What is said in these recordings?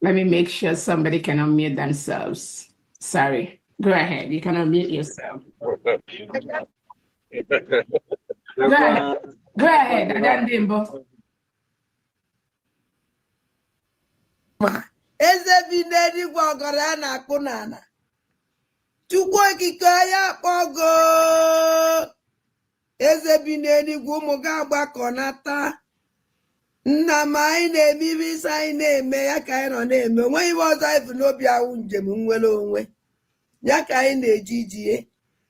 Let me make sure somebody can unmute themselves. Sorry. Go ahead. You can unmute yourself. Go ahead. Go ahead, Adandimbo. Eze bi n'eluigwe ọgọrọ ya na-akpụ n'ala. Chukwu okike ya akpọgo. Eze bi n'eluigwe ụmụ gị agbakọnata. Nna m anyị na-eme ibe isi anyị na-eme ya ka anyị nọ na-eme. Onweghị ibe ọzọ anyị bụ n'obi ahụ njem nwere onwe. Ya ka anyị na-eji ijie.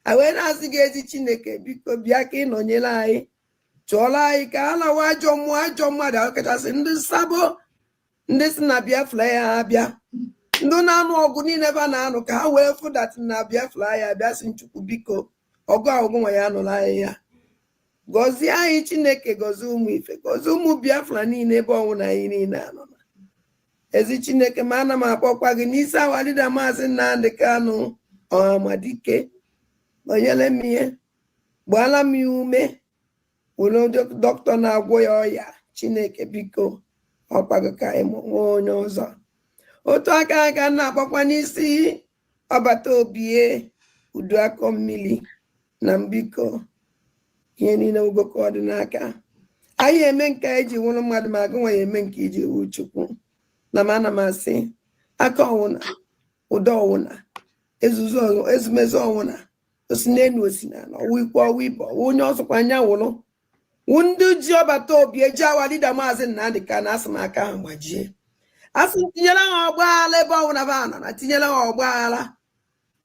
A wee na-asị gị ezi Chineke biko bịa ka ị nọnyere anyị. Chụọla anyị ka a lawa ajọ mmadụ ọkachasị ndị Sabo. Ndị si na Biafra ya abịa. Ndị na-anụ ọgụ niile ebe a na-anụ ka ha wee fụdatị na Biafra ya abịa si Chukwu biko ọgụ ahụgụ nwa ya nụrụ anyị ya. Gọzie anyị Chineke gọzie ụmụ ife gọzie ụmụ Biafra niile ebe ọnwụna anyị niile anọ na. Ezi Chineke ma ana m akpọkwa gị n'isi awalida Maazị Nnamdi Kanu Ọhamadike nọnyere m ihe gbaala m ya ume were dọkịta na-agwọ ya ọya Chineke biko ọkwago ka anyị nwee onye ọzọ. Otu aka aka na-akpọkwa n'isi ọbata obie udu akọ mmiri na mbiko ihe niile ugoko ọdịnaka anyị eme nke anyị ji nwụrụ mmadụ ma agụ nwa ya eme nke iji wu Chukwu na m ana m asị aka ọnwụna ụdọ ọnwụna ezumezu ọnwụna osi n'elu osi n'ala ọwụ ikwu ọwụ ibe ọwụ onye ọsọkwa anya wụrụ ndị ji ọbata obi eji awalida Maazị Nnamdi Kanu asị m aka ha gbajie asị m tinyere ha ọgbaghara ebe ọnwụna ba nọ na tinyere ha ọgbaghara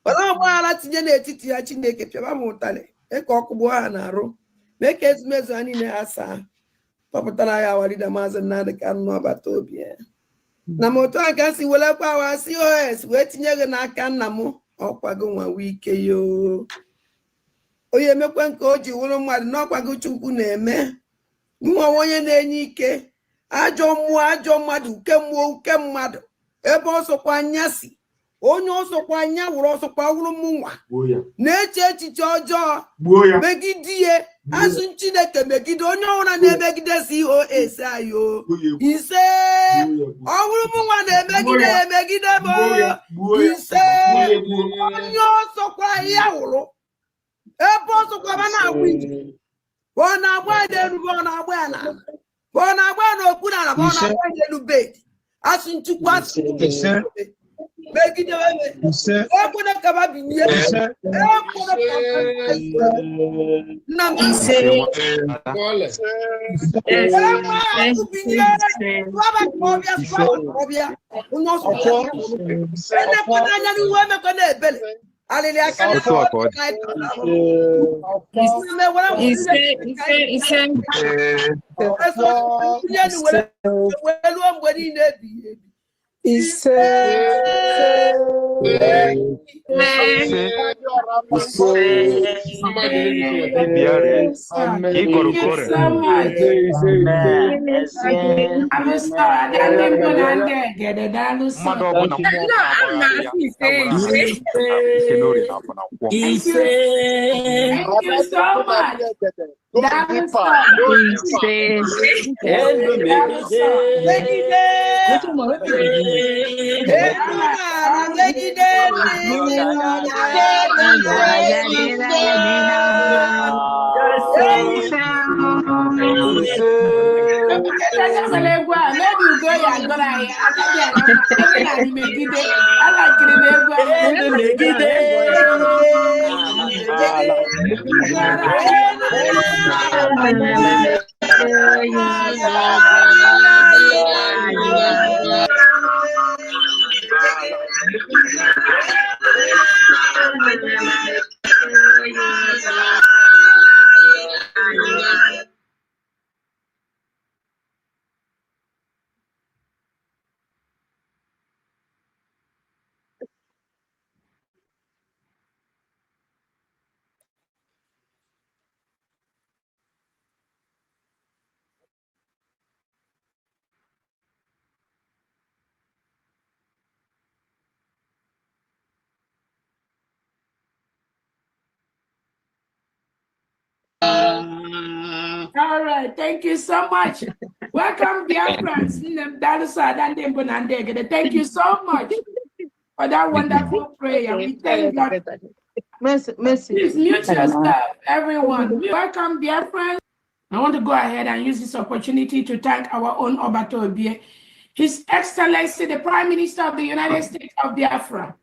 were ọgbaghara tinye n'etiti ya Chineke pịaba m ụtalị mee ka ọkụ gbuo ha na-arụ mee ka ezumezu ha niile ha saa kpọpụtara ya awalida Maazị Nnamdi Kanu n'ọbata obi ya na m otu aka si welekwa awa COS wee tinye gị n'aka nna m ọkwago nwa wike yoo onye emekwe nke o ji wụrụ mmadụ n'ọkwago Chukwu na-eme mmanwụ onye na-enye ike ajọ mmụọ ajọ mmadụ uke mmụọ uke mmadụ ebe ọsọkwa anya si onye ọsọkwa anya wụrụ ọsọkwa wụrụ mụnwa na-eche echiche ọjọọ megide ihe azụ Chineke megide onye ọbụla na-emegide COS ayo ise ọwụrụ mụnwa na-emegide emegide m ise onye ọsọkwa ya wụrụ ebe ọsọkwa ba na-agba ije ọ na-agba elu ọ na-agba ala ọ na-agba n'okpuru ala ọ na-agba elu bed asụ Chukwu asụ megide ekwene kaba binye na ise All right, thank you so much. Welcome, dear friends. Thank you so much for that wonderful prayer. We thank God. Please mute yourself, everyone. Welcome, dear friends. I want to go ahead and use this opportunity to thank our own Obatobi, His Excellency, the Prime Minister of the United States of Biafra.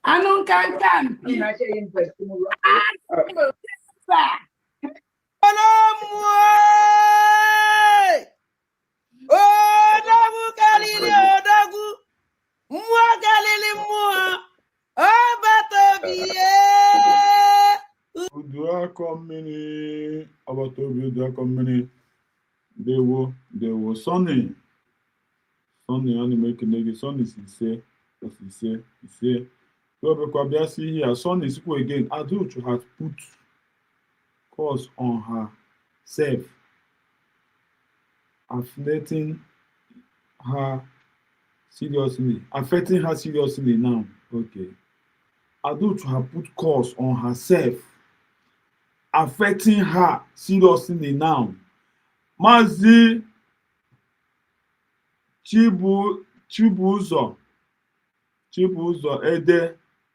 Anun Kankan. Uduakomini, they were Sonny only making nigga. Sonny say, he say. Whoever see here, Sonny is again. Adult has put curse on herself, affecting her seriously now. Okay. Adult have put curse on herself, affecting her seriously now. Mazi Chibuzo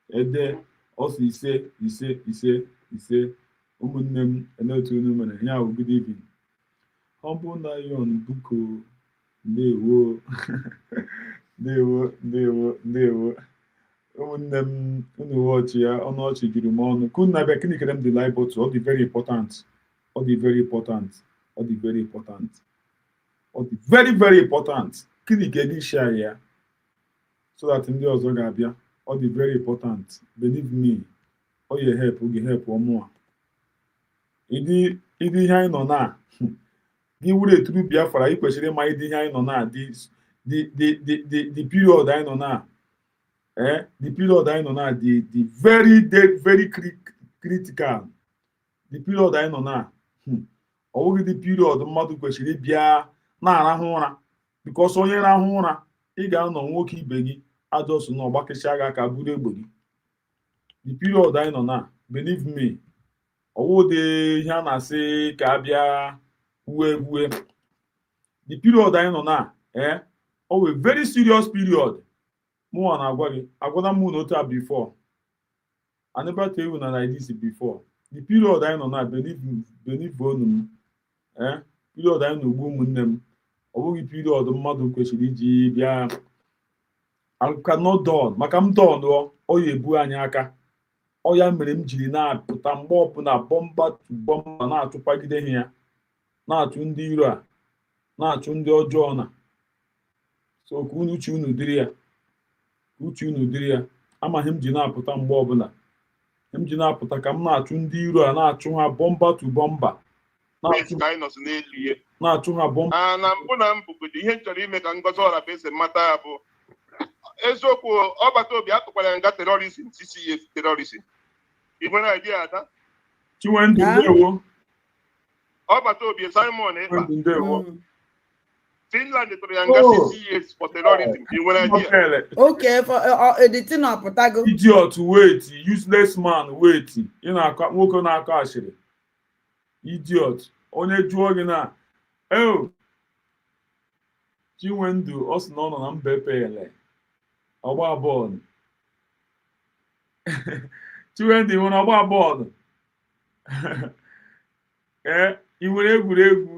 Ede also ise ụmụnne m enetu unu mere ya bụ good evening. Humble Lion Buko ndewo ụmụnne m unu ọchị ya ọnụ ọchị juru m ọnụ ka unu na-abịa kini kere m dị live bottle ọ dị very important very important kini ga-edi share ya so that ndị ọzọ ga-abịa ọ dị very important believe me ọ ya help oge help ọmụa ịdị ihe anyị nọ na gị wuru eturu Biafra ị kwesịrị ịma ịdị ihe anyị nọ na the period anyị nọ na the period anyị nọ na the very critical the period anyị nọ na ọ bụghị the period mmadụ kwesịrị ịbịa na-arahụ ụra because onye rahụ ụra ị ga-anọ nwoke ibe gị ajọsụ na ọgbakịsị agha ka buru egbe gị the period anyị nọ na believe me ọwụdị ihe a na-asị ka abịa uwe the period anyị nọ na ọ wee very serious period mụnwa na-agwa gị agwala m na otu a before I never tell you na like this before the period anyị nọ na believe onu m period anyị na ugbu ụmụnne m ọ bụghị period mmadụ kwesịrị iji bịa I cannot don maka m don ọ ya ebu anyị aka ọ ya mere m jiri na-apụta mgbe ọbụla bọmba na-atụpagide ihe ya na-atụ ndị iro a na-achụ ndị ọjọọ na so ka uche unu dịrị ya amaghị m ji na-apụta mgbe ọbụla m ji na-apụta ka m na-achụ ndị iro a na-achụ ha bọmba tu bọmba na-achụ ha bọmba na mbụ na mbụgodo ihe m chọrọ ime ka Ngozi Oraifese mata ya bụ eziokwu Obatobi atụkwara nga terorizm CCS terorizm ị nwere idea ada Chiwendu ndewo Obatobi Simon Ekpa ndewo Finland tụrụ ya nga CCS for terrorism ị nwere idea okay for the thing apụtago idiot wait useless man wait ị na-akọ nwoke na-akọ ashịrị idiot onye jụọ gị na Chiwendu ọ sị na ọ nọ na mba epele ọgba bọọlụ Chiwendu ị nwere ọgba bọọlụ ị nwere egwuregwu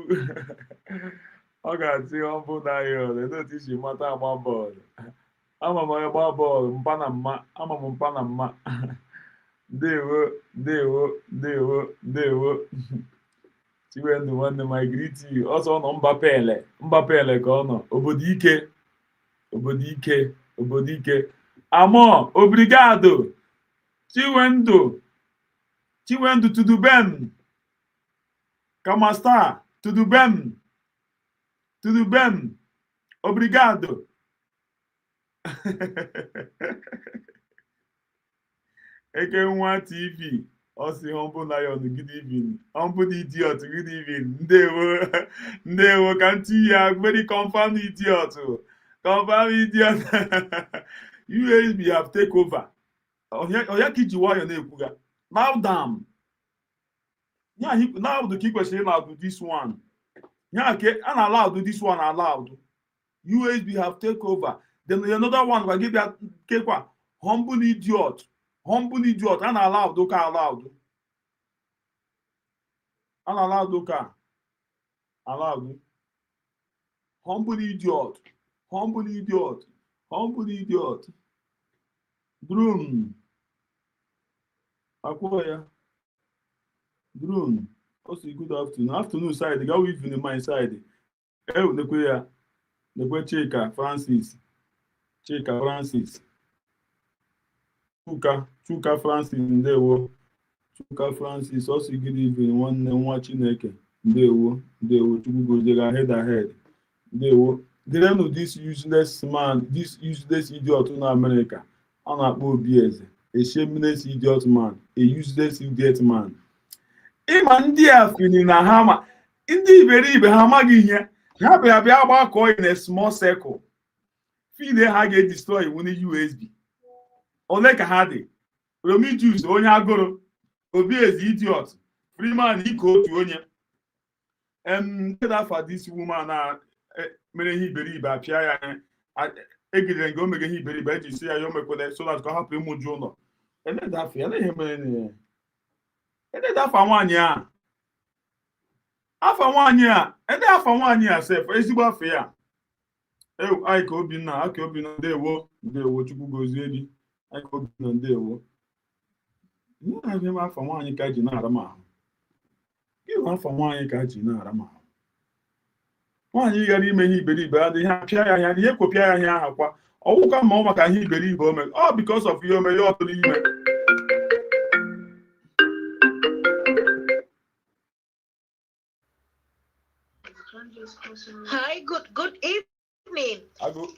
ọ ga-atị ọbụ na ya edotu isi mata agba bọọlụ ama m onye gba bọọlụ mpa na mma ndewo Chiwendu nwanne m I greet you ọsọ ọ nọ mba pele ka ọ nọ obodo ike amo obrigado Chiwendu tudo bem como está tudo bem obrigado Eke nwa TV Osi Humble Lion good evening humble idiot good evening ndewo can see ya very confirm idiot USB have take over oya kiji wayo na-ekwuga now damn now the key question now to this one Yeah, okay, and allowed this one allowed. USB have take over. Then another one will give that humble idiot. Humble idiot. And allowed, okay, allowed. And allowed, okay. Allowed. Humble idiot. Humble idiot. Humble idiot. Broom. Akoya. Broom. Also, good afternoon. Afternoon side. The guy even in my side. Oh, the queer. The queer Chika Francis. Chika Francis. Chuka Francis. Ndewo. Chuka Francis. Also, good evening. One watching Chineke. Ndewo. Chukwu goziere ahead. Ndewo. Did know this useless man, this useless idiot in America? Ọ na-akpọ Obieze. A shameless idiot man. A useless idiot man. Ịma ndị a fini na hama. Ndị iberibe ha amaghị ihe. Ha bịa gbakọ in a small circle. Fine ha ga-destroy iwu na USB. Ole ka ha dị? Romijus onye agụrụ. Obieze idiot. Freeman ike otu onye. After this woman mere ihe iberibe apịa ya egidere nke o mege ihe iberibe eji si ya ya o mekwele so that ka ọ hapụ ịmụju ụlọ. Enedafa nwaanyị a. Afa nwaanyị a sef ezigbo afọ ya. Anyị ka Obinna ndewo Chukwu gozie gị. Anyị ka Obinna ndewo. Na-abịa m afa nwaanyị ka ji na-ara m ahụ. Ịhụ afa nwaanyị ka ji na-ara m ahụ. Nwaanyị gara ime ihe iberibe adịghị ha pịa ya ahịa ihe kwopịa ya ahịa ahụ kwa ọwụka ma ọ maka ihe iberibe o mere ọ because of ihe o mere ya ọtụrụ ime. Hi, good evening.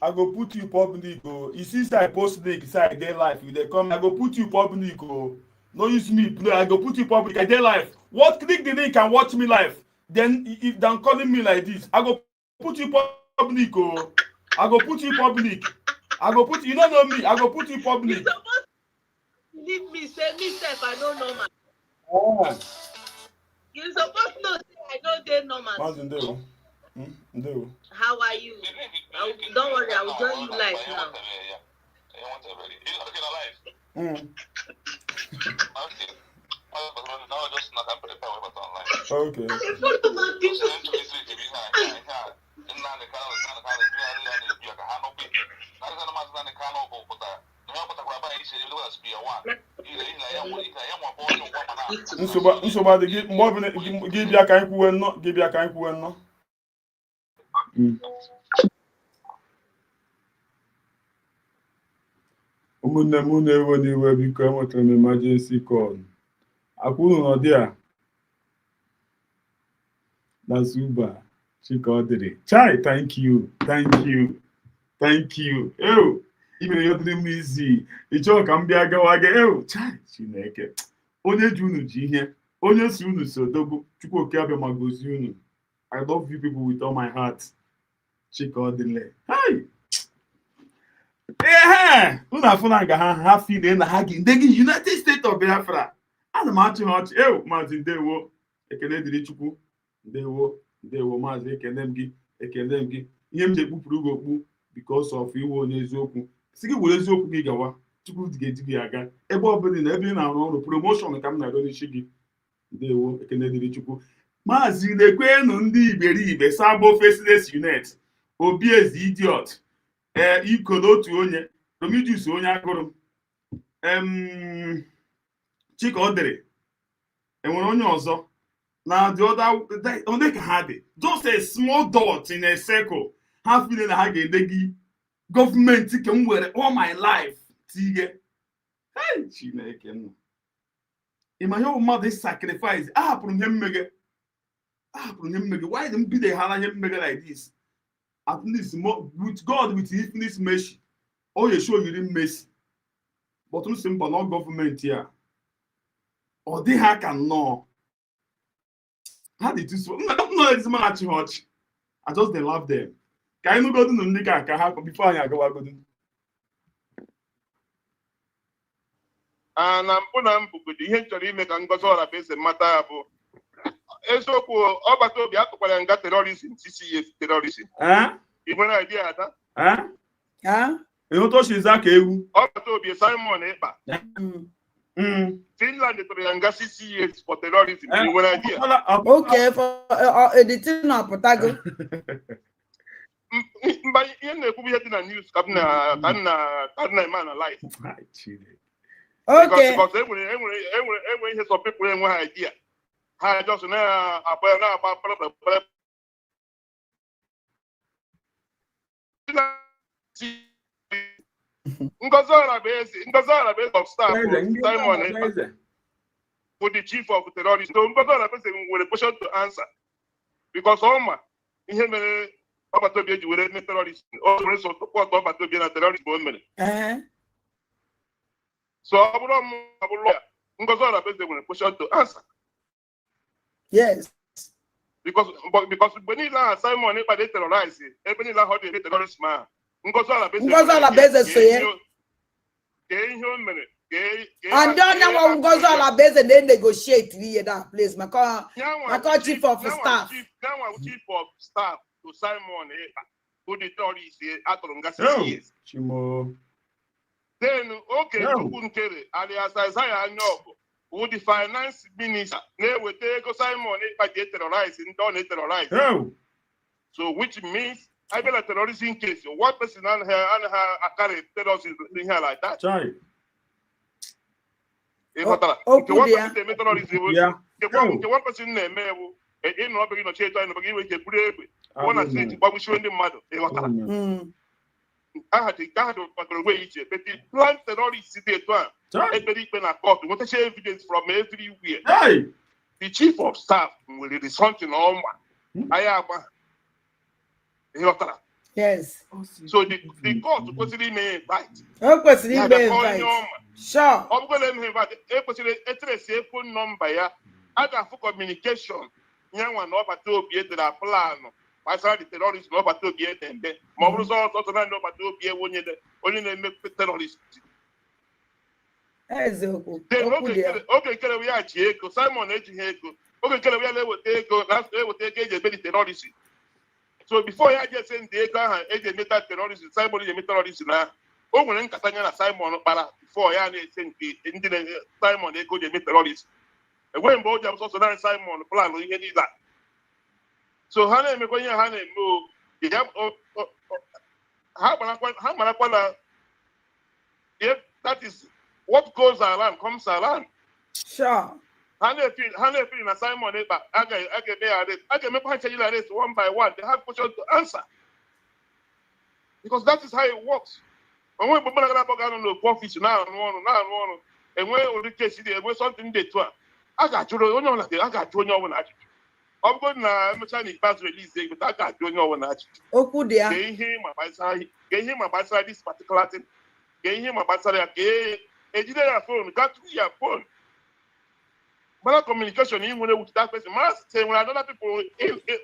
I go put you public. You see, say I post link, say I dey live. You dey come, I go put you public. No use me play. I go put you public. I dey live. What? Click the link and watch me live. Then if they're calling me like this, I go put you public. I go put you public. You don't know me. I go put you public. Leave me, say me self, I don't know man. Oh. You supposed to know say I know they normal. How are you? Don't worry, I will join you live now. Okay. Nsogbu adịghị mgbe ọ bụla gị bịa ka anyị kwuwe nnọọ. Ụmụnne m na-ewe n'iwe biko enwetara m emergency call. Akwa unu nọ dị a na Zuba Chika ọ dịrị. Chai, thank you. Imere ya dịrị m izi. Ị chọọ ka m bịa gawa gị. Chai, Chineke. Onye ji unu ji ihe. Onye si unu so dogo. Chukwu oke abịa ma gozie unu. I love you people with all my heart. Chika ọ dịrị. Hi. Unu afụna nga ha fide na ha gị ndị gị United States of Biafra. Ana m achị ha ọchị. Maazị ndewo. Ekele dịrị Chukwu. Ndewo maazị ekele m gị. Ihe m ji ekpupụrụ gị okpu because of iwe onye eziokwu. Si gị were eziokwu gị gawa. Chukwu ga-eji gị aga. Ebe ọ bụla na ebe ị na-arụ ọrụ promotion ka m na-arịọ n'isi gị. Ndewo ekele dịrị Chukwu. Maazị Lekwenu ndị iberibe Sabo Faceless Unit. Obieze idiot. Iko n'otu onye. Romijus onye agụrụ. Chika ọ dịrị. Enwere onye ọzọ. Now the other only had it. Just a small dot in a circle. Half million I get the government can wear all my life. Tige. Hey, Chineke. In my own mother sacrifice. From him mega. Why don't be the hell him mega like this? At least more with God with infinite mercy. Oh, you sure you didn't miss. But you simple not government here. Or they hack and know. How did you so? I don't know this man at much. I just they love them. Can you go to the Nika before I go? Na mpụ na mpụ bụ ihe nchọrọ ime ka ngozi ọra bụ ese mmata ya bụ eziokwu ọgbata obi atụkwara nga terrorism 6 years terrorism. You have an idea that? You know she's like you. Ọgbata obi Simon Ekpa. Finland tụrụ nga 6 years for terrorism. You have an idea? Okay, for editing na Potago. Mba ihe na-ekwu ihe dị na news ka na man alive. Okay. Because enwere ihe some people enwe idea. Ha just na-agba Ngozi Arabese of staff Simon Ekpa for the chief of terrorists. So Ngozi Arabese nwere question to answer because ọma ihe mere ọgbata obi eji were eme terrorist o were so support ọgbata obi na terrorist bụ o mere. So ọ bụrụ ya Ngozi Arabese nwere question to answer. Yes. Because mgbe niile ahụ Simon Ekpa dey terrorize ebe niile ahụ ọ dị terrorist ma Ngozi Arabese so ye. Ihe o mere and then now Ngozi Arabese they negotiate here that place maka chief of staff. Chief of staff to Simon Ekpa who the terrorist atụrụ nga 6 years. Then okay Chukwu Nkere alias Isaiah Anyọkụ who the finance minister na-eweta ego Simon Ekpa ji terrorize ndị ọ na-terrorize. So which means I been a terrorism case. One person and her carry terrorism in here like that. Sorry. One person name in Robert no chair and begin with a brave one and say what we showing the mother. I had to away but the plan terrorist city to everybody been a court. What is evidence from everywhere? Hey, the chief of staff will be something on I am. Yes. So the court possibly may invite. Sure. I'm going to invite a phone number. I got for communication. Young one over to be at the plan. I saw the terrorists over to be at them. More also not over to be only make terrorists. Okay, we are Chico, Simon Ejiheko. Okay, we are take terrorists. So before I just send the ega terrorist, Simon is a terrorist now. Oh, when Catania Simon before I send the Simon they go to terrorist. And when both of also Simon plan we need that. So Hannah going Hannah move. How if that is what goes around comes around. Sure. Hannah feel na Simon Ekpa. I can make this one by one. They have questions to answer. Because that is how it works. When we put on the profits now, and when we case when something they do, I got you know, I got you know, I'm going to Chinese pass release, but I got you know, oh, good, yeah. Get him about this particular thing. Get him about a phone, got to your phone. But communication even with that person, must say when other people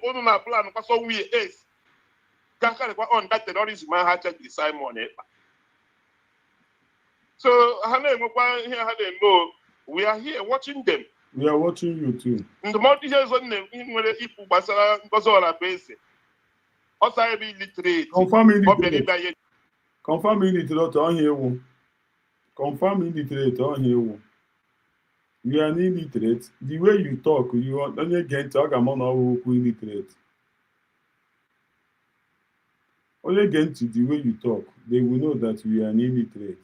on our plan, because so we is. Can't on that terrorism, I had to Simon Ekpa. So, we are here watching them. We are watching you too. In the multi years on them, even when the people Basara goes all a base. Also, I be literate. Confirm illiterate on here. Confirm illiterate on here. You are illiterate. The way you talk, you are only get to Agamon or illiterate. Only get to the way you talk, they will know that we are illiterate.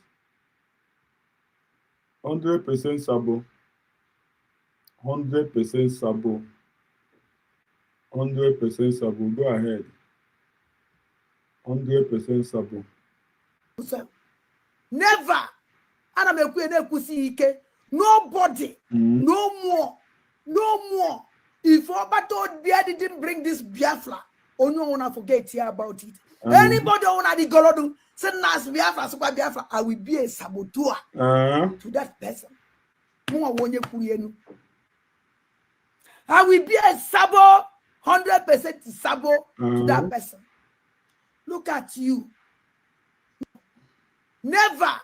100% Sabo. 100% Sabo. 100% Sabo. Go ahead. 100% Sabo. Never. Nobody, no more. If Obato Bia didn't bring this Biafra, no one will forget here about it. Anybody on the Golodu, send us Biafra, Super Biafra, I will be a saboteur to that person. I will be a sabo, 100% sabo to that person. Look at you. Never.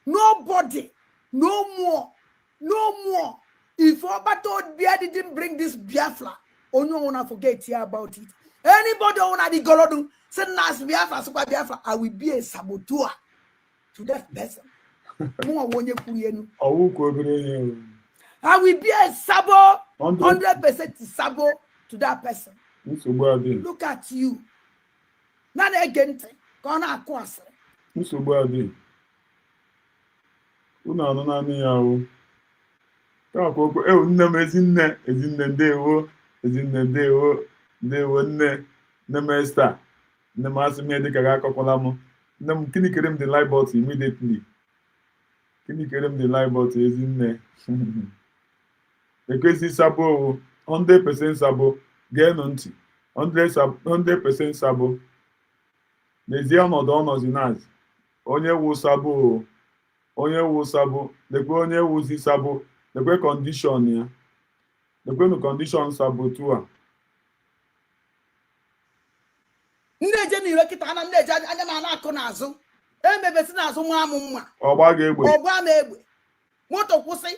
Nobody, no more. If Obato Bia didn't bring this Biafra, only wanna forget here about it. Anybody wanna the Golodu, say Nas Biafra, Super Biafra, I will be a saboteur to that person. I will be a sabo, 100% sabo to that person. Look at you. Not again, gonna cross. Nne m ezinne ndewo nne m Esther nne m asị m ihe dịka ga-akọkwala m nne m kini kere m the live button immediately kini kere m the live button ezinne ekwesị sabo 100% sabo geenụ ntị 100% sabo n'ezie ọnọdụ ọnọzi nazi onye wu sabo lekwe onye wuzi sabo lekwe condition ya lekwe condition sabotua nneje na ire kita ana nneje anya na akụ n'azụ emebesi n'azụ nwa amụ mma ọgba ga-egbe ọgba ma egbe moto kwụsị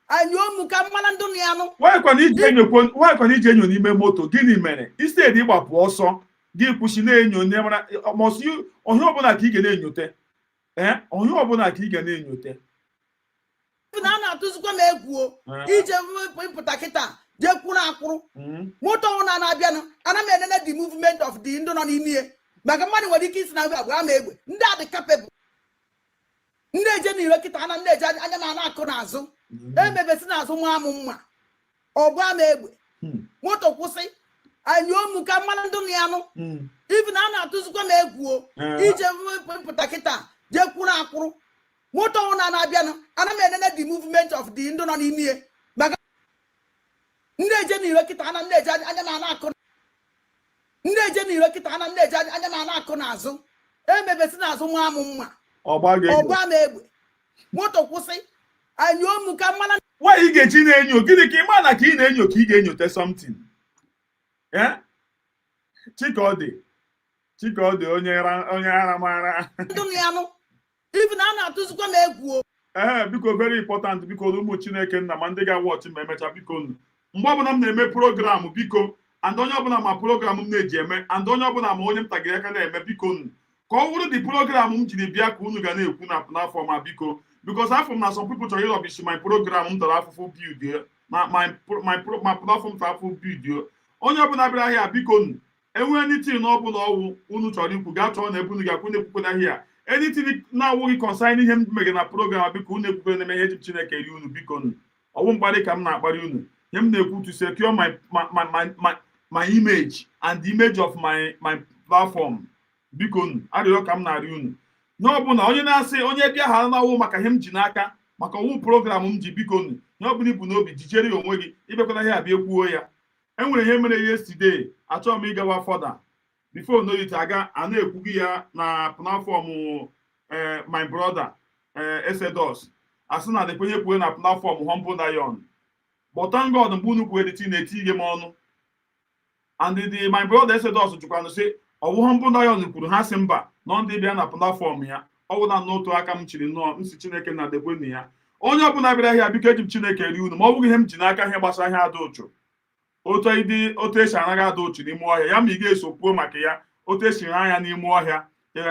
anyị omu ka mmanụ ndụ ya nụ nwanyị ije enyo n'ime moto gịnị mere instead ịgbapụ ọsọ gị kwụsị na-enyo nye mara ọmọsị onye ọbụla ka ị ga na-enyote onye ọbụla ka ị ga na-enyote na a na-atụzikwa m egwuo ije pụta kịta jee kwuru akwụrụ moto ọhụrụ na-abịanụ ana m enene the movement of the ndụ nọ n'ime ihe maka mmadụ nwere ike isi na agba ama egbe ndị a dị capable ndị eje na ire kịta ana ndị eje anya na akụ n'azụ emebesi n'azụ nwa amụ mma ọgba ama egbe moto kwụsị anyị omu ka mmanụ ndụ ya nụ ibi na a na-atụzikwa m egwuo ije pụta kịta jee kwuru akwụrụ moto ọhụrụ na-abịanụ ana m enene the movement of the ndụ nọ n'ime ihe maka ndị eje na ire kịta ana ndị eje anya na akụ n'azụ emebesi n'azụ nwa amụ mma ọgba ama egbe moto kwụsị anyị omu ka mmanụ nwaanyị ga-eji na-enyo gịnị ka ị ma na ka ị na-enyo ka ị ga-enyote something Chikaọdị onye ara mara ibi na a na-atụzikwa m egwuo biko very important biko ụmụ Chineke nna ma ndị ga-awọchị ma emecha biko mgbe ọbụla m na-eme program biko and onye ọbụla ma program m na-eji eme and onye ọbụla ma onye m tagịrị aka na-eme biko ka ọ wụrụ dị program m jiri bịa ka unu ga na-ekwu n'afọ ma biko because afọ m na some people chọrọ ịrọbishi my program m tara afụfụ bidio my platform tara afụfụ bidio onye ọbụla bịara ahịa biko enwee anything ọbụla ọwụ unu chọrọ ikwu gaa chọọ na ebe unu ga-akwu na-ekwukwe n'ahịa anything na-awụghị consign ihe m megere na program biko unu ekwukwe na-eme ihe ji Chineke ri unu biko ọwụ mkparị ka m na-akparị unu ihe m na-ekwu to secure my image and the image of my platform biko arịrịọ ka m na-arị unu n'ọbụna onye na-asị onye bịa ha na-awụ maka ihe m ji n'aka maka ọwụ program m ji biko n'ọbụla ibu n'obi jijere ya onwe gị ịbịakwala ihe abịa ekwuo ya enwere ihe mere yesterday achọrọ m ịgawa fọda before noyite aga a na-ekwu gị ya na platform my brother Exodus asị na dekwenye kwuo na platform Humble Lion but thank God mgbe unu kwuo editi na-eti ihe m ọnụ and my brother Exodus jụkwanụ sị ọwụ Humble Lion kwuru ha sị mba nọ ndị bịa na platform ya ọ bụ na n'otu aka m chiri nnọọ nsi Chineke na dekwenye ya onye ọbụla bịara ahịa biko eji m Chineke ri unu ma ọ bụghị ihe m ji n'aka ihe gbasara ihe ada ụchụ otu esi anaghị ada ụchụ n'ime ọhịa ya ma ị ga-eso kwuo maka ya otu esi anya n'ime ọhịa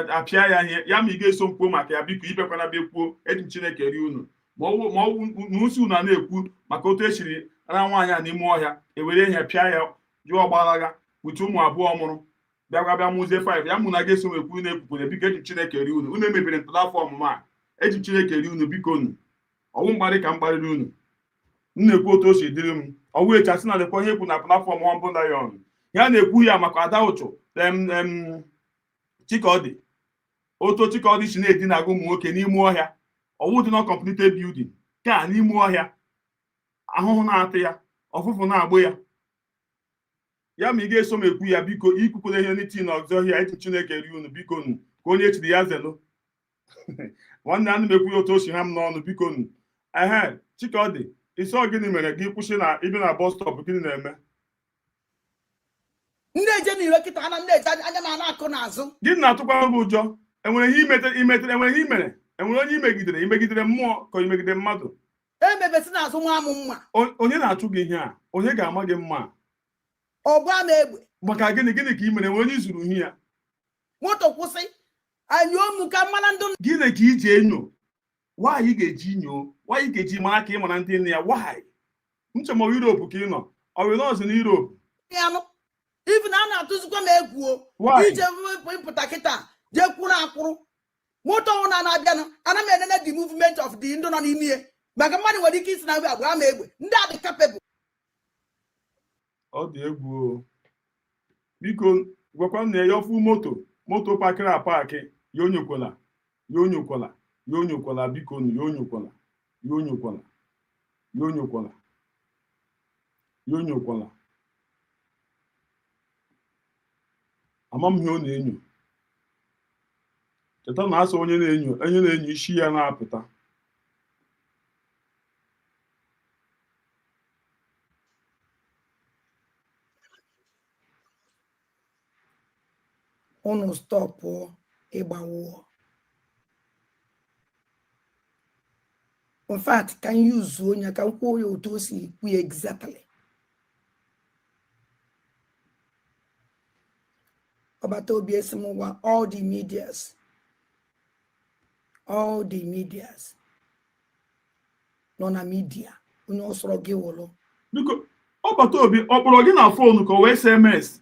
apịa ya ihe ya ma ị ga-eso kwuo maka ya biko ibekwana bịa kwuo eji m Chineke ri unu ma ọ usi unu na-ekwu maka otu esiri ara nwaanyị a n'ime ọhịa ewere ihe pịa ya jụọ ọgbagha wute ụmụ abụọ mụrụ bịa mụzie 5 ya mụ na ga-eso ekwu na-ekwukwere biko eji m Chineke ri unu emebere platform ma eji m Chineke ri unu biko ọwụ mgbarị ka m gbarịrị unu na-ekwu otu o si dịrị m ọwụ echi asị na lekwa ihe ekwu na platform Humble Lion ya na-ekwu ya maka ada ụchụ Chikaọdị otu Chikaọdị si na-edina agụ ụmụ nwoke n'ime ọhịa ọwụ dị na completed building ka n'ime ọhịa ahụhụ na-atụ ya ọfụfụ na-agbụ ya ma ị ga-eso m ekwu ya biko ikwukwere ihe n'iti na ọzọ ọhịa eji Chineke ri unu biko ka onye echiri ya zelo nwanne anụ m ekwu ya otu o si ha m n'ọnụ biko Chikaọdị isi ọ gịnị mere gị kwụsị na ibi na bus stop gịnị na-eme ndị eje na ire kịta ana ndị eje anya na akụ n'azụ gịnị na-atụkwa gị ụjọ enwere ihe imetere enwere ihe imere enwere onye imegidere mmụọ ka imegide mmadụ Emebesi na azụ nwa amụ mma. Onye na-achụ gị ihe a, onye ga-ama gị mma. Ọgba m egbe. Maka gịnị ka ị mere onye zuru ihe ya? Moto kwụsị. Ayo ka mara ndụ. Gịnị ka iji enyo? Why ga-eji nyo? Why ga-eji mara ka ị mara ndị nne ya? Why? Nchema Europe ka ị nọ. Ọ bụ nọọsụ na Europe. Even a na-atụzikwa m egwu. Ije pụta kịta je kwuru akwụrụ. Moto na-abịanụ ana m enene the movement of the ndụ nọ n'ime ihe. Maka mmadụ nwere ike isi na agba m egbe. Ndị a dị capable. Ọ dị egwu. Biko gwakwa nne ya ọfụ moto pakịrị apakị ya onyokwala biko ya onyokwala ama m ihe ọ na-enyo. Cheta na asọ onye na-enyo isi ya na-apụta. Unu stọpụ ịgbawo. In fact, can you use onye ka kwuo ya otu o si kwu exactly. Ọbata obi esimụwa all the medias nọ na media onye ọsọrọ gị wụlụ. Biko ọbata obi ọ kpọrọ gị na fonu ka o wee SMS.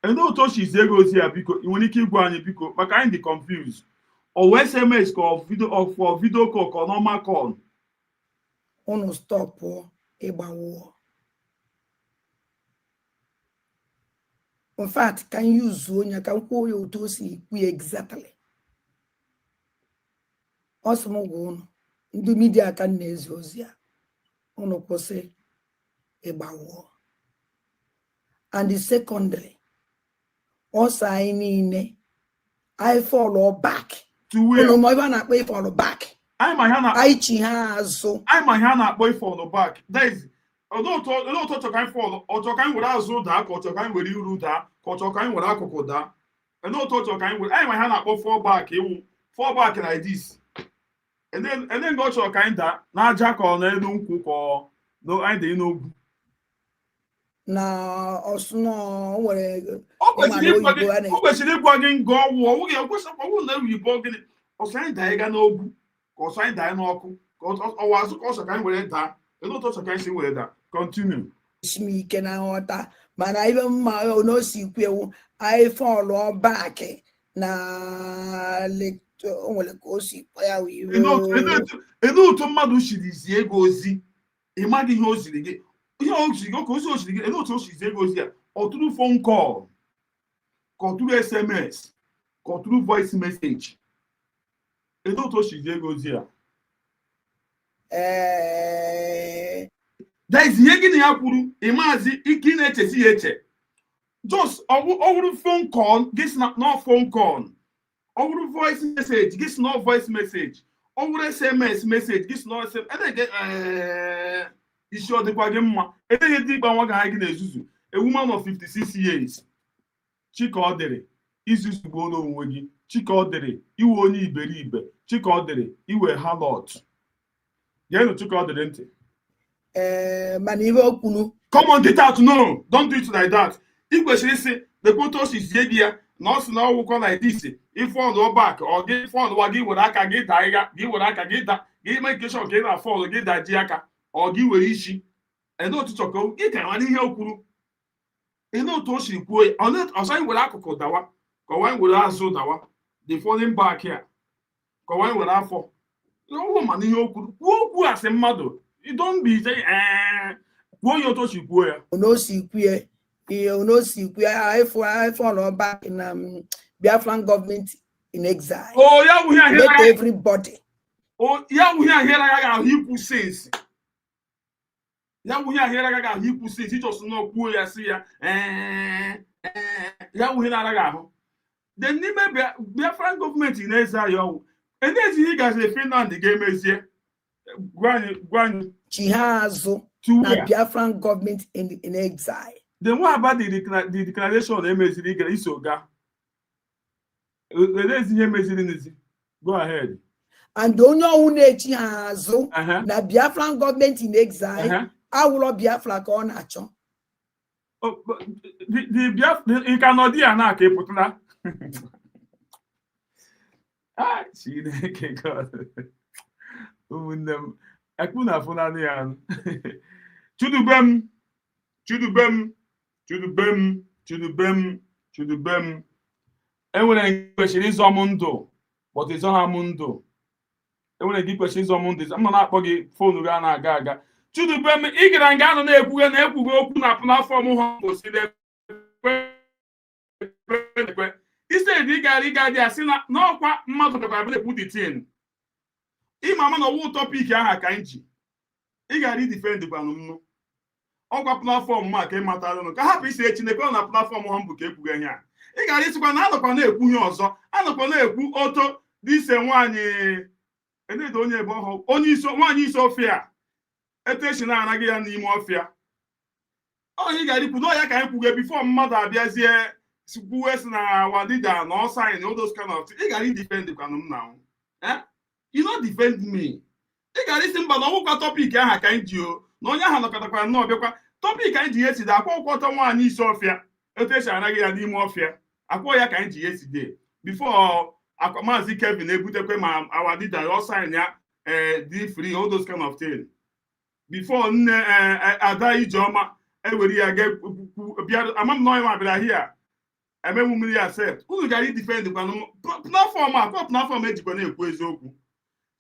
Ndị otu o chizi ego ozi ya biko ị nwere ike ịgwa anyị biko maka anyị dị confused. O wee SMS ka ọ video call ka normal call. Unu stọpụ ịgbawo. In fact, can you use onye ka kwuo ya otu o si kwu exactly. Ọsọmụgwọ unu ndị media ka na-ezi ozi ya. Unu kwụsị ịgbawo. And the secondary also I niile I follow back to where unu mo iba na akpọ follow back I ma ha na chi ha azụ I ma ha na akpọ follow back. That is although to kan follow o to kan were azụ da ka o to kan were iru da ka o to kan were akụkụ da and no to kan were I ma ha na akpọ fall back like this and then go to kan da na aja ka ọ na elu nkwụ ka no I dey n'ogwu na ọsụnọ nwere o kwesịrị ịgwa gị ngọ ọwụ ọwụ gị ekwesịkwa ọwụ na oyibo gịnị ọsọ anyị daa ịga n'ogwu ka ọsọ anyị daa n'ọkụ ka ọwa azụ ka ọsọ ka anyị were daa elu ụtọ ọsọ ka anyị si were daa continue ike na nghọta mana ibe mma n'osi kwewu anyị fọlụ back na nwere ka o si kpọ ya elu ụtụ mmadụ shiri zie ego ozi ịmaghị ihe o ziri gị ihe o ziri gị ka ozi o ziri gị elu ụtụ o shiri zie ego ozi ya ọtụrụ phone call ka ọtụrụ SMS ka ọtụrụ voice message elu ụtụ o shiri zie ego ozi ya is ihe gị na ya kwuru ịmazi ike ị na-echesi ya eche just ọwụrụ phone call gị si na phone call ọwụrụ voice message gị si na voice message ọwụrụ SMS message gị si na SMS isi ọ dịkwa gị mma edeghị dị ịgba nwa gị na-ezuzu a woman of 56 years chika ọ dịrị izuzu gbuo n'onwe gị chika ọ dịrị iwe onye iberibe chika ọ dịrị iwe harlot geenụ chika ọ dịrị ntị mana ihe o kwuru come on get out no don't do it like that ị kwesịrị isi the photos is gị ya na ọ sị na ọwụkọ like this ife ọnụ back ọ gị fọnụ wa gị were aka gị daa ịga gị were aka gị da gị make sure ka ị na fọnụ gị daji aka ọ gị were isi ene otu chọkọ ị ka nwa n'ihe o kwuru ene otu o siri kwuo ọzọ anyị were akụkụ dawa ka ọwa anyị were azụ dawa the falling back ya ka ọwa anyị were afọ ọwụ ma n'ihe o kwuru kwuo okwu asị mmadụ don't be say kwuo ya otu o si kwuo ya onosikwe iphone back in Biafran government in exile. Oh, yeah, we are here. Everybody. Oh, yeah, we are here. I he who says. Yeah, we are here. He who says. He just know who you see. Yeah, we are. The name Biafran government in exile. And then he guys they Finland the game is here. Gwan. Chihazo. The Biafran government in exile. Then what about the declaration of MSC Isoga? Go ahead. and onye ọwụ na-echi ha azụ na Biafran government in exile awụlọ Biafra ka ọ na-achọ. The Biafra in Canada na ka epụtara. Ah, Chineke God. Ụmụnne m, ekwu na afụ naanị ya. Chudubem, Chudubem, Chudubem, Chudubem, Chudubem. Enwere nke kwesịrị ịzọ m ndụ, but ịzọ ha m ndụ. Enwere nke kwesịrị ịzọ m ndụ, m nọ na-akpọ gị foonu gị a na-aga aga. Chudubem, ị gara nga anọ na-ekwughe okwu na platform ha gosiri ekwe. Instead ị gara dị asị na n'ọkwa mmadụ bịakwara bịa ekwu the thing. Ịma ama na ọwụ topic aha ka nji. Ị gara idefend gwanụ m. Ọkwa platform ma ka ịmatara nụ ka hapụ isi Chineke ọ na platform ha mbụ ka ekwughe ihe a. Ị gara isikwa na anọkwa na-ekwu ihe ọzọ, anọkwa na-ekwu oto dise nwaanyị ededo onye ebe ọhụụ nwaanyị isi ọfịa etu esi na-anaghị ya n'ime ọfịa. Onye gara ikwu n'ọya ka anyị kwuge bifo mmadụ abịazie kwuwe si na wadida na ọsain all those kind of things. Ị gara idefend kwanụ m na you not defend me. Ị gara isi mba na ọgwụkwa tọpik aha ka anyị ji na onye ahụ nọkọtakwara nnọọ bịakwa tọpik anyị ji ya eside akwa ụkwọtọ nwaanyị isi ọfịa etu esi anaghị ya n'ime ọfịa akwọ ya ka anyị ji ya eside before Maazị Kevin ebutekwe ma awadida ọsain ya dị free all those kind of things. Before nne Ada Ijeọma ewere ya bịa amam na onye ma bịara hia emenwu mmiri ya set unu gara idefend kwanụ platform akọ platform ejikwa na-ekwu eziokwu.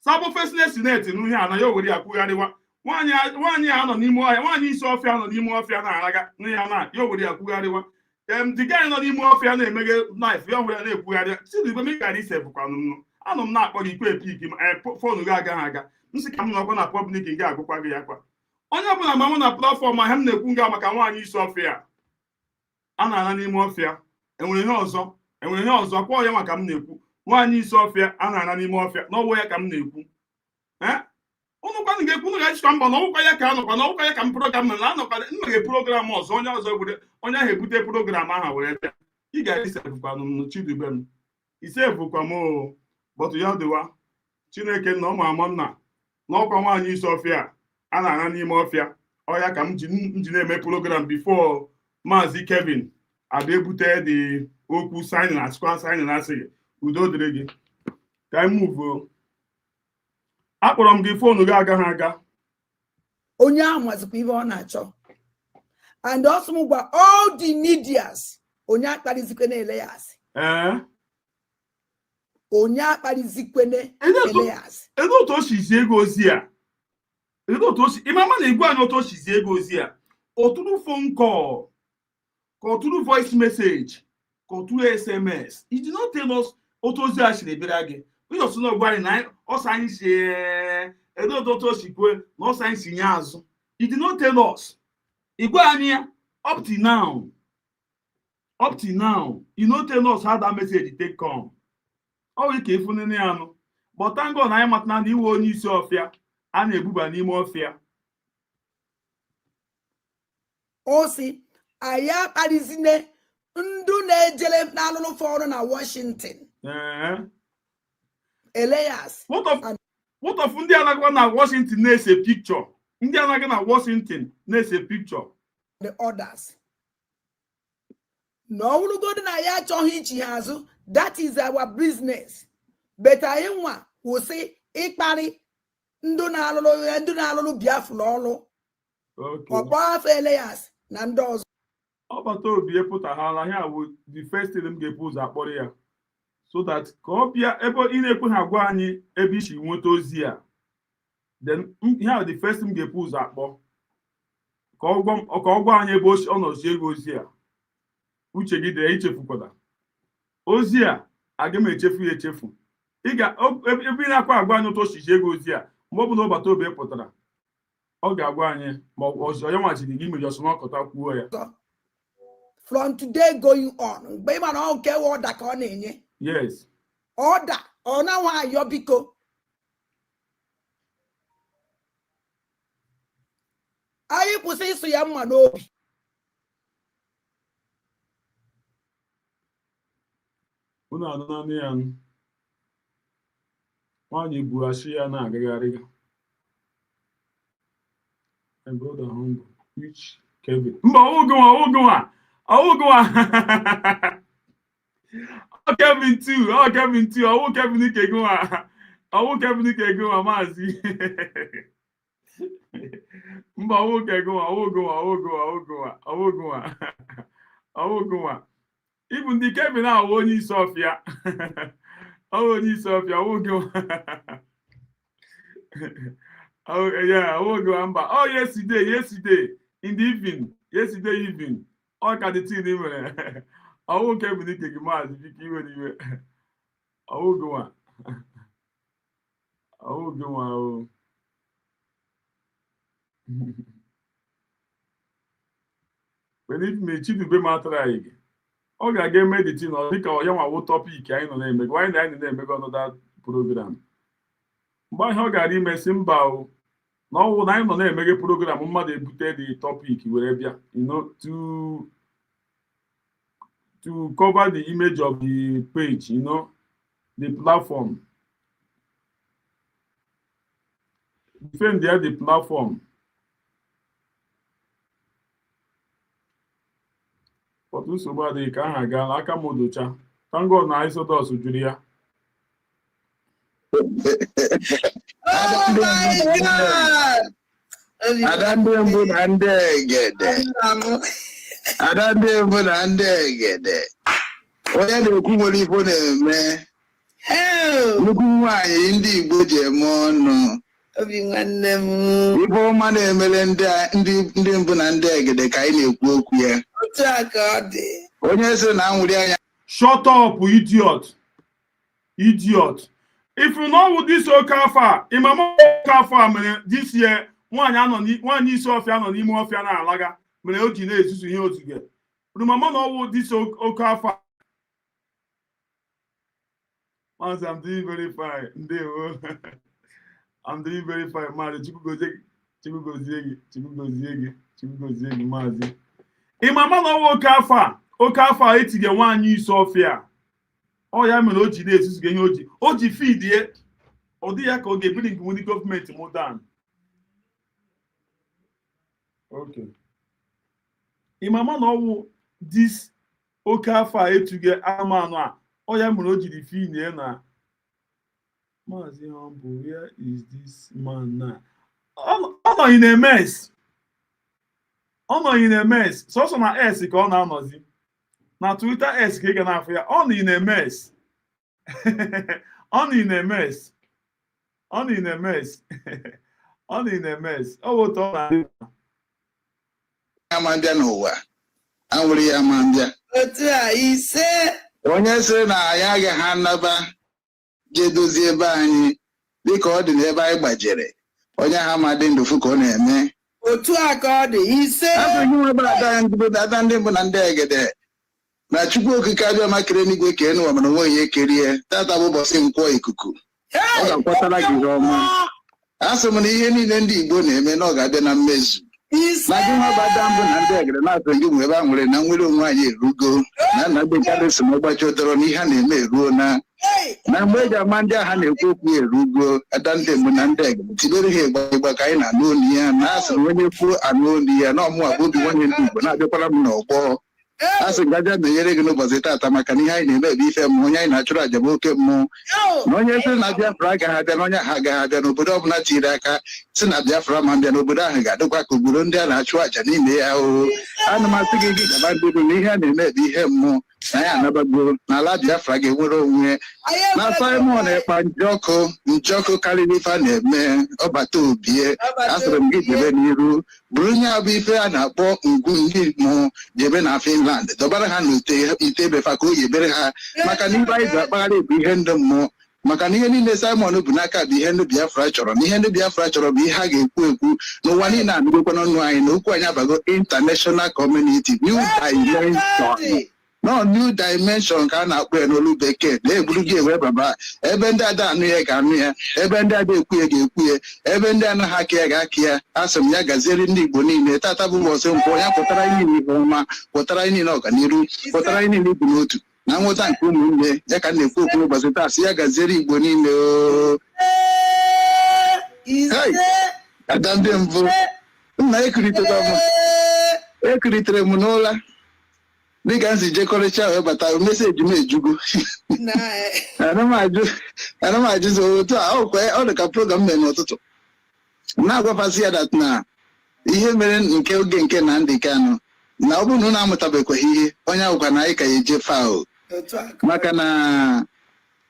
Sabo Fesne Senate n'ihe a na ya owere ya kwugharịwa nwaanyị a nọ n'ime ọhịa nwaanyị isi ọfịa nọ n'ime ọfịa na-araga n'ihe na ya owere ya kwugharịwa the guy nọ n'ime ọfịa na-emeghe knife ya owere na-ekwugharịa Chidibe m gara ise bụkwanụ m anọ m na-akpọ gị ikwe epik foonu gị agaghị aga nsị ka m nọkwa na public gị agụkwa gị ya kwa onye ọbụla ma mụ na platform ahịa m na-ekwu nga maka nwaanyị isi ọfịa a na-ana n'ime ọfịa enwere ihe ọzọ kwọ ya maka m na-ekwu nwaanyị isi ọfịa a na-ana n'ime ọfịa n'ọwụ ya ka m na-ekwu ụnụ kwanụ ga-ekwu ụnụ ga-achịkwa mbọ na ọwụkwa ya ka anọkwa na ọwụkwa ya ka m program na anọkwa mmeghe program ọzọ onye ọzọ onye ahụ ebute program ahụ were bịa ị ga-esefukwanụ m Chidube m isefukwa m bọtụ ya dịwa Chineke na ụmụ ama nna n'ọkwa nwaanyị isi ọfịa a na-ana n'ime ọfịa ọya ka m ji na-eme program before Maazị Kevin abịa ebute dị okwu signing achịkwa signing asịghị udo dịrị gị ka anyị muvuo. Akpọrọ m gị foonu gị agaghị aga. Onye ahụ mazikwa ihe ọ na-achọ and also m gwa all the medias onye akparizikwe na-ele ya asị. Onye akparizikwe na-ele ya asị. Edo otu o sizie ego ozi a ịmama na igwe anyị otu o sizie ego ozi a ọtụtụ phone call ka ọtụtụ voice message ka ọtụtụ SMS. You did not tell us otu ozi a siri bịara gị ụyọsụ na ọgwa anyị na ọsọ anyị si edo otu o si kwe na ọsọ anyị si nye azụ. You did not tell us. Igwe anyị ya up till now you no tell us how that message take come. Ọ nwere ka efu nene ya nụ but thank God na anyị matana na iwe onye isi ọfịa a na-ebuba n'ime ọfịa. O si anyị akparizine ndụ na-ejele n'alụlụ fọrụ na Washington. Elias. What of ndị anaghị na Washington na-ese picture? Ndị anaghị na Washington na-ese picture. The others. No ọwụrụgodu na ya achọghị ichi ha azụ. That is our business. But anyị nwa kwụsị ịkparị ndụ na-alụlụ Biafra ọlụ. Ọkpọ afọ Elias na ndị ọzọ. Ọbata obi epụta ha ala ya bụ the first thing m ga-epu ụzọ akpọrọ ya so that ka ọ bịa ebe ị na-ekwe ha gwa anyị ebe isi nweta ozi a then ihe the first thing m ga-epu ụzọ akpọ ka ọ gwa anyị ebe ọ nọzi ego ozi a. Uche gị dịrị ichefukwala ozi a aga m echefu ya echefu. Ebe ị na-akwa agwa anyị ụtọ osisi ego ozi a mgbe ọ bụ na ọbata obi pụtara ọ ga-agwa anyị ma ọzọ ya nwachiri gị meji ọsọmọkọta kwuo ya. From today going on, mgbe ị mara ọ nke ọda ka ọ na-enye. Yes. Ọda ọ na-nwa ayọ biko. Anyị kwụsị ịsụ ya mma n'obi. Unu anụ naanị ya Onye Buashi ya na-agagharị. And brother humble. Which Kevin? Mba, Oguma. Oh, Kevin too. Oh, Kevin Keguma. Oh, Kevin Keguma, Mazi. Mba, Oguma. Even the Kevin now only Sophia. Only Sophia, Oguma. Oh yeah, I will go Amba. Oh yesterday in the evening. Yesterday evening. All can the team even. I will come with the mad if you anyway. I will go on. I will go on. When it may cheat to be my try. Oh, I get medicine or think of young topic. I know name. Why not make another program? But how got him a symbol? No, I know make a program. Mother put the topic wherever to cover the image of the page, the platform. Defend there the platform. But also somebody can have like a modocha. Thank God na Isodos Julia. Oh my God! I don't do and get it. I don't do and get it. What are the Kumuli for them, man? Hell! Look why indeed, Bujamon. Before money, Melinda, Indian Bunandeg, the kind of book here. When you say now, shut up, idiot. If you know what this Okafa, Imamo Okafa, this year, one is off and on Imo Fiana Laga, Melody is here to get. Remember, know what this Okafa. Once I'm doing very fine. I'm doing very fine, man. Chibugo Zegi, Mazi. Imama no Okafa eti the one you saw fear. Oh, yeah, Melody is getting Oji feed ye. Or the echo they bring the government more than. Okay. Imama no this Okafa eti get Amano. Oh, yeah, Melody the feed ye na. Mazi humble, where is this man now? Oh, in a mess. So na S ka ọ na-anọzi. Na Twitter S ka ị ga na-afụ ya. Ọ nọ in a mess. Ọ bụ otu ọ na-adị. Amambia n'ụwa. Anwụrụ ya Amambia. Otu a ise. Onye sị na ya agaghị anaba je dozie ebe anyị dịka ọ dị n'ebe anyị gbajere. Onye ha ma dị ndụfụ ka ọ na-eme. Otu a ka ọ dị ise. Ada ndị mbụ na ndị egede na Chukwu okike abịa makere n'igwe kee n'ụwa mana onwe ihe kerie tata bụ ụbọchị nkwọ ikuku ọ ga-akwatara gị ọma. Asị m na ihe niile ndị Igbo na-eme na ọ ga-abịa na mmezu na gị nwa bada mbụ na ndị egede na-atụ gị nwe ebe a nwere na nwere onwe anyị erugo na nna bekadị si n'ọgbachi ụdọrọ na ihe a na-eme eruo na mgbe eji ama ndị agha na-ekwu okwu erugo ada ndị mbụ na ndị egede tibere ha ịgba ka anyị na-anụ olu ya na asị na onye kwuo anụ olu ya na ọmụ abụ obi nwanne ndị Igbo na-abịakwara m n'ọgbọ. Asị gaja na-enyere gị n'ụbọchị tata maka na ihe anyị na-eme ebe ife mmụọ onye anyị na-achụrụ aja bụ oke mmụọ na onye sị na Biafra agaghị abịa na onye ahụ agaghị abịa n'obodo ọbụla tiri aka si na Biafra ma mbịa n'obodo ahụ ga-adịkwa ka obodo ndị a na-achụ aja n'ime ya o. Ana m asị gị gaba ndị na ihe a na-eme ebe ihe mmụọ na ya anabago na ala Biafra ga-enwere onwe na Simon Ekpa njọkụ karịrị ife a na-eme ọbata obie. Asịrị m gị jebe n'iru bụrụ onye abụ ife a na-akpọ ngwu ndị mmụọ jebe na Finland dọbara ha n'ite ebefa ka o yebere ha maka na ibe anyị ji akpagharị bụ ihe ndị mmụọ maka na ihe niile Simon bụ n'aka bụ ihe ndị Biafra chọrọ na ihe ndị Biafra chọrọ bụ ihe a ga-ekwu ekwu n'ụwa niile anụgokwa n'ọnụ anyị na okwu anyị abago international community new dimension. No new dimension ka a na-akpọ ya n'olu bekee na-eburu gị ewe baba ebe ndị ada anụ ya ga-anụ ya ebe ndị ada ekwu ya ga-ekwu ya ebe ndị anaghị aka ya ga-aka ya. Asị m ya gaziere ndị Igbo niile tata bụ ụbọchị nkwọ ya pụtara ihe ihe ọma pụtara ihe niile ọganiru pụtara ihe niile ibu n'otu na nghọta nke ụmụnne ya ka na-ekwu okwu n'ụbọchị taa sị ya gaziere Igbo niile. Adandembo. Na ekritere m n'ụla. Dịka nsi jekọrịcha wee bata meseji m ejugo. Ana m ajụzi otu a ọ dị ka program mere n'ụtụtụ. Na-agwapasị ya dat na ihe mere nke oge nke na ndị Kanu na ọ bụrụ na unu amụtabekwaghị ihe onye ahụkwa na anyị ka ya eje faul maka na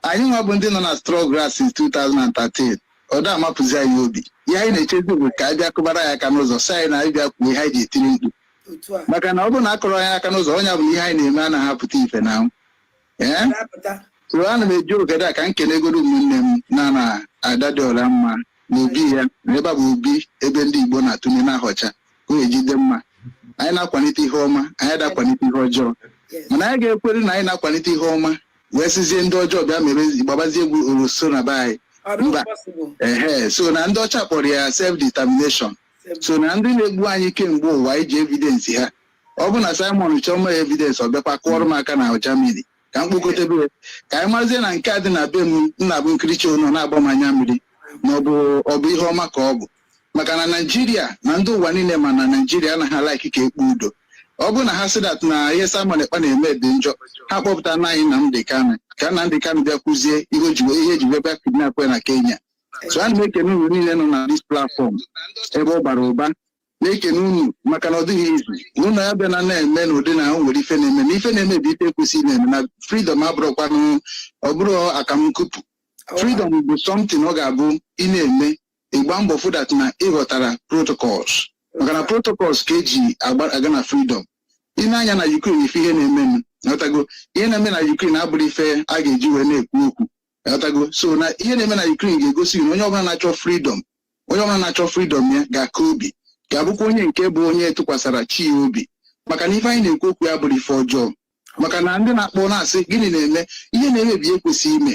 anyị nwa bụ ndị nọ na strọgl since 2013 ọ da amapụzi anyị obi ihe anyị na-echezi bụ ka anyị bịa kụbara ya aka n'ụzọ si anyị na anyị bịa kwuo ihe anyị ji etiri mkpu maka na ọ bụrụ na akụrụ anyị aka n'ụzọ onye bụ ihe anyị na-eme anaghị apụta ife na so ana m eji ogede a ka m kelegoro ụmụnne m na Ada dị ọra mma n'obi ya n'ebe bụ obi ebe ndị Igbo na-atụnye na-ahọcha ka o ejide mma anyị na-akwalite ihe ọma anyị na-akwalite ihe ọjọọ mana anyị ga-ekwere na anyị na-akwalite ihe ọma wee sizie ndị ọjọọ bịa mere gbabazie egwu oroso na be anyị mba so na ndị ọcha kpọrọ ya self determination so na ndị na-egbu anyị kemgbe ụwa iji evidensi ha ọ bụ na Simon chọọ evidence ọ bịakwa kụọrọ m aka na Germany ka m kpokọtebe ka anyị mazie na nke a dị na be m nna bụ nkirichi ụnọ na-agba m anya mmiri ma ọ bụ ihe ọma ka ọ bụ maka na Naijiria na ndị ụwa niile ma na Naijiria anaghị ala ikike ekpe udo ọ bụ na ha sị dat na ihe Simon Ekpa na-eme dị njọ ha kpọpụta na anyị Nnamdi Kanu ka Nnamdi Kanu bịa kwuzie ihe eji wee bịa kidnap na Kenya so a na-ekene unu niile nọ na dis platform ebe ọ bara ụba na-ekene unu maka na ọ dịghị izu unu ya bịa na-eme n'ụdị na ahụ nwere ife na-eme na ife na-eme bụ ife ekwesịghị na-eme na freedom abụrụkwanụ ọ bụrụ akamnkupu freedom bụ something ọ ga-abụ ị na-eme ịgba mbọ fụdat na ịghọtara protocols maka na protocols ka eji aga na freedom ị na-anya na Ukraine ife ihe na-eme nghọtago ihe na-eme na Ukraine abụrụ ife a ga-eji wee na-ekwu okwu nghọtago so na ihe na-eme na Ukraine ga-egosi na onye ọbụla na-achọ freedom ya ga-aka obi ga-abụkwa onye nke bụ onye tụkwasara chi ya obi maka na ife anyị na-ekwu okwu ya bụrụ ife ọjọọ maka na ndị na-akpọ na-asị gịnị na-eme ihe na-emebi ekwesịghị ime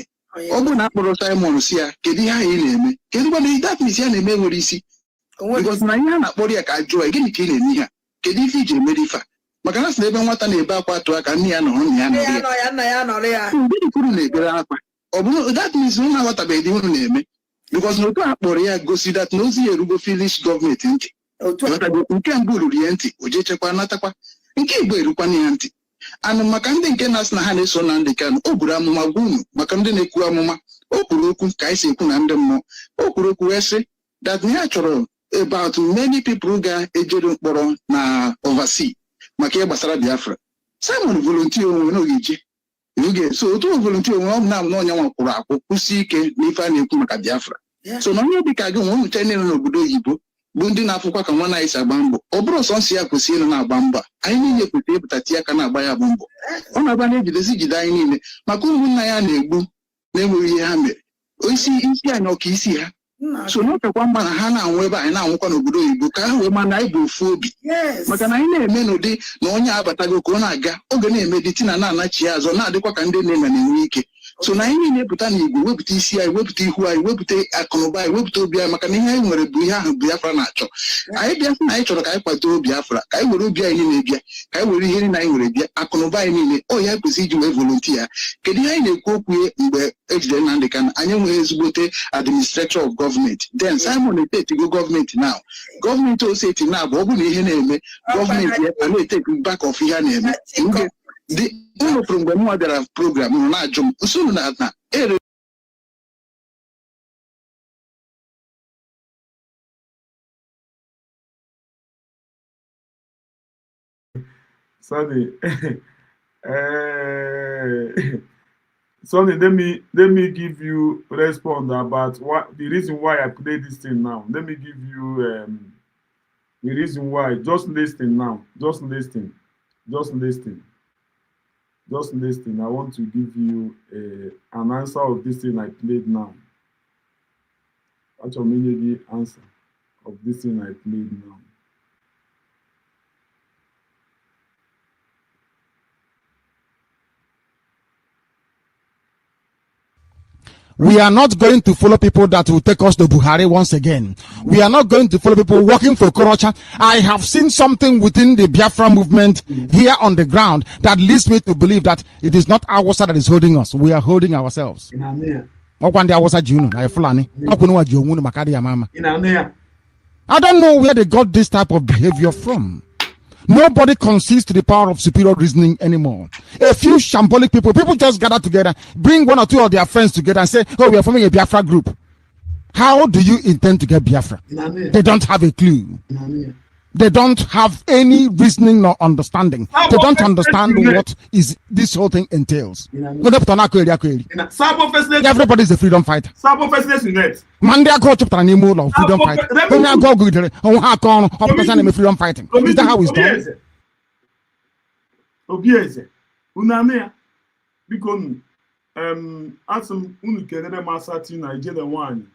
ọ bụrụ na akpọrọ Simon si ya kedu ihe anyị na-eme kedu gwana datmis ya na-eme nwere isi because na ihe a na-akpọrọ ya ka ajụọ ya gịnị ka ị na-eme ihe a kedu ife iji emere ife a maka na sị na ebe nwata na-ebe akwa atụ aka nne ya nọrọ nna ya nọrọ ya mgbe kwuru na-ebere akwa ọ bụrụ datmis unu aghọtabeghị ihe unu na-eme because na otu a kpọrọ ya gosi dat na ozi ya erugo Finnish gọọmenti ntị nke mbụ ruru ya ntị o jee chekwa natakwa nke Igbo erukwana ya ntị anụ maka ndị nke na-asị na ha na-eso na Nnamdi Kanu o buru amụma gwa unu maka ndị na-ekwu amụma o kwuru okwu ka anyị si ekwu na ndị mmụọ o kwuru okwu wee sị that ya chọrọ about many people ga-ejere mkpọrọ na oversea maka ihe gbasara Biafra Simon volunteer onwe n'oge eje so otu volunteer onwe ọ na onye nwa kwụrụ akwụ kwụsị ike n'ife a na-ekwu maka Biafra so na onye dịka gị nwe ụmụ China nọ n'obodo oyibo bụ ndị na-afụkwa ka nwa anyị si agba mbọ ọ bụrụ sọ nsị ya kwesịrị ịnọ na-agba mbọ anyị niile kwesịrị ịpụtati aka na-agba ya bụ mbọ ọ na-agba na-ejidesi jide anyị niile maka ụmụnna ya na-egbu na-enweghị ihe ha mere isi anyị ọka isi ha so n'ọkakwa mma na ha na-anwụ ebe anyị na-anwụkwa n'obodo oyibo ka ha wee ma na anyị bụ ofu obi maka na anyị na-eme n'ụdị na onye abatago ka ọ na-aga oge na-eme dị tina na-anachi ya azọ na-adịkwa ka ndị nne na-enwe ike so na anyị niile pụta n'igwe wepụta isi anyị wepụta ihu anyị wepụta akụnụba anyị wepụta obi anyị maka na ihe anyị nwere bụ ihe ahụ Biafra na-achọ anyị bịa na anyị chọrọ ka anyị kwado Biafra ka anyị were obi anyị niile bịa ka anyị were ihe niile anyị nwere bịa akụnụba anyị niile ọ ya kwesịrị iji wee volontia kedu ihe anyị na-ekwu okwu mgbe ejidere Nnamdi Kanu anyị enweghị ezigbote administrator of government then Simon etetigo gọọmenti now gọọmenti oseti na abụ ọ bụ na ihe na-eme gọọmenti ya na-eteki back of ihe a na-eme unu pụrụ mgbe mwa bịara program unu na-ajụ m usoro na ere Sonny, let me give you respond about the reason why I play this thing now. Let me give you the reason why. Just listen now. Just listen. I want to give you an answer of this thing I played now. Actually, maybe the answer of this thing I played now. We are not going to follow people that will take us to Buhari once again. We are not going to follow people working for Korocha. I have seen something within the Biafra movement here on the ground that leads me to believe that it is not our side that is holding us. We are holding ourselves. I don't know where they got this type of behavior from. Nobody concedes to the power of superior reasoning anymore. A few shambolic people just gather together, bring one or two of their friends together and say, oh, we are forming a Biafra group. How do you intend to get Biafra? They don't have a clue. They don't have any reasoning nor understanding. They don't understand what is this whole thing entails. Everybody is a freedom fighter. Monday I go to the freedom fighting. When I go good, freedom fighting. Is that how it's done? Obieze, unamea, because asum unukelele masati na ijele wani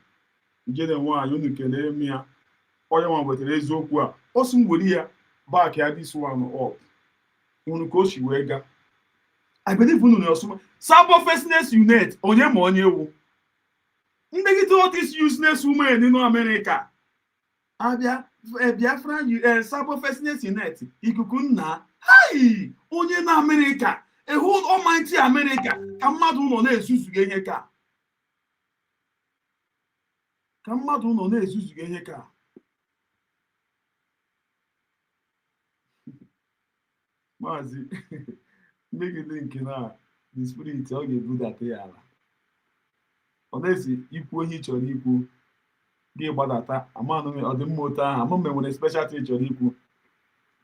unukelele mia, oya wan wetere eziokwu a, osum wori ya back ya this one up. Unukoshi wega. I believe unu na osuma. Sabotage unit, onye ma onye wu. Ndegide all these useless women in America. Abia Biafra Sabotage unit, ikuku nna. Hi! Onye na America, a whole almighty America, ka mmadụ nọ na-ezuzuga ihe ka. Maazị, megide nke na the spirit ọ ga-ebudata ya ala. Ọ na-esi ikwu onye chọrọ ikwu gị gbadata amanụ ọ dị mma otu ahụ amụ nwere special thing chọrọ ikwu.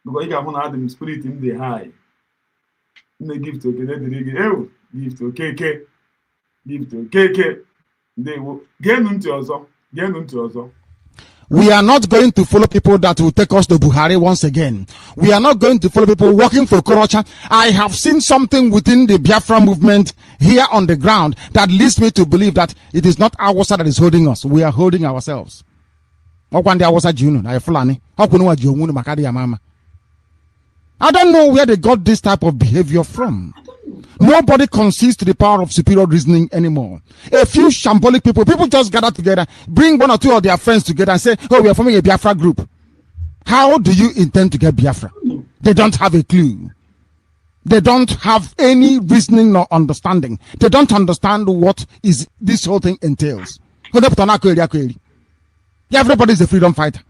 Because you can have the spirit in the high. They give to give to KK. They will get into us. We are not going to follow people that will take us to Buhari once again. We are not going to follow people working for Korocha. I have seen something within the Biafra movement here on the ground that leads me to believe that it is not our side that is holding us. We are holding ourselves. I don't know where they got this type of behavior from. Nobody concedes to the power of superior reasoning anymore. A few shambolic people just gather together, bring one or two of their friends together and say, oh, we are forming a Biafra group. How do you intend to get Biafra? They don't have a clue. They don't have any reasoning nor understanding. They don't understand what is this whole thing entails. Everybody is a freedom fighter.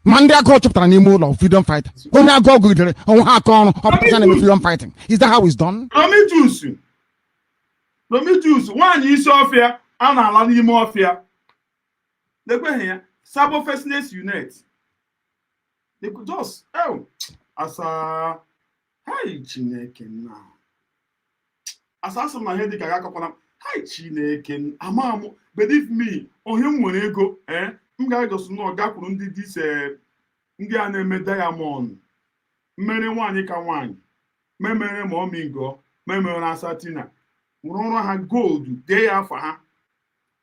Monday I go to the freedom fighter. When I go good, freedom fighting. Is that how it's done? Let me choose. One is Sophia, and I'll leave more fear. They go here, Sabotage unit. They could just, as a hi Chineken now. As I saw my head, hi Chineken, Amam, believe me, on him when I go, Mga just know gakwuru ndị dis ndị a na-eme diamond mmere nwanyị ka nwanyị memere ma omingo memere na satina nwụrụ ha gold dee ya afa ha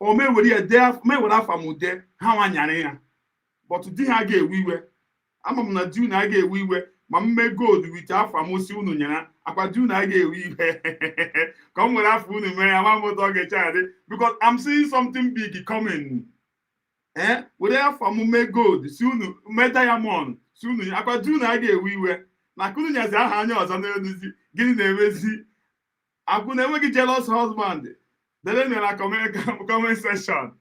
o mewere ya dee mewere afa mu dee ha nwanyare ya but di ha ga-ewe iwe ama m na di na ga-ewe iwe ma mme gold with afa mu si unu nyara akwa di na ga-ewe iwe ka o nwere afa unu mere ama m to ga-echa dị because I'm seeing something big coming. Were ya from me gold, soon me diamond, soon akwa do na ga ewe iwe na kunu nyazi aha anya ọzọ na eluzi gini na emezi akwu na enweghị jealous husband dele na comment section.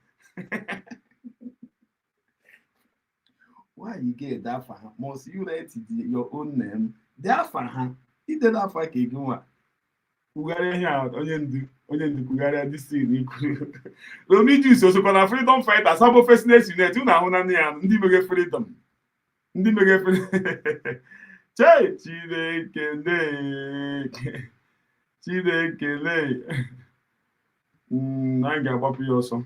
Why you get that for her? Must you write your own name? That for her. It did that for Kegua. Ugare here, onye ndu Ugare this thing. Let me do so for freedom fighter, Sabotage unit. You know, ndị mege freedom. Ndị mege freedom. Chai, Chidekele. I got papi also.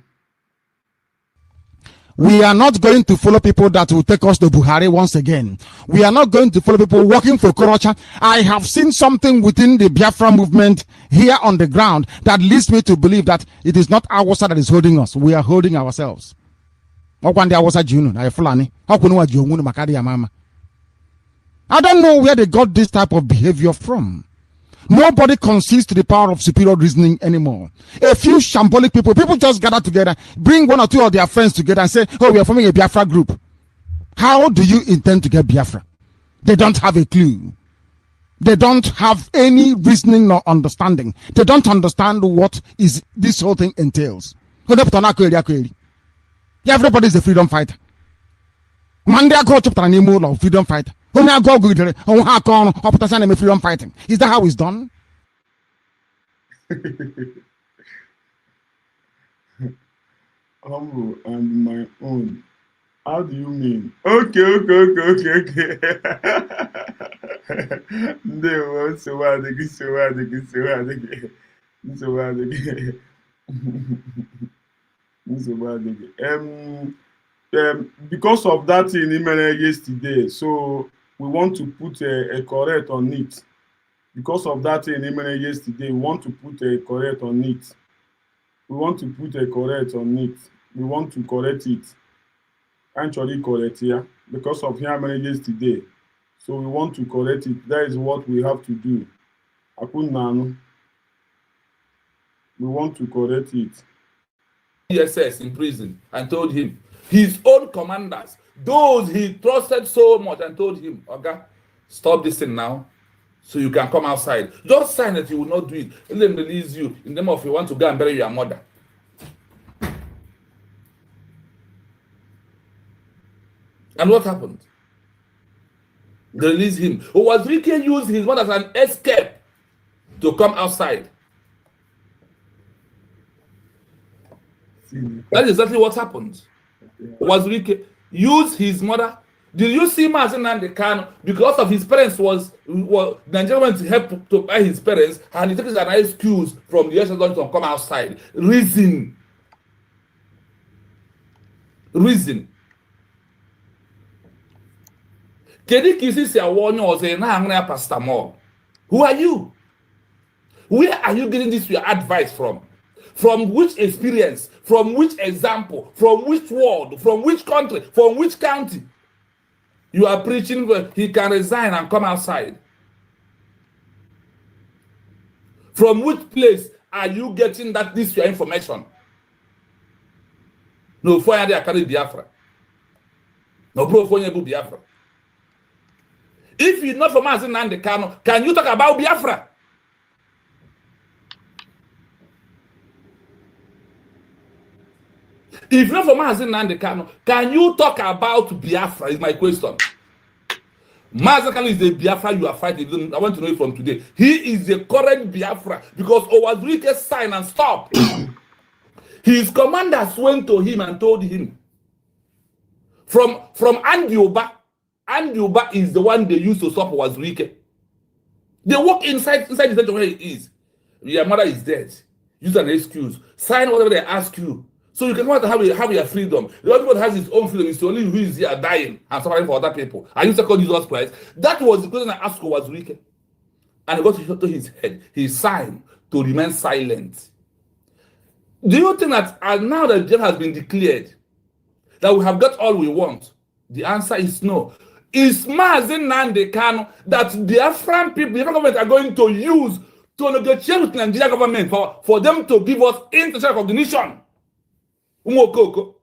We are not going to follow people that will take us to Buhari once again. We are not going to follow people working for Korocha. I have seen something within the Biafra movement here on the ground that leads me to believe that it is not our side that is holding us. We are holding ourselves. I don't know where they got this type of behavior from. Nobody concedes to the power of superior reasoning anymore. A few shambolic people just gather together, bring one or two of their friends together and say, oh, we are forming a Biafra group. How do you intend to get Biafra? They don't have a clue. They don't have any reasoning nor understanding. They don't understand what is this whole thing entails. Everybody is a freedom fighter. Monday I go to the freedom fighter. When I go good, freedom fighting. Is that how it's done? Humble and my own. How do you mean? Okay. Because of that in Ener yesterday, so we want to put a correct on it. Because of that in Ener yesterday, we want to put a correct on it. We want to put a correct on it. We want to correct it. Actually correct here because of Ener yesterday. So we want to correct it. That is what we have to do. We want to correct it. DSS in prison and told him his own commanders, those he trusted so much, and told him, okay, stop this thing now so you can come outside. Just sign that you will not do it. Let them release you in the name of you want to go and bury your mother. And what happened? They released him. Owazirike used his mother as an escape to come outside. That is exactly what happened. Owazirike used his mother. Did you see Mazi Nnamdi Kanu? Because of his parents was Nigeria went to help to buy his parents, and he took an excuse from the US to come outside. Reason. Kedi kisi si awonyo oze na angna Pastor Mo. Who are you? Where are you getting this your advice from? From which experience? From which example? From which world? From which country? From which county? You are preaching where he can resign and come outside. From which place are you getting this your information? No, for you carry Biafra. No, bro, for you Biafra. If you're not from Mazi Nnamdi Kanu, can you talk about Biafra? If you're not from Mazi Nnamdi Kanu, can you talk about Biafra? Is my question. Mazi Kanu is the Biafra you are fighting. I want to know it from today. He is the current Biafra because Owazirike signed and stopped. His commanders went to him and told him from Andioba. Andioba is the one they used to stop Owazirike. They walk inside the center where he is. Your mother is dead. Use an excuse. Sign whatever they ask you. So you can have your freedom. The other one has his own freedom. It's only who is here dying and suffering for other people. Are you second Jesus Christ? That was the question I asked Owazirike. And he got to his head. He signed to remain silent. Do you think that now that jail has been declared, that we have got all we want? The answer is no. It's Mazi Nnamdi Kanu that the Afghan people, the Afghan government are going to use to negotiate with the Nigerian government for them to give us international recognition. Umokoko.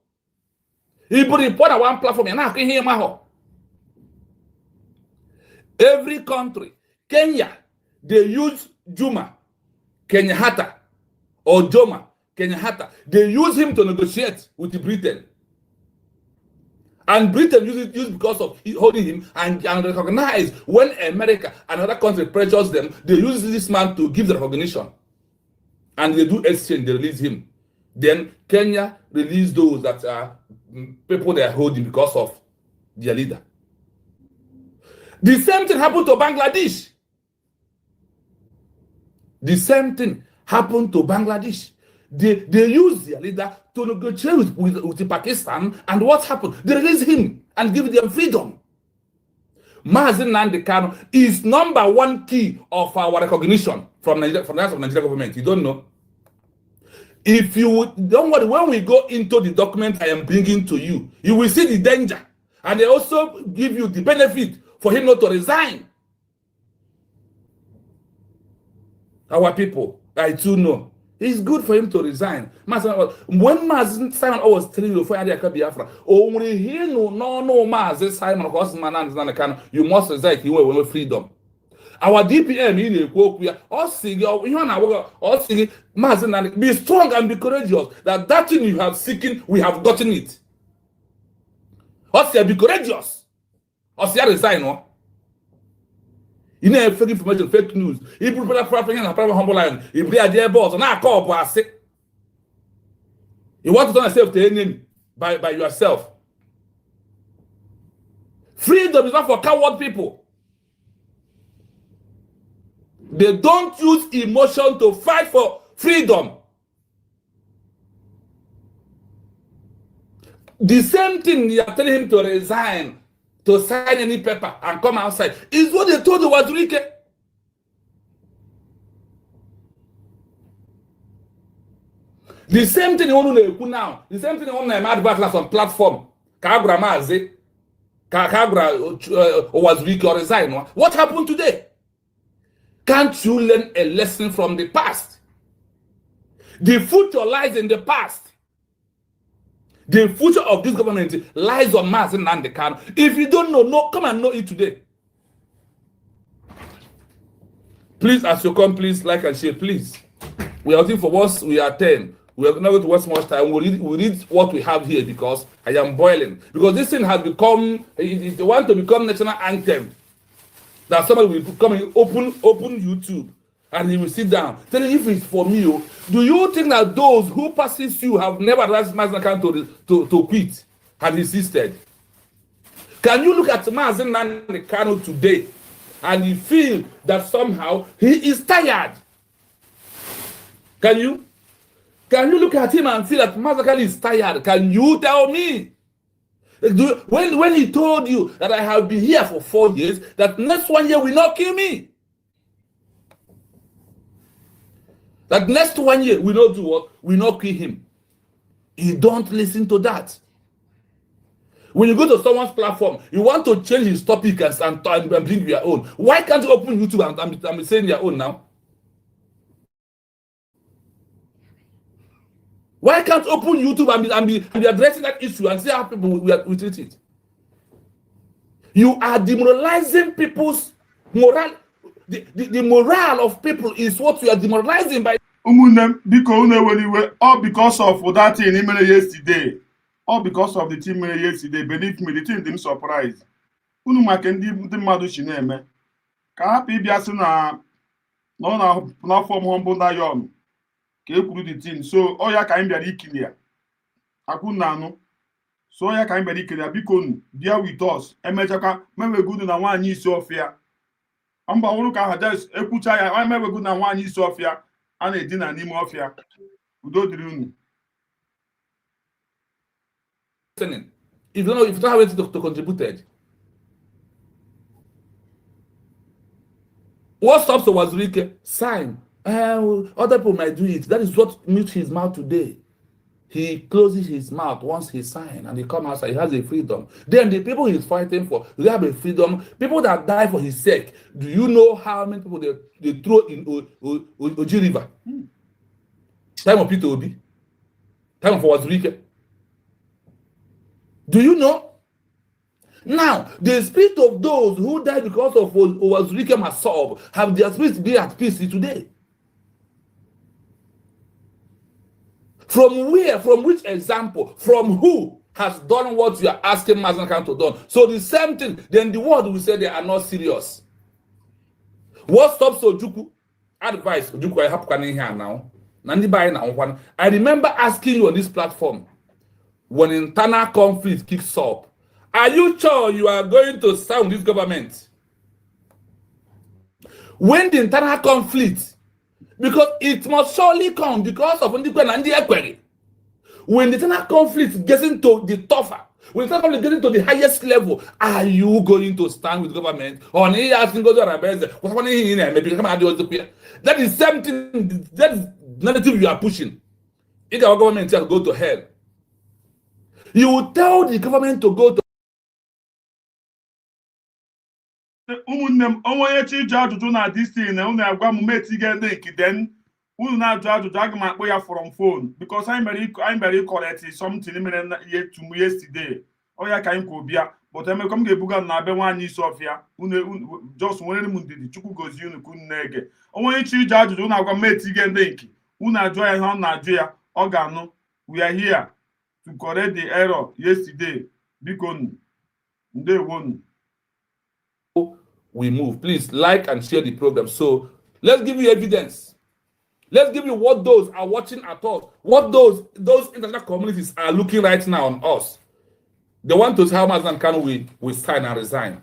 He put report on one platform and I can hear my every country, Kenya, they use Juma, Kenyatta, or Joma, Kenyatta. They use him to negotiate with Britain. And Britain uses it because of holding him and recognize when America and other countries pressures them, they use this man to give the recognition. And they do exchange, they release him. Then Kenya release those that are people they are holding because of their leader. The same thing happened to Bangladesh. The same thing happened to Bangladesh. They use their leader to negotiate with Pakistan, and what happened? They release him and give them freedom. Mazi Nnamdi Kanu is #1 key of our recognition from the Nigerian government. You don't know? If you don't worry, when we go into the document I am bringing to you, you will see the danger, and they also give you the benefit for him not to resign. Our people, I too know. It's good for him to resign. When Mazi Simon was telling you before Biafra, only he no Mazi Simon, you must resign. You will freedom. Our DPM in a quote, we are all singing, you know, all singing, and be strong and be courageous. That thing you have seeking, we have gotten it. Also, be courageous. Also, resign. No? You know, fake information, fake news. If you put a private humble line, if they are their boss, and I call boss. You want to turn yourself to enemy by yourself. Freedom is not for coward people. They don't use emotion to fight for freedom. The same thing you are telling him to resign, to sign any paper and come outside, is what they told Wazirike. The same thing you want to do now. The same thing you want to advert on platform. Kagra Mazi, Kagra Wazirike or resign. What happened today? Can't you learn a lesson from the past? The future lies in the past. The future of this government lies on Mazi Nnamdi Kanu. If you don't know, come and know it today. Please, as you come, please like and share, please. We are waiting for once we are 10. We are not going to waste much time. We read what we have here because I am boiling. Because this thing has become, it want to become national anthem. That somebody will come and open YouTube and he will sit down. Tell you if it's for me. Do you think that those who persist you have never asked Mazi Nnamdi Kanu to quit and insisted? Can you look at Mazi Nnamdi Kanu today and you feel that somehow he is tired? Can you? Can you look at him and feel that Mazi Kanu is tired? Can you tell me? When he told you that I have been here for 4 years, that next 1 year will not kill me. That next 1 year will not do what? Will not kill him. You don't listen to that. When you go to someone's platform, you want to change his topic and bring your own. Why can't you open YouTube and be saying your own now? Why can't you open YouTube and be addressing that issue and see how people we treat it? You are demoralizing people's morale. The morale of people is what you are demoralizing by. All because of that thing yesterday. All because of the team yesterday. Believe me, the thing didn't surprise. The madu shineme. Ka happy biasu na form humble na yon. Ke kwuru the thing. So oya ka mbia ikilia. Akuna no. So oya ka mbia ikilia biko bear with us. Emechaka mewe good na nwanyi isi ofia. Amba wuru ka ha just ekwucha ya I mewe good na nwanyi isi ofia. Ana edina n'ime ofia. Udo diri unu. If you don't have anything to contribute, what stops Wazirike? Sign. Other people might do it. That is what mutes his mouth today. He closes his mouth once he signs and he comes outside. He has a freedom. Then the people he's fighting for, they have a freedom. People that die for his sake. Do you know how many people they throw in Oji River? Time of Peter Obi. Time for Wazirike. Do you know? Now, the spirit of those who died because of Wazirike Masob have their spirits be at peace today. From where? From which example? From who has done what you are asking Mazi Nnamdi Kanu to do? So the same thing, then the world will say they are not serious. What stops Ojukwu? Advice, Ojukwu, I have to here now. I remember asking you on this platform, when internal conflict kicks up, are you sure you are going to stand with this government? When the internal conflict, because it must surely come because of the query. When the internal conflict gets into the tougher, when the internal conflict gets into the highest level, are you going to stand with government? Or that is something, that is narrative you are pushing. If our government will go to hell, you will tell the government to go to. Umunnem onye chi ji ajụjụ na this thing na unu agwa m metige link then unu na-ajụ ajụjụ aga m akpọ ya from phone because I'm very correct something mere yesterday oya ka anyị kwobia but emeka m ga-ebuga na be nwaanyị isi ọfịa just nwere m ndidi chukwu gozie unu ka unu na-ege onwe ịchọ ije ajụjụ unu agwa meti ige ndị nke unu ajụ ya ihe ọ na-ajụ ya ọ ga-anụ. We are here to correct the error yesterday. Biko ndewonu. We move. Please like and share the program. So let's give you evidence. Let's give you what those are watching at us, what those international communities are looking right now on us. They want to see how much can we sign and resign.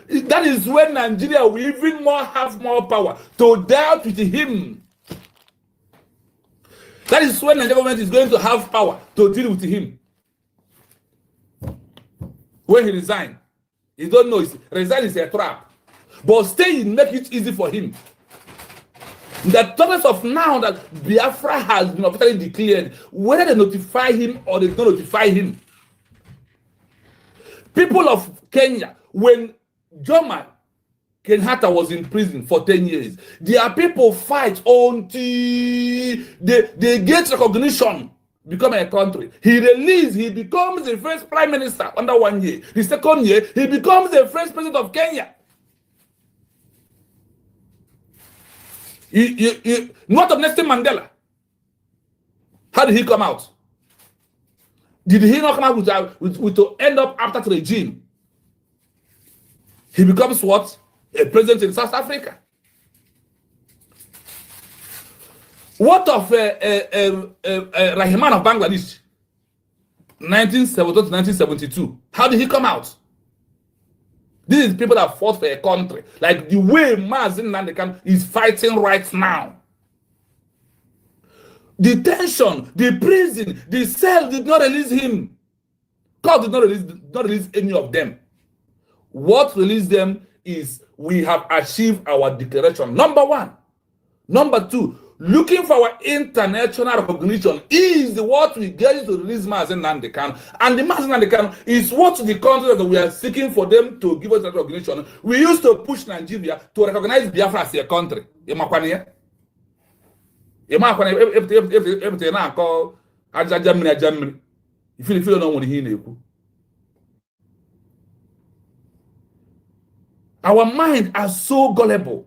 That is when Nigeria will even more have more power to deal with him. That is when the government is going to have power to deal with him. When he resign, you don't know. Resign is a trap, but staying make it easy for him. The thought of now that Biafra has been officially declared, whether they notify him or they don't notify him. People of Kenya, when Jomo Kenyatta was in prison for 10 years, their people fight until they get recognition, become a country. He released, he becomes the first prime minister under 1 year. The second year, he becomes the first president of Kenya. Not of Nelson Mandela. How did he come out? Did he not come out with to end up after the regime? He becomes what? A president in South Africa. What of Rahman of Bangladesh? 1972 to 1972. How did he come out? These are people that fought for a country. Like the way Mazen Nandekan is fighting right now. The tension, the prison, the cell did not release him. God did not release any of them. What released them is we have achieved our declaration. Number one. Number two, looking for our international recognition is what we get to release Mazen Nandekan. And the Mazen Nandekan is what the country that we are seeking for them to give us that recognition. We used to push Nigeria to recognize Biafra as a country. If you don't know what he our minds are so gullible.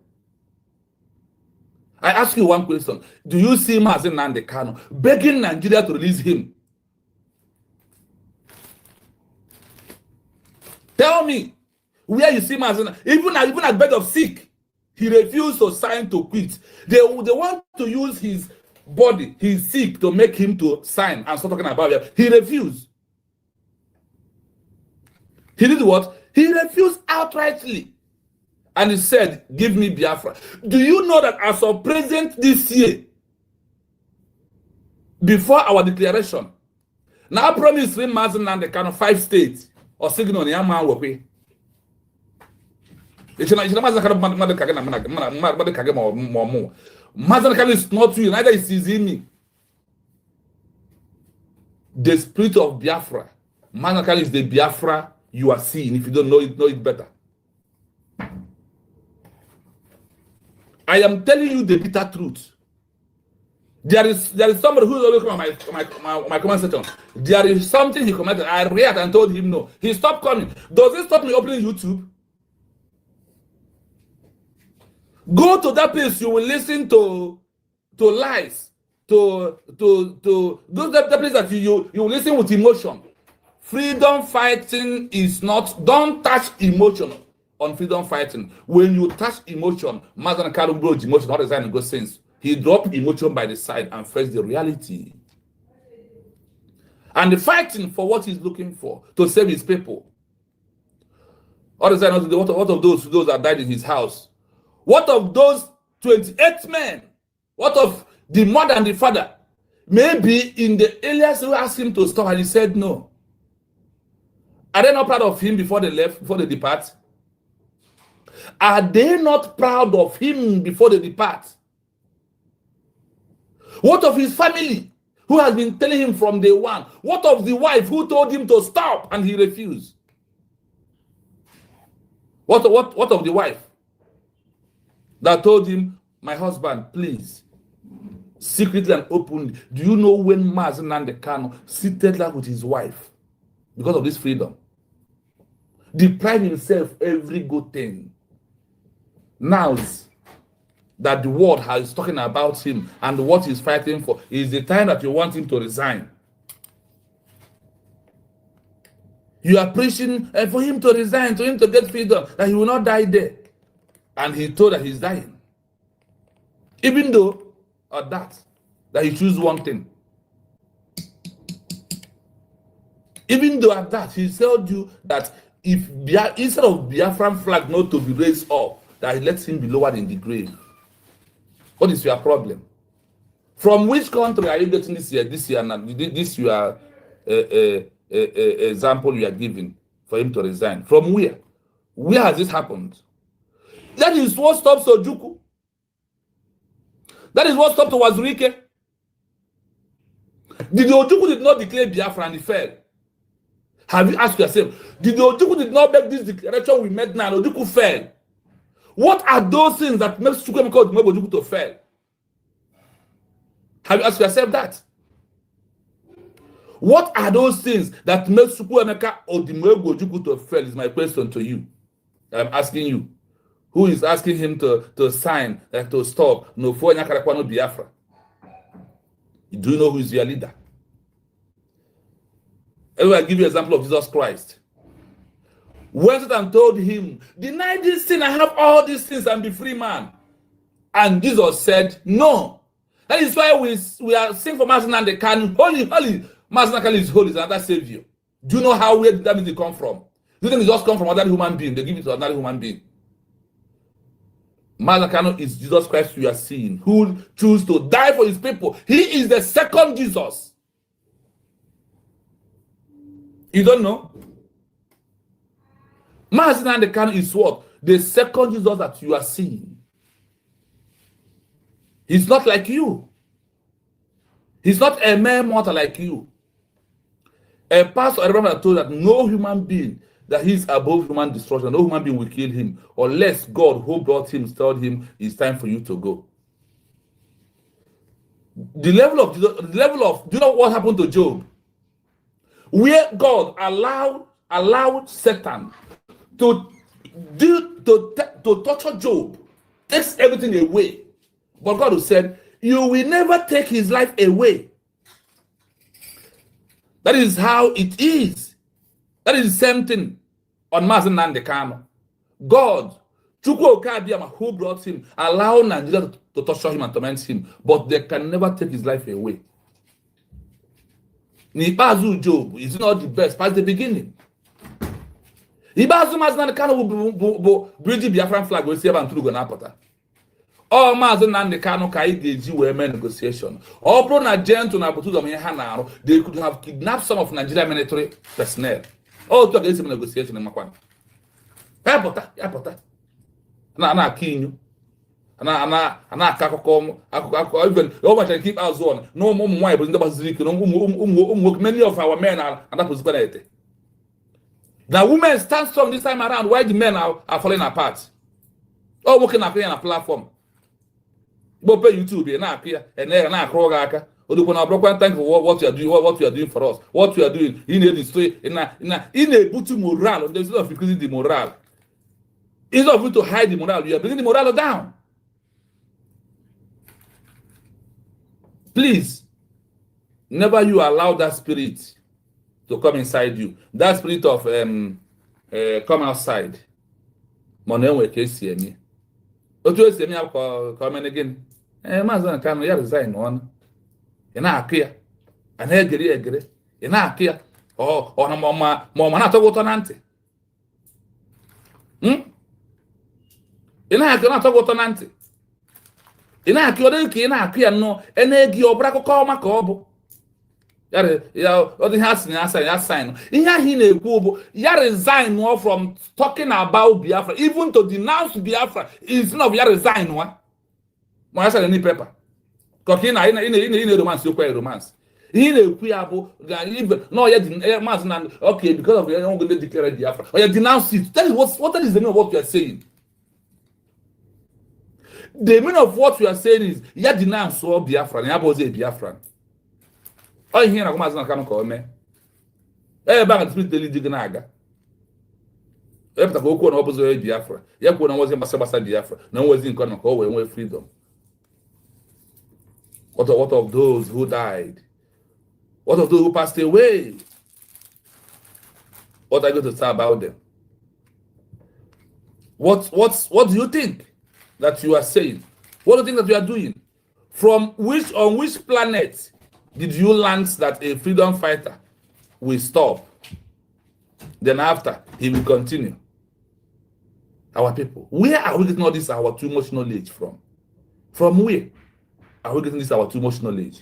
I ask you one question. Do you see Mazen Nandekan begging Nigeria to release him? Tell me where you see Mazen. Even at bed of sick, he refused to sign to quit. They want to use his body, he's sick, to make him to sign and start talking about it. He refused. He did what? He refused outrightly. And he said, give me Biafra. Do you know that as of present this year, before our declaration, now promise Mazen Nandekan 5 states or signal on Yama Wapi. It's not Mazen is not you, neither is me. The spirit of Biafra. Mazen is the Biafra you are seeing. If you don't know it better. I am telling you the bitter truth. There is somebody who is always coming on my comment section. There is something he commented. I reacted and told him no. He stopped coming. Does it stop me opening YouTube? Go to that place. You will listen to lies. To those that place that you will listen with emotion. Freedom fighting is not. Don't touch emotion. On freedom fighting, when you touch emotion, Mazen Nandekan broke emotion, not design in good sense. He dropped emotion by the side and faced the reality. And the fighting for what he's looking for to save his people. What of those that died in his house? What of those 28 men? What of the mother and the father? Maybe in the alias who asked him to stop and he said no. Are they not proud of him before they left, before they depart? Are they not proud of him before they depart? What of his family, who has been telling him from day one? What of the wife who told him to stop and he refused? What of the wife that told him, my husband, please, secretly and openly, do you know when Mazen Nandekan seated there with his wife because of this freedom? deprive himself every good thing. Now that the world is talking about him and what he's fighting for, is the time that you want him to resign. You are preaching for him to resign, to him to get freedom, that he will not die there. And he told that he's dying. Even though at that he choose one thing. Even though at that he told you that if instead of Biafran flag not to be raised up, that he lets him be lowered in the grave. What is your problem? From which country are you getting this year? This your example you are giving for him to resign. From where? Where has this happened? That is what stops Ojukwu. That is what stopped Wazurike. Did Ojukwu did not declare Biafra and he fell? Have you asked yourself, did Ojukwu did not make this declaration we made now and Ojukwu fell? What are those things that makes Chukwuemeka Ojukwu to fail? Have you asked yourself that? What are those things that makes Chukwuemeka Ojukwu to fail is my question to you. I'm asking you. Who is asking him to sign, to stop? No, for no Biafra. Do you know who is your leader? I will give you an example of Jesus Christ. When Satan told him, deny this sin, I have all these things and be free man. And Jesus said, no. That is why we are singing for Master Nandekan, holy, holy. Master Nandekan is holy, is another savior. Do you know how where that means it come from? Do you think it just come from another human being? They give it to another human being. Master is Jesus Christ we are seeing, who choose to die for his people. He is the second Jesus. You don't know? Master Nandekan is what? The second Jesus that you are seeing. He's not like you. He's not a mere mortal like you. A pastor, I remember, told that no human being that he's above human destruction, no human being will kill him unless God who brought him told him it's time for you to go. The level of, do you know what happened to Job? Where God allowed Satan to torture Job, takes everything away. But God said, you will never take his life away. That is how it is. That is the same thing on Mazen Nandekano. God, Chukwu Okabiyama, who brought him, allowed Nigeria to torture him and torment him, but they can never take his life away. Nipazu Job is not the best, past the beginning. Ibazu Mazen Nandekano will bridge the Biafran flag, will see about Tulu Gonapota. All Mazen Nandekano Kaigi women negotiation. All pro Nigerian na Botu Hanaro, they could have kidnapped some of Nigerian military personnel. All to against him negotiation in Makwan. Yapota. Na kinyu. Na kakokom, even over keep our zone. No more why, but in the Basilica, many of our men are that was better. The women stand strong this time around, why the men are falling apart. All working up here on a platform. But pay YouTube na appear and na krogaka. Thank you for what you are doing, what you are doing for us. What you are doing in a destroy in a butu morale. There's not increasing the morale. Instead of you to hide the morale, you are bringing the morale down. Please, never you allow that spirit to come inside you. That spirit of come outside. Money case here. Otu esi eme ya come again. Maazị Kanu ya resign on. Ị na-akụ ya. A na-egere. Ị na-akụ ya. Ọ na ma na-atọ ụtọ na ntị. Ị na-akụ na-atọ ụtọ na ntị. Ị na-akụ ọ dị ka ị na-akụ ya nnọọ ena-egi ọ bụrụ akụkọ ọma ka ọ bụ. Ya ọ dị ha si ya sign. Ihe ahụ ị na-ekwu bụ ya resign from talking about Biafra, even to denounce Biafra instead of ya resign wa. Ma ya sara ni paper. Koki na ina romance okwa romance. Ihe na-ekwu ya bụ even no ya mass na okay because of you don't go declare Biafra. Or ya denounce it. That is what is the meaning of what you are saying. The meaning of what you are saying is ya denounce all Biafra, ya boze Biafra. Oh, here na Maazị Kanu ka o mee. Ebe a spirit dị gị na-aga. epụta ka okwu na ọbụzọ Biafra ya kwuo na nwozi gbasa Biafra na nwozi nke ọma ka o wee nwee freedom. What of those who died? What of those who passed away? What are you going to say about them? What do you think that you are saying? What do you think that you are doing? On which planet did you learn that a freedom fighter will stop? Then after, he will continue. Our people. Where are we getting all this our too much knowledge from? From where are we getting this our too much knowledge?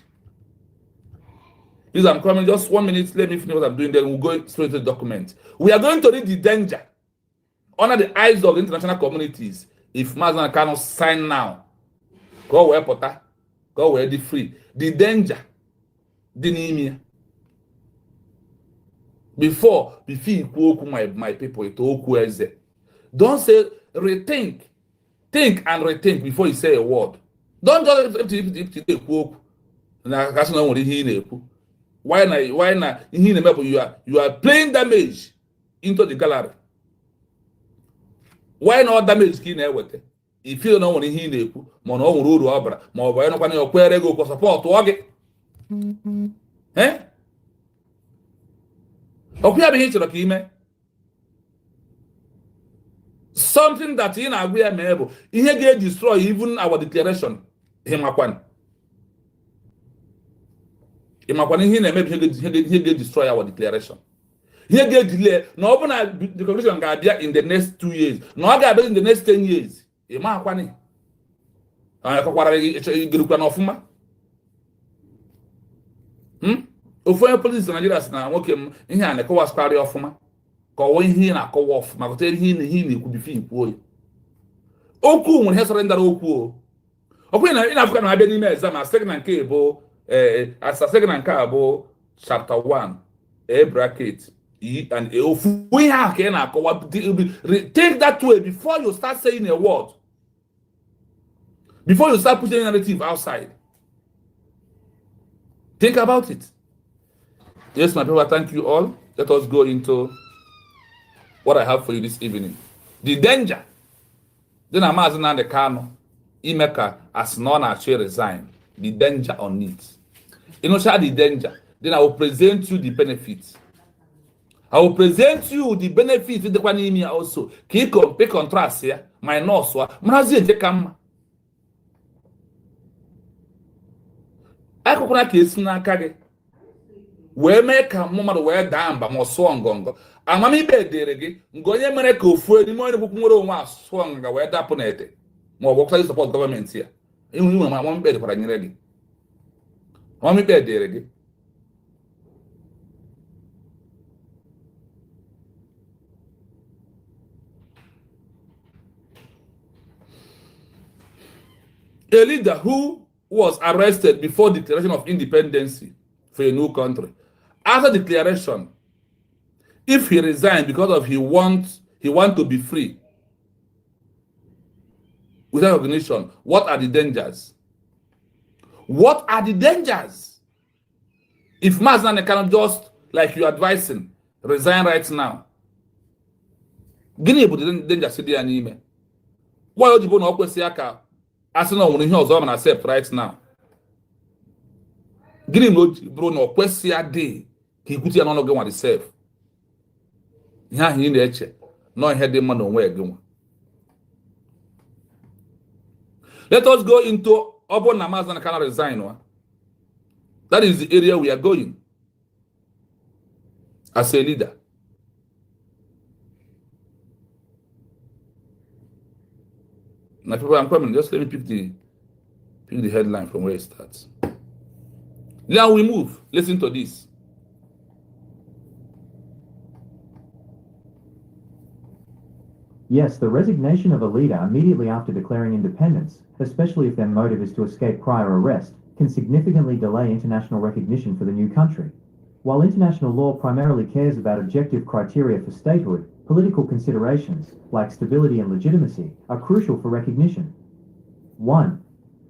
Please, I'm coming. Just 1 minute. Let me finish what I'm doing. Then we'll go straight to the document. We are going to read the danger under the eyes of the international communities. If Mazan cannot sign now, go where Potter, go where the free. The danger, the anemia. Before my people, don't say rethink, think and rethink before you say a word. Don't just why not? You are playing damage into the gallery. Why not damage skin with? If you don't want to hear the mono obra, more by no one where go for support to eh? Okay, something that in our way able, he get destroy even our declaration. He get destroy our declaration. He get delay. No open the declaration gonna in the next 2 years. No gonna in the next 10 years. Ofu police Nigeria na nwoke m ihe a na-ekowa sparị ọfụma ka ọwụ ihe na-akọwa ọfụma gote ihe na-ekwu bifi ikwu okwu nwere ihe sọrọ ndara okwu okwu na Africa na abịa n'ime exam asị na nke bụ asị na nke a bụ chapter 1 a bracket e and ofu ihe a ka ị na-akọwa take that way before you start saying a word, before you start putting a narrative outside. Think about it. Yes, my people, thank you all. Let us go into what I have for you this evening. The danger. Then I'm asking the Kano, Imeka, as non actually resign. The danger on it. You know, the danger. Then I will present you the benefits. I will present you the benefits with the one also. Can you compare contrast here? My nose, Manazi Jekam. I could not kiss Nakage. Wee mee ka mmadụ wee daa mba ma ọsụọ ngọngọ amamibe ederege nke onye mere ka ofu n'ime onye bụkwa nwere onwe asụọ nganga wee dapụ n'ete ma ọ bụ ọkwa support gọọmenti ya ihu iwe ma amamibe dekwara nyere gị amamibe ederege. A leader who was arrested before declaration of independence for a new country. After declaration, if he resigned because of he want to be free without recognition, what are the dangers? What are the dangers? If Mazan cannot just, like you're advising, resign right now, Guinea put the danger city and email. Why would you put no question? As no one here was accept right now. Guinea bro no question day. He could not go on himself. Yeah, he in the eche. No, he had the man on where going. Let us go into Obon Namazan cannot resign. That is the area we are going as a leader. Now, people, I'm coming. Just let me pick the headline from where it starts. Now we move. Listen to this. Yes, the resignation of a leader immediately after declaring independence, especially if their motive is to escape prior arrest, can significantly delay international recognition for the new country. While international law primarily cares about objective criteria for statehood, political considerations, like stability and legitimacy, are crucial for recognition. 1.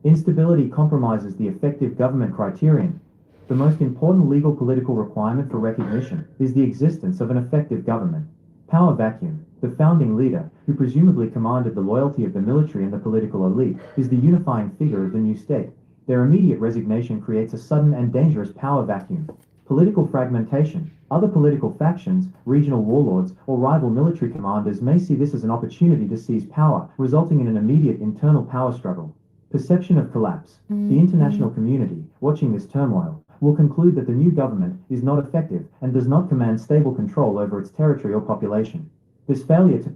Instability compromises the effective government criterion. The most important legal political requirement for recognition is the existence of an effective government. Power vacuum. the founding leader, who presumably commanded the loyalty of the military and the political elite, is the unifying figure of the new state. Their immediate resignation creates a sudden and dangerous power vacuum. Political fragmentation. Other political factions, regional warlords, or rival military commanders may see this as an opportunity to seize power, resulting in an immediate internal power struggle. Perception of collapse. The international community, watching this turmoil, will conclude that the new government is not effective and does not command stable control over its territory or population. This failure to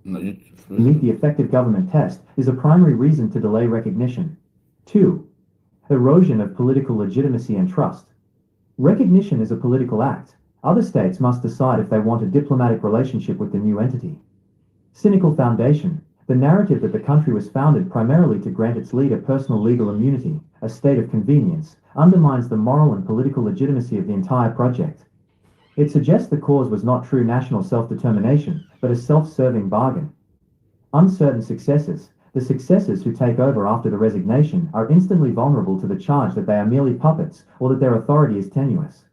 meet the effective government test is a primary reason to delay recognition. 2. Erosion of political legitimacy and trust. Recognition is a political act. Other states must decide if they want a diplomatic relationship with the new entity. Cynical foundation. The narrative that the country was founded primarily to grant its leader personal legal immunity, a state of convenience, undermines the moral and political legitimacy of the entire project. It suggests the cause was not true national self-determination, but a self-serving bargain. Uncertain successors. The successors who take over after the resignation are instantly vulnerable to the charge that they are merely puppets or that their authority is tenuous.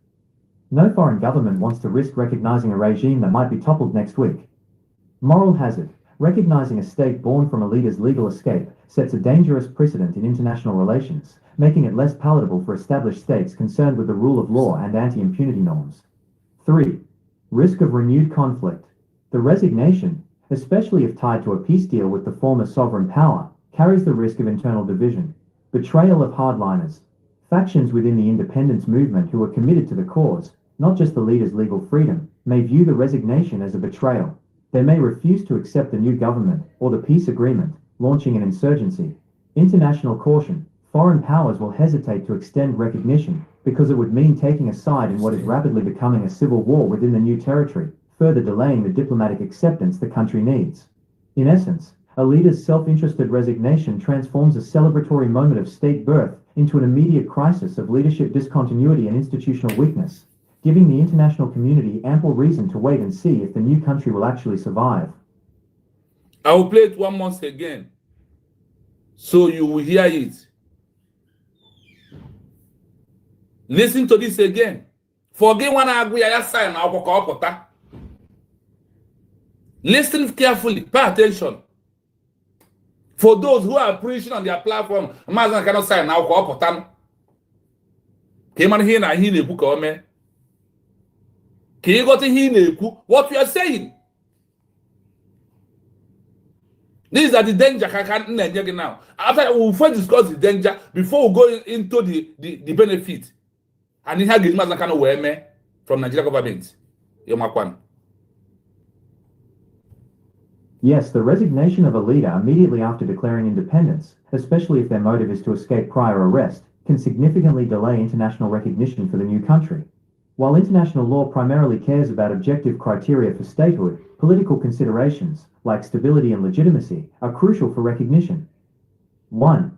No foreign government wants to risk recognizing a regime that might be toppled next week. Moral hazard. Recognizing a state born from a leader's legal escape sets a dangerous precedent in international relations, making it less palatable for established states concerned with the rule of law and anti-impunity norms. 3. Risk of renewed conflict. The resignation, especially if tied to a peace deal with the former sovereign power, carries the risk of internal division. Betrayal of hardliners. Factions within the independence movement who are committed to the cause, not just the leader's legal freedom, may view the resignation as a betrayal. They may refuse to accept the new government or the peace agreement, launching an insurgency. International caution. Foreign powers will hesitate to extend recognition because it would mean taking a side in what is rapidly becoming a civil war within the new territory, further delaying the diplomatic acceptance the country needs. In essence, a leader's self-interested resignation transforms a celebratory moment of state birth into an immediate crisis of leadership discontinuity and institutional weakness, giving the international community ample reason to wait and see if the new country will actually survive. I will play it one once again, so you will hear it. Listen to this again. Forget when I agree, I sign. Listen carefully. Pay attention. For those who are preaching on their platform, Mazan cannot sign now. Came on here and he book or me. Can you go to him? What we are saying? These are the danger I can't now. After we will first discuss the danger before we go into the benefit. And it has given us kind of way from Nigeria government. Yes, the resignation of a leader immediately after declaring independence, especially if their motive is to escape prior arrest, can significantly delay international recognition for the new country. While international law primarily cares about objective criteria for statehood, political considerations, like stability and legitimacy, are crucial for recognition. 1.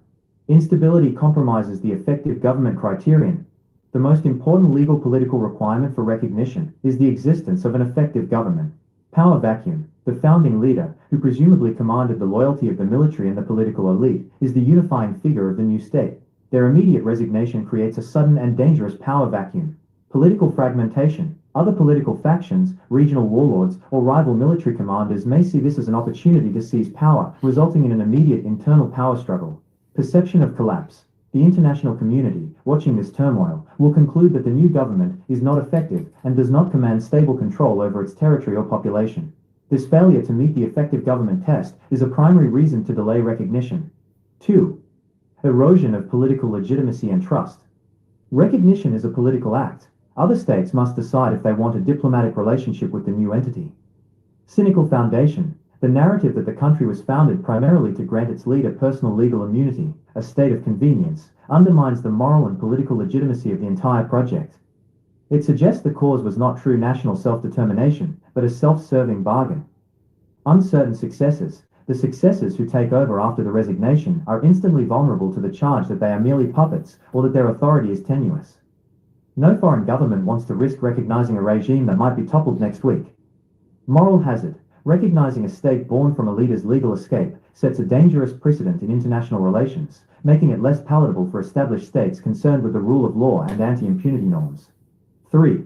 Instability compromises the effective government criterion. The most important legal political requirement for recognition is the existence of an effective government. Power vacuum. The founding leader, who presumably commanded the loyalty of the military and the political elite, is the unifying figure of the new state. Their immediate resignation creates a sudden and dangerous power vacuum. Political fragmentation. Other political factions, regional warlords, or rival military commanders may see this as an opportunity to seize power, resulting in an immediate internal power struggle. Perception of collapse. The international community, watching this turmoil, will conclude that the new government is not effective and does not command stable control over its territory or population. This failure to meet the effective government test is a primary reason to delay recognition. 2. Erosion of political legitimacy and trust. Recognition is a political act. Other states must decide if they want a diplomatic relationship with the new entity. Cynical foundation. The narrative that the country was founded primarily to grant its leader personal legal immunity, a state of convenience, undermines the moral and political legitimacy of the entire project. It suggests the cause was not true national self-determination, but a self-serving bargain. Uncertain successors. The successors who take over after the resignation are instantly vulnerable to the charge that they are merely puppets or that their authority is tenuous. No foreign government wants to risk recognizing a regime that might be toppled next week. Moral hazard. Recognizing a state born from a leader's legal escape sets a dangerous precedent in international relations, making it less palatable for established states concerned with the rule of law and anti-impunity norms. 3.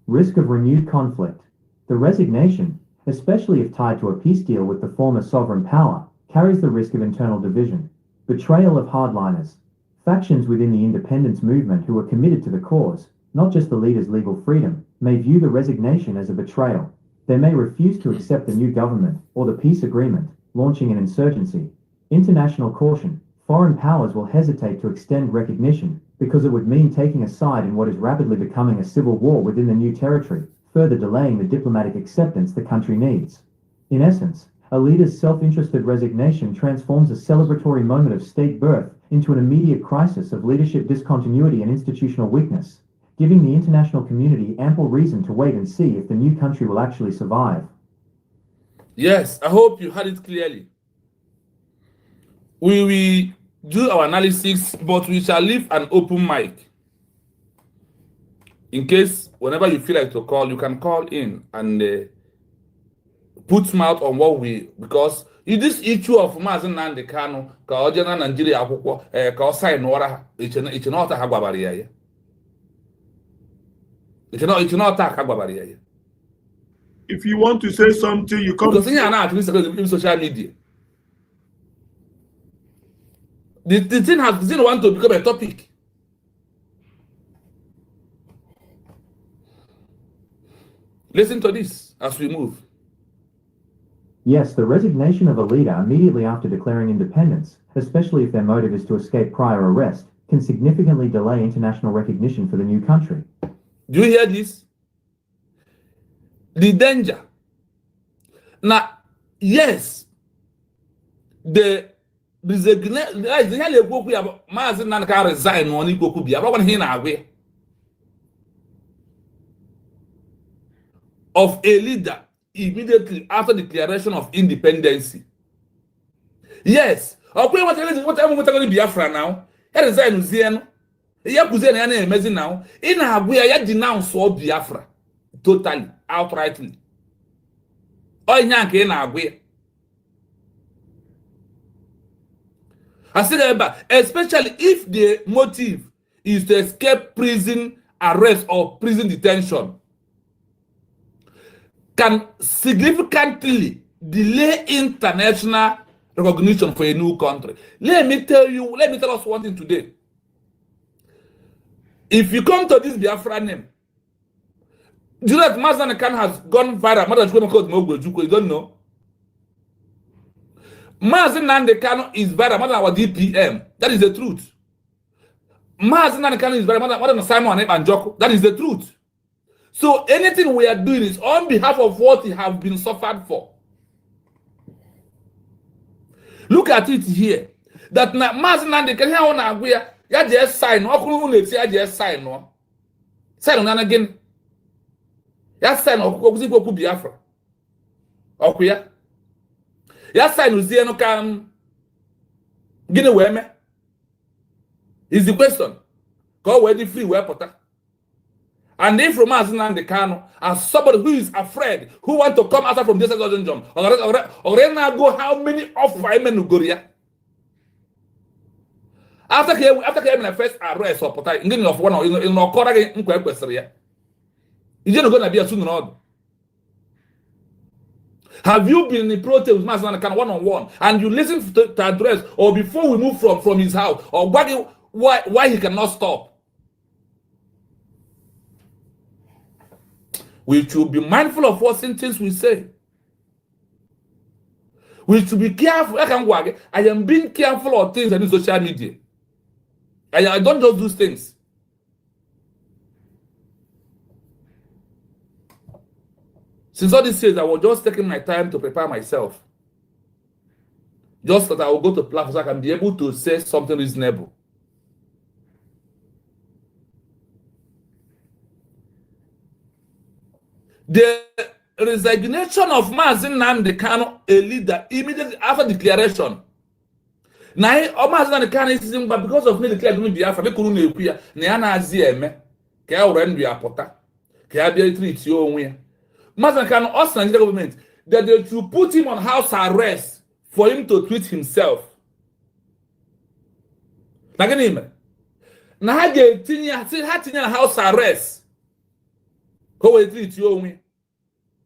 Risk of renewed conflict. The resignation, especially if tied to a peace deal with the former sovereign power, carries the risk of internal division, betrayal of hardliners. Factions within the independence movement who are committed to the cause, not just the leader's legal freedom, may view the resignation as a betrayal. They may refuse to accept the new government or the peace agreement, launching an insurgency. International caution. Foreign powers will hesitate to extend recognition because it would mean taking a side in what is rapidly becoming a civil war within the new territory, further delaying the diplomatic acceptance the country needs. In essence, a leader's self-interested resignation transforms a celebratory moment of state birth into an immediate crisis of leadership discontinuity and institutional weakness, giving the international community ample reason to wait and see if the new country will actually survive. Yes, I hope you heard it clearly. We will do our analysis, but we shall leave an open mic. In case, whenever you feel like to call, you can call in and put mouth on what we, because in this issue of Mazen Nandi Kano, ka Ojena Nigeria akwụkwọ ka ọ sign ora iche na ọta ha gwabara ya. Iche na ọta ha gwabara ya. If you want to say something, you come. Because in social media. The thing has didn't want to become a topic. Listen to this as we move. Yes, the resignation of a leader immediately after declaring independence, especially if their motive is to escape prior arrest, can significantly delay international recognition for the new country. Do you hear this? The danger. Now, yes, the resignation resign on of a leader immediately after declaration of independence. Yes, okay, what Biafra now? He resign Uzieno. He now. In Abuya, denounce all Biafra totally, outrightly. Oh, Yanke in Abuya. I said, especially if the motive is to escape prison arrest or prison detention, can significantly delay international recognition for a new country. Let me tell us one thing today. If you come to this Biafra name, do you know that Mazen Khan has gone viral? You don't know? Mazen Khan is viral more than our DPM. That is the truth. Mazen Khan is viral more than Simon and Joko. That is the truth. So anything we are doing is on behalf of what he have been suffered for. Look at it here. That Mazen Khan here on Aguya, ya just sign. What could you say? Just sign no. Sign on again. Ya sign or Kuzi Biafra. Okay. Ya sign Uzieno can get away me. Is the question. Go where the free weapon. And if from Mazen Khan as somebody who is afraid, who want to come out from this jump, or now go how many of women go here? After him in first arrest or potay, in of one in no correct in question. You're not gonna be a soon road. Have you been in the protest with Mazen Khan one-on-one and you listen to address or before we move from his house or why he cannot stop? We should be mindful of what things we say. We should be careful. I am being careful of things on social media. I don't just do things. Since all this years, I was just taking my time to prepare myself. Just that I will go to platforms so I can be able to say something reasonable. The resignation of Mazen Khan, a leader, immediately after declaration. Now, Mazen Khan is saying, but because of me declaring Biafra, they couldn't know Kuya, Niana Zieme, Kaya Rendu Apota, Kaya treat you own. Mazen Khan also the government that they should put him on house arrest for him to treat himself. Now, I get 10 years house arrest. Go treat you own.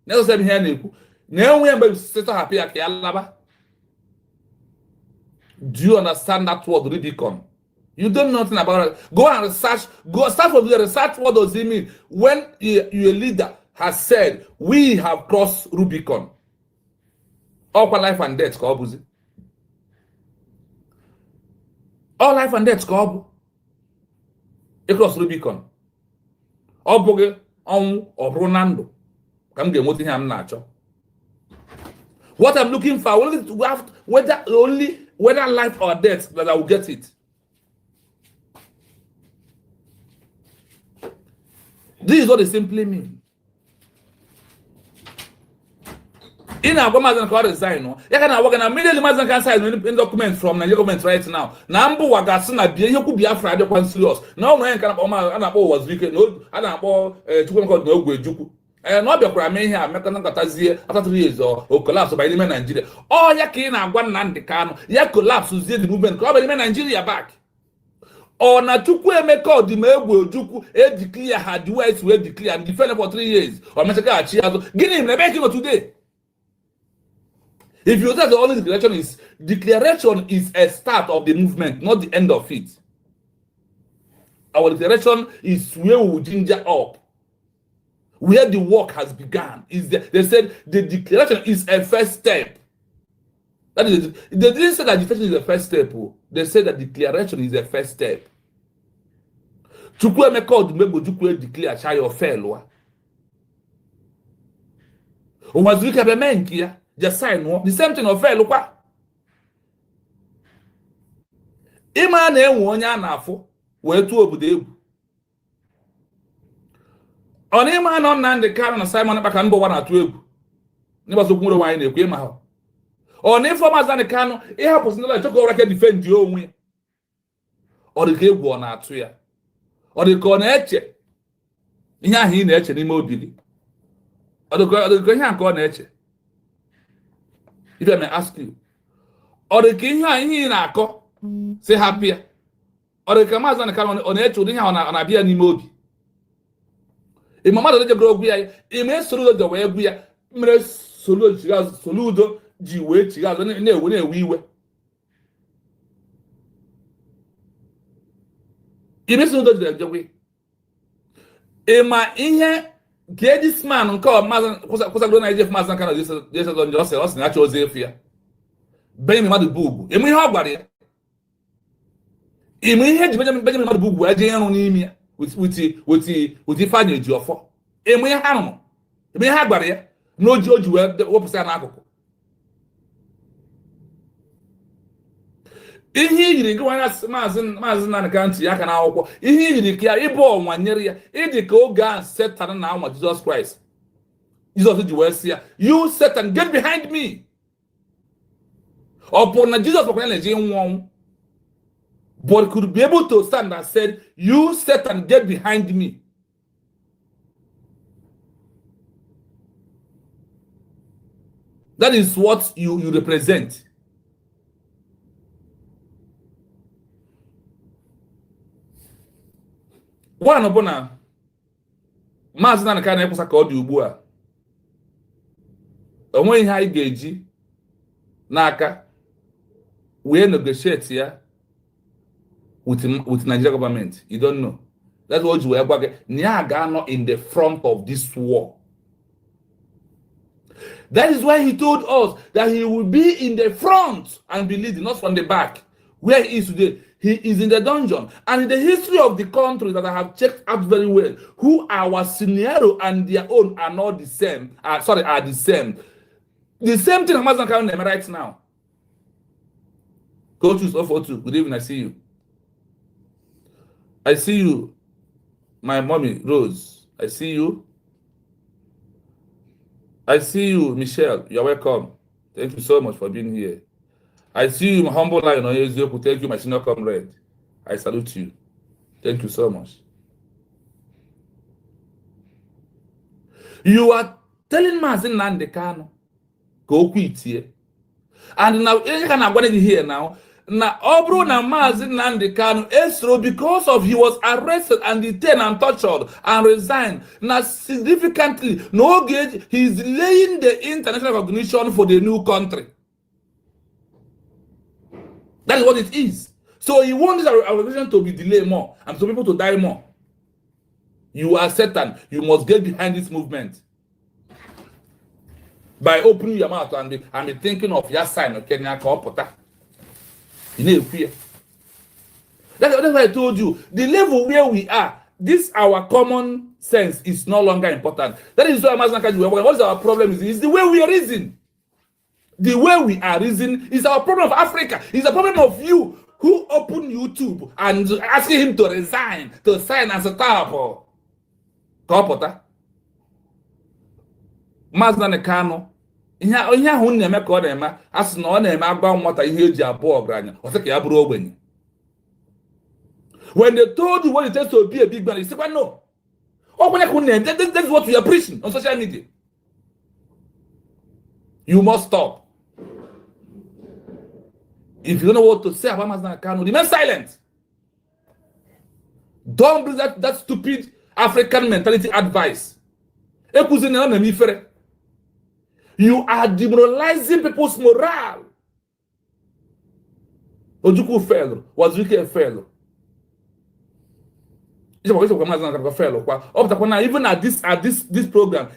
Never said here Niku. Now we are sister happy at Yalaba. Do you understand that word Rubicon? You don't know nothing about it. Go and research. Go start from the research. What does it mean when your leader has said we have crossed Rubicon? All life and death, Kobuzi. All life and death, Kobu. Across Rubicon. Oboge on or Ronando. Come get what I'm not. What I'm looking for, whether life or death, that I will get it. This is what they simply mean. In our government can resign, no. You can work in a million mazan can sign in documents from the government right now. Nambu wagasuna be you could be a Friday one serious. Now no can was weekend. No, I don't know to go no juku. No be kwa me here make na katazie after 3 years or collapse by the Nigeria. All ya kin na gwan na ndekano. Ya collapse zie the movement. Ko by the Nigeria back. Or na chukwu emeka di megwu ojukwu e declare her the words we declare and defend for 3 years. Or metaka achi azo. Gini na make today. If you say the only declaration is a start of the movement, not the end of it. Our declaration is where we will ginger up, where the work has begun. They said the declaration is a first step. That is, they didn't say that the declaration is the first step. They said that declaration is the first step. Chukwu emeka odumegwu Chukwu declare chayo felwa. Umazulika bemenki ya. Just sign one. The same thing of fair, look what. Imane wonya nafo, where two of the on Iman on Nan the car on Simon Bacanbo 1 or 2. Never so good wine, a quima. On informers and the cano, it happens not to go record defend your own way. Or the cave one at 2. Or the cornet. In a he nature in mobili. Or the grand cornet. If I may ask you, or the king in a co, say happier, or the commands on the car on a to on a beer Nimobi. If my mother let you grow beer, it may salute the way we are, soludo, G wait, you guys, when we were. It may salute the way. In my in here. Get this man on call Mazan, because I don't know if Mazan can just on yourself, natural Zephyr. Benjamin Madu Boo. And we have got it. And we had Benjamin Madu Boo, where Jane on him with the final job for. And we have animal. We have got it. No judge where the opposite alcohol. In here, you go as Mazan and country, I can now. In here, you carry ball 1 year. If the go gun set now, Jesus Christ. Jesus, you will see. You Satan, get behind me. Upon Jesus, but could be able to stand and said, you Satan, get behind me. That is what you represent. One upon a Mazan and kind of called you Bua. And when high gauge Naka, we negotiate here with Nigeria government. You don't know. That's what you were back. Niaga not in the front of this war. That is why he told us that he will be in the front and be leading, not from the back. Where he is today. He is in the dungeon. And in the history of the country that I have checked out very well, who our scenario and their own are not the same. Are the same. The same thing Amazon can name right now. Go choose 042. Good evening, I see you. I see you, my mommy, Rose. I see you. I see you, Michelle. You're welcome. Thank you so much for being here. I see you, my humble line on Ezioku. Thank you, my senior comrade. I salute you. Thank you so much. You are telling Mazin Nandekano, go quit here. And now, you can have here now. na Obru na Mazi Nnamdi Kanu Esro, because of he was arrested and detained and tortured and resigned. Now significantly, no gauge, he's laying the international recognition for the new country. That is what it is. So he wants our recognition to be delayed more and some people to die more. You are Satan. You must get behind this movement by opening your mouth and be thinking of your sign of Kenya Kopota. You know, fear. That's why I told you the level where we are. This our common sense is no longer important. That is why what is our problem? Is the way we are reasoning. The way we are reasoning is our problem of Africa. It's a problem of you who open YouTube and asking him to resign, to sign as a top. Kopota. Mazda Kano. Ihe ahụ na-eme ka ọ na-eme asị na ọ na-eme agba nwata ihe eji abụọ ọgaranya ọ sị ka ya bụrụ ogbenye. When they told you what it takes to be a big man, you say, well, no. That's what we are preaching on social media. You must stop. If you don't know what to say about Mazda Kano, remain silent. Don't bring that stupid African mentality advice. You are demoralizing people's morale. Ojuku fell. Wazuke fell. Even at this program,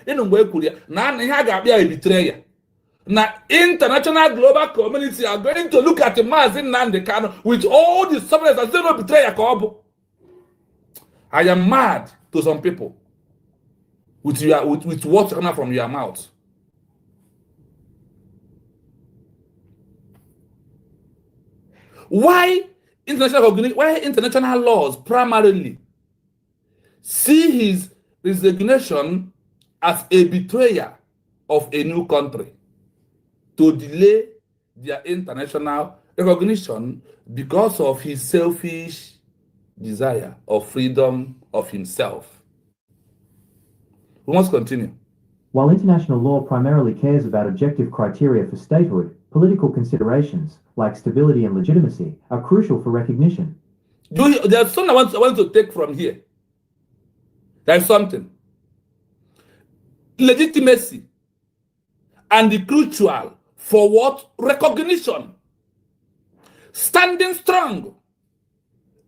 now international global community are going to look at the Mazi Nnamdi Kanu with all the subjects and say no betray. I am mad to some people with what's coming from your mouth. Why international laws primarily see his resignation as a betrayer of a new country to delay their international recognition because of his selfish desire of freedom of himself. We must continue. While international law primarily cares about objective criteria for statehood, political considerations, like stability and legitimacy, are crucial for recognition. There's something I want to take from here. There's something. Legitimacy and the crucial for what? Recognition. Standing strong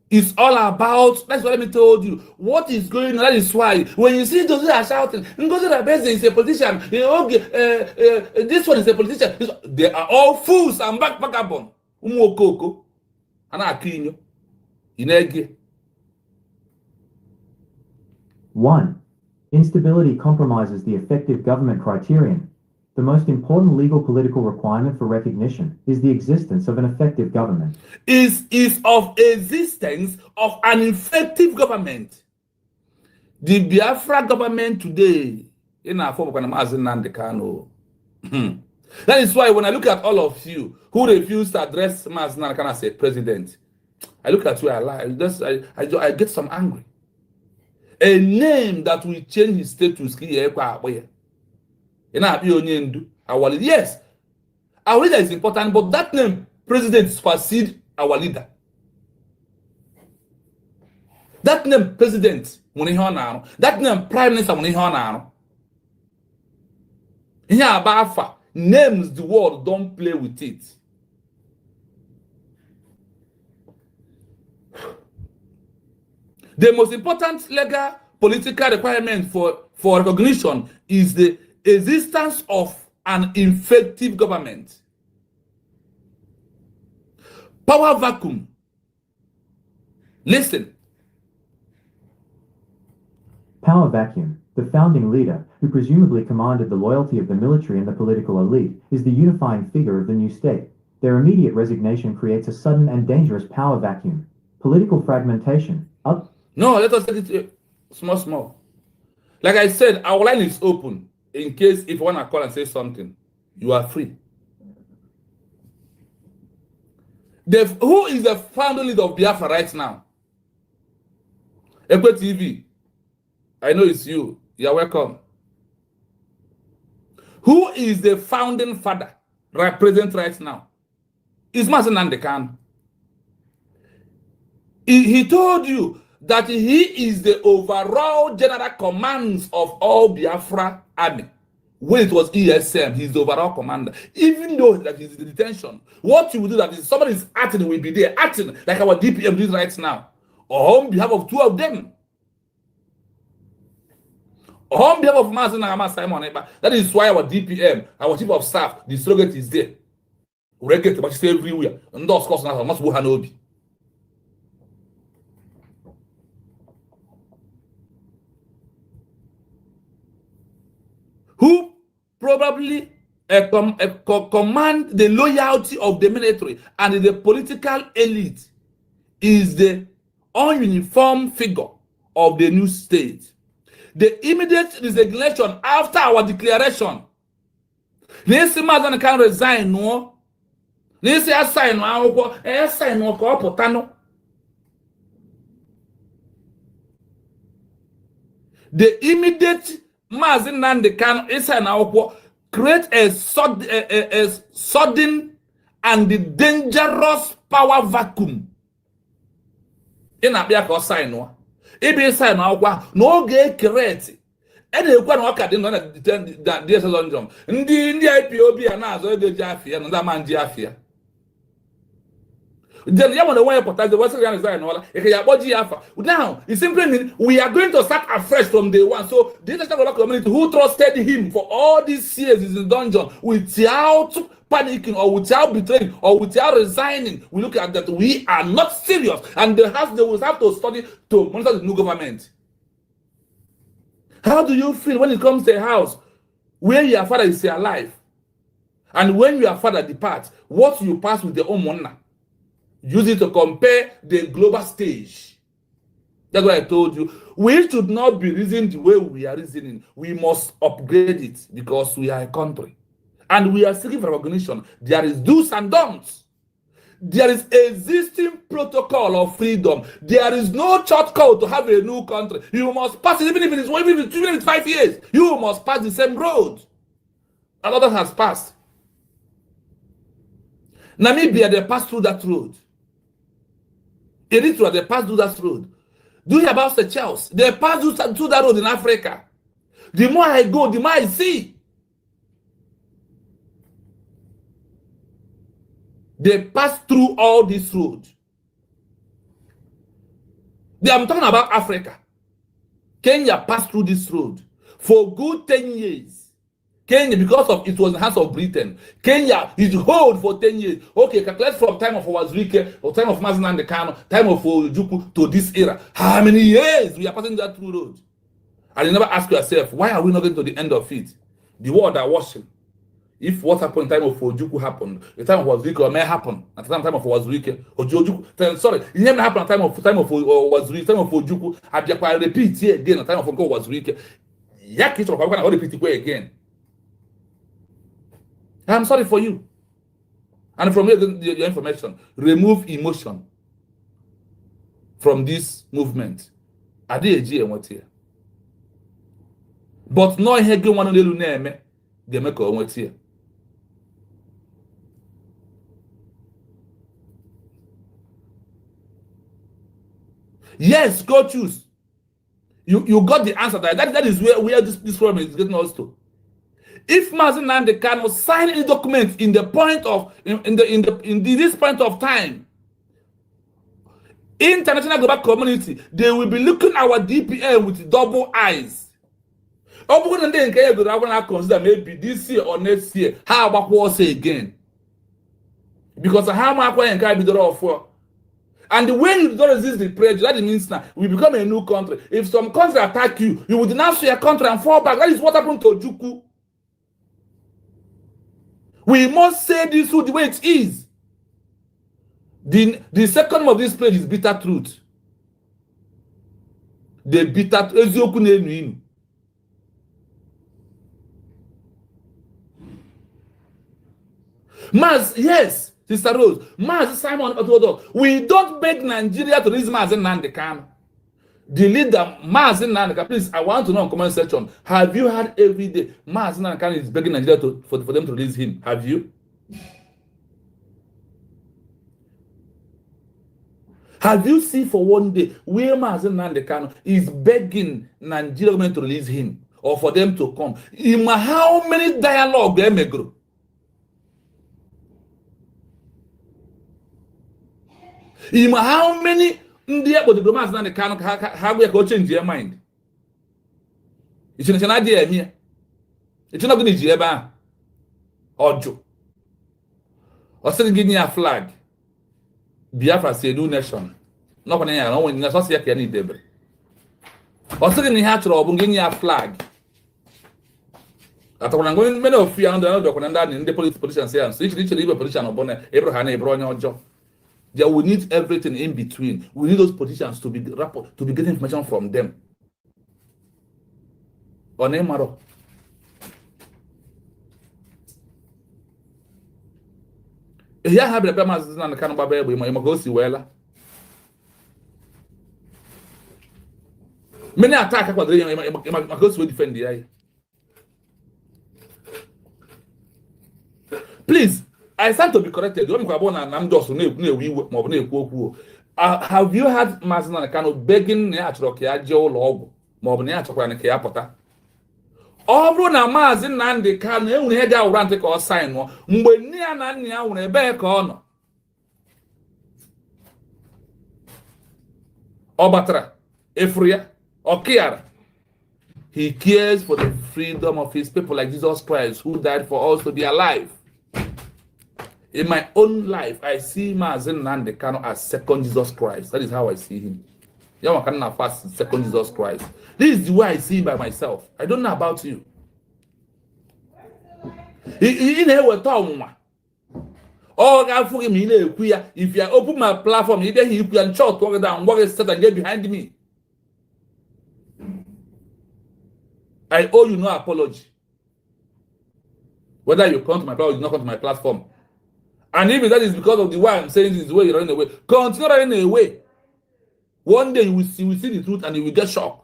is all about, that's what I told you, what is going on. That is why when you see those who are shouting, Ngozi Rabeze is a politician, this one is a politician, they are all fools and vagabond. Umokoko, Anakinyo, Inege. 1. Instability compromises the effective government criterion. The most important legal political requirement for recognition is the existence of an effective government. Is of existence of an effective government. The Biafra government today, in our form of Mazi Nnamdi Kanu. That is why when I look at all of you who refuse to address Mazi Nnamdi Kanu as a president, I look at you, I get some angry. A name that will change his status. Yes, our leader is important, but that name, president, supersedes our leader. That name, president, that name, prime minister, names the world, don't play with it. The most important legal political requirement for recognition is the existence of an effective government. Power vacuum. Listen. Power vacuum. The founding leader, who presumably commanded the loyalty of the military and the political elite, is the unifying figure of the new state. Their immediate resignation creates a sudden and dangerous power vacuum. Political fragmentation. No, let us take it small. Like I said, our line is open. In case if you want to call and say something, you are free. Who is the founder leader of Biafra right now? Ekwe TV. I know it's you. You are welcome. Who is the founding father, president right now? It's Mazi Nnamdi Kanu. He told you that he is the overall general commands of all Biafra army. When it was ESM, he's the overall commander. Even though that he's in detention, what you will do that is somebody is acting, will be there, acting like our DPM is right now, on behalf of two of them. On behalf of Mazen and Simon Eba. That is why our DPM, our chief of staff, the surrogate is there. We get to say everywhere. And those course now must go Hanobi. Who probably command the loyalty of the military and the political elite is the ununiform figure of the new state. The immediate resignation after our declaration. Nisi Mazen can resign, no. Nisi assign no potano. The immediate Mazen Nande can create a sudden and dangerous power vacuum. In a beer sign no. Ebe sign no get create. And you can work at the dear London. Ndi IPOB and as the Jafia and that man Jafia. Then you want to wear the Western design all. Now it simply means we are going to start afresh from day one. So the international community who trusted him for all these years is in dungeon without panicking or without betraying or without resigning. We look at that we are not serious, and they will have to study to monitor the new government. How do you feel when it comes to a house where your father is still alive, and when your father departs, what you pass with the own money? Use it to compare the global stage. That's what I told you. We should not be reasoning the way we are reasoning. We must upgrade it because we are a country. And we are seeking for recognition. There is do's and don'ts. There is existing protocol of freedom. There is no shortcut to have a new country. You must pass it, even if it's 5 years. You must pass the same road. Another has passed. Namibia, they passed through that road. Eritrea, they passed through that road. Do you hear about the Seychelles? They passed through that road in Africa. The more I go, the more I see. They passed through all this road. I'm talking about Africa. Kenya passed through this road for good 10 years. Kenya, because of it was in the hands of Britain. Kenya is hold for 10 years. Okay, calculate from time of Owazurike or time of Mazen and Kano, time of Ojuku to this era. How many years we are passing that through road? And you never ask yourself, why are we not going to the end of it? The world are watching. If what happened in time of Ojuku happened, the time of Owazurike or may happen at the time of Owazurike or Ojuku. Sorry, it never happened at the time of Owazurike, time of Ojuku. I repeat here again at the time of Owazurike. Yaki I'll repeat it again. I'm sorry for you. And from your information, remove emotion from this movement. But no hege one lelu neme gemeka onwetie. Yes, go choose. You got the answer. That is where this problem is getting us to. If Mazen Nnamdi Kanu sign any document in the point of in this point of time, international global community, they will be looking at our DPM with double eyes. Consider maybe this year or next year. How about what say again? Because how much I can be the for. And when you don't resist the pressure, that means now we become a new country. If some country attack you, you will denounce your country and fall back. That is what happened to Ojukwu. We must say this the way it is. The second of this page is bitter truth. The bitter truth. Yes, Sister Rose. Simon, we don't beg Nigeria to release Mazen Nnamdi Kanu. The leader, Mazen Nnamdi Kanu, please, I want to know in the comment section. Have you heard every day Mazen Nnamdi Kanu is begging Nigeria for them to release him? Have you? Have you seen for one day where Mazen Nandekano is begging Nigeria government to release him or for them to come? How many dialogue they may grow? How many diplomats Nandekano have we change their mind? It's an idea here. It's not going to be a Ojo. Or still giving a flag. Biafra say new nation. No one here, no one in society any debate. Or still in the hatch or giving a flag. At when I'm going many of you under the police position say, so each leave a position of Bonnet, Abraham, Abraham, Joe. There we need everything in between. We need those positions to be getting information from them. Or name Maro. Here have the Bemas and the Canaba Baby, my Magosi Wella. Many attack what they Magos will defend the eye. Please, I stand to be corrected. I'm just have you had Mazana Cano begging Natrokia Joe Log, Mobnea Chokran Kiapota? All na Mazin Nandi can head out rantic or sign one, when near Nania on a bear corner. Obatra, Efria, or Kiara. He cares for the freedom of his people like Jesus Christ, who died for us to be alive. In my own life, I see Mazin Nandekano as second Jesus Christ. That is how I see him. You cannot fast second Jesus Christ. This is the way I see him by myself. I don't know about you. In here we're talking. Oh, I forgive me. If you open my platform, you can short walk down, walk a step and get behind me. I owe you no apology. Whether you come to my platform or you not come to my platform. And even that is because of the way I'm saying this is the way you're running away. Continue running away. One day you will see the truth and you will get shocked.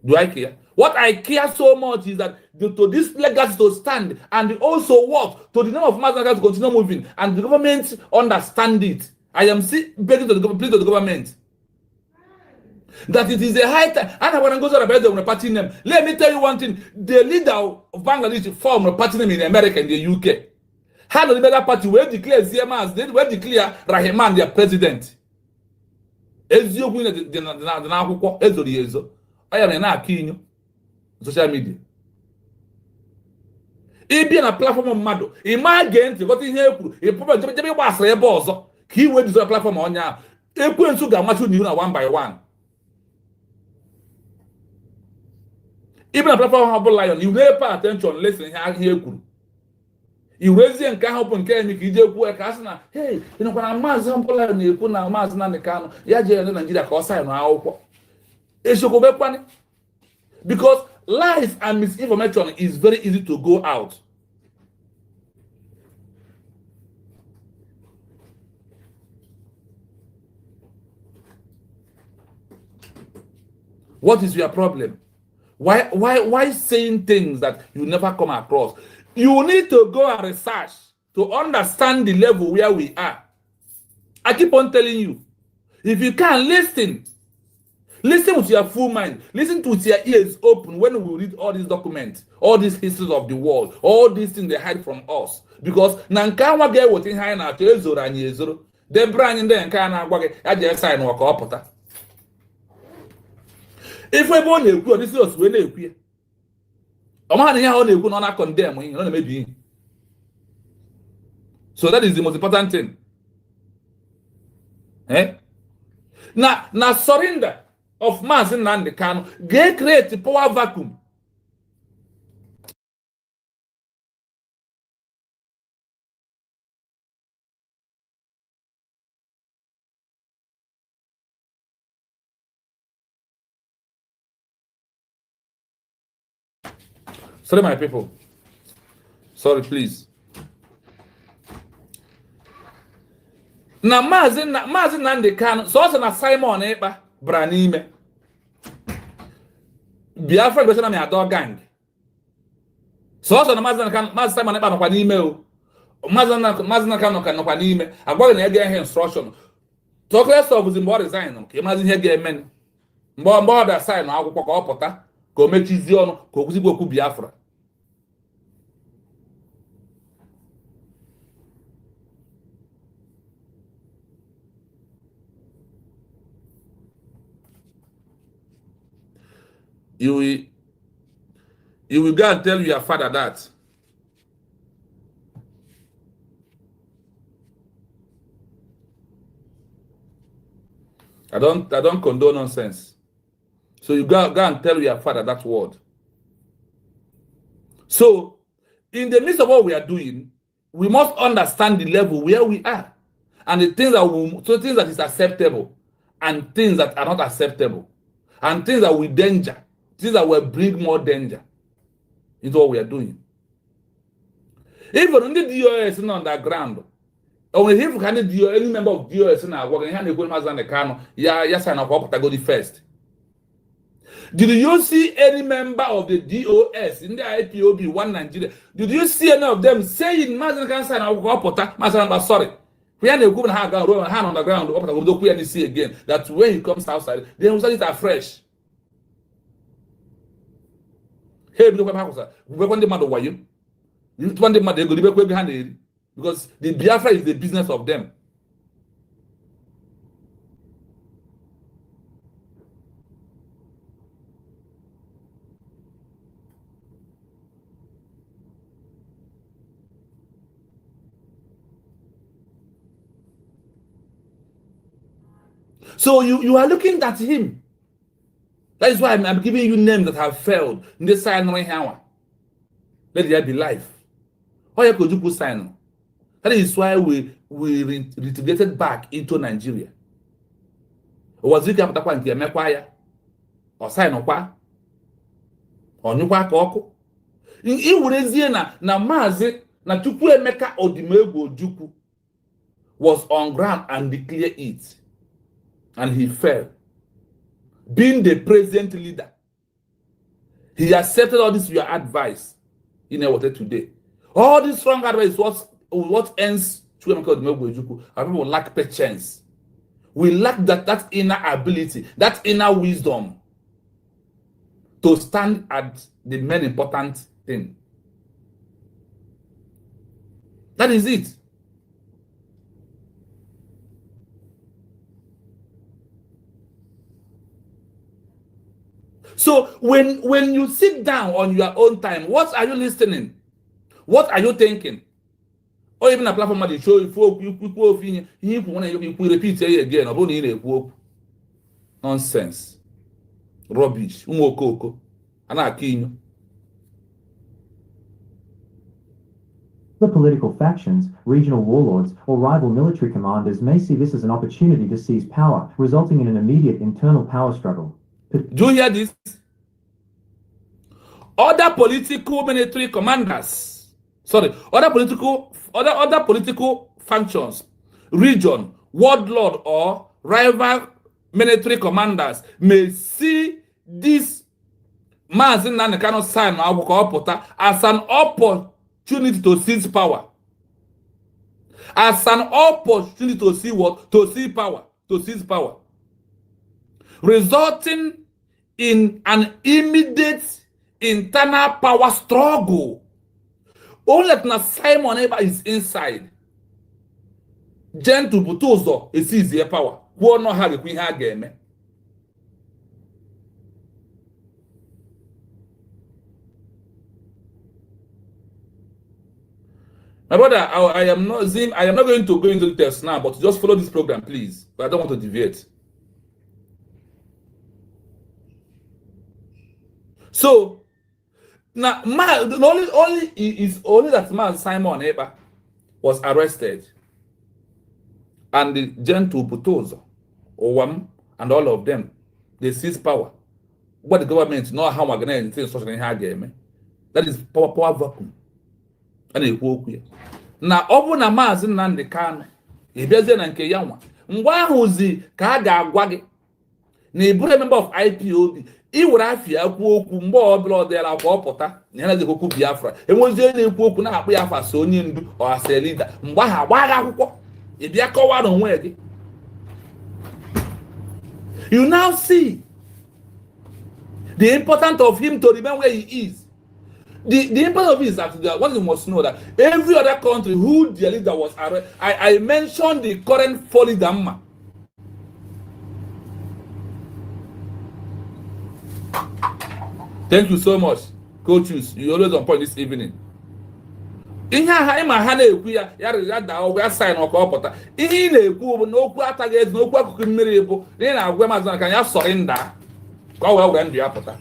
Do I care? What I care so much is that to this legacy to stand and also work to the name of Mazda to continue moving and the government understand it. I am begging to the government that it is a high time. And when I go to the party name, let me tell you one thing: the leader of Bangladesh formed a party name in America and the UK. How the better party will declare ZMAs, they will declare Rahman their president. Ezio the Nahuko, Ezo. I am na Kinyo social media. If be on a platform of Mado, imagine what in here, a probably was a boss. He went to the platform on ya. A queen sugar much you one by one. Even a platform of lion, you never pay attention, listen here. You raise and can't help and carry me. Hey, you know, when I'm Mazampola and you put now Mazan and the Cano, Yaja and Nigeria cause I know. It should go back one because lies and misinformation is very easy to go out. What is your problem? Why saying things that you never come across? You need to go and research to understand the level where we are. I keep on telling you, if you can't listen with your full mind, listen to with your ears open when we read all these documents, all these histories of the world, all these things they hide from us. Because Nankawa get what in high now to Ezora and Yezoro, they brand in there and can't I just sign or copota. If we born a good, this is when they appear. A man here on the not condemn, you know, maybe. So that is the most important thing. Now surrender of Mazin and the Kano, they create a power vacuum. Sorry, my people. Sorry, please. Now, Mazin and the Kano, so also na Simon Eba, Branime. Biafra question me a dog gang. So also na Mazin and Simon Eba no kwa email. Mazana Kano can no anime. I got an again instruction. Talk less of the more design. Imagine here get men. More that sign. I will walk up. Go make his own. Go to Biafra. You will go and tell your father that. I don't condone nonsense. So you go and tell your father that word. So, in the midst of what we are doing, we must understand the level where we are, and the things that is acceptable, and things that are not acceptable, and things that will danger, things that will bring more danger into what we are doing. Even in the DOS in underground, or if you can do any member of DOS now, working hand the Kano, yes, I know go the first. Did you see any member of the DOS in the IPOB one Nigeria? Did you see any of them saying Mazan Kansan or sorry? We had a good hand on the ground, we see again that when he comes outside, they will start it afresh. Hey, we want the mother why you want the mother go behind because the Biafra is the business of them. So you are looking at him. That is why I'm giving you names that have failed. In this sign right now, let there be life. How could you put sign? That is why we reintegrated back into Nigeria. Was it after one year mekwaya or sign okwa or nyukwa koko? In Iwurezie na Mazi na Chukwu Emeka Odimegwu Ojukwu was on ground and declared it, and he fell. Being the present leader, he accepted all this your advice in our today. All this strong advice was what ends Chukwu Emeka Odimegwu Ojukwu. Our people lack patience. We lack that inner ability, that inner wisdom to stand at the main important thing. That is it. So when you sit down on your own time, what are you listening? What are you thinking? Or even a platform that show you repeat it again. Nonsense. Rubbish. The political factions, regional warlords, or rival military commanders may see this as an opportunity to seize power, resulting in an immediate internal power struggle. Do you hear this? Other political military commanders, other political functions, region, warlord, or rival military commanders may see this Mazin Nanekano sign as an opportunity to seize power. As an opportunity to see what? To see power. To seize power. Resulting in an immediate internal power struggle. Only that Simon Eba is inside. Gentle Butozo is his power. Who know how we have game. My brother, I am not going to go into the test now, but just follow this program, please. But I don't want to deviate. So now, only that man Simon Eba was arrested, and the gentle Butozo, Owam, and all of them, they seized power. What the government know how we're going to such a game. That is power vacuum. And it woke here. Now, open a mass in Nandekan, a bezen and Kayawa. Why was the Kaga Wagi? Neighbor member of IPOB. iwere afia ekwu okwu mgbe ọbụla ọ dịla akwa ọpụta na ya na-ejekwa okwu Biafra enwezi onye na-ekwu okwu na-akpụ ya afa so onye ndu ọhasa lida mgbe ahụ agba gị akwụkwọ ị bịa kọwara onwe gị. You now see the importance of him to remain where he is. The importance of it is that what you must know that every other country who their leader was arrested, I mentioned the current folly Damma. Thank you so much, coaches. You always on point this evening. Ihe ha ịma ha na-ekwu ya ya daa ọgwụ ya sign ọka ọpụta ihe ị na-ekwu bụ na okwu ataghị ezi na okwu akụkụ mmiri bụ na ị na-agwa mazị ka ya sọrị nda ka ọ wee ndụ ya pụta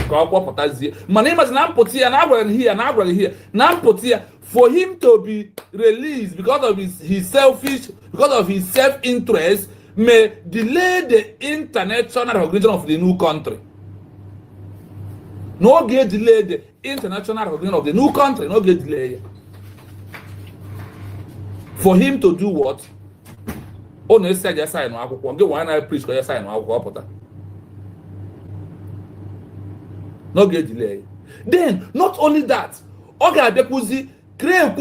ka ọ kpọpụtazie mana ịmazi na mpụta ya na agwara hia na agwara hia na mpụta ya for him to be released because of his self-interest may delay the international recognition of the new country. No get delay the international recognition of the new country. No get delay. For him to do what? Oh, no, say yes, I know. I'm going to preach because yes, I know. No get delay. Then, not only that, Oga Bekuzi create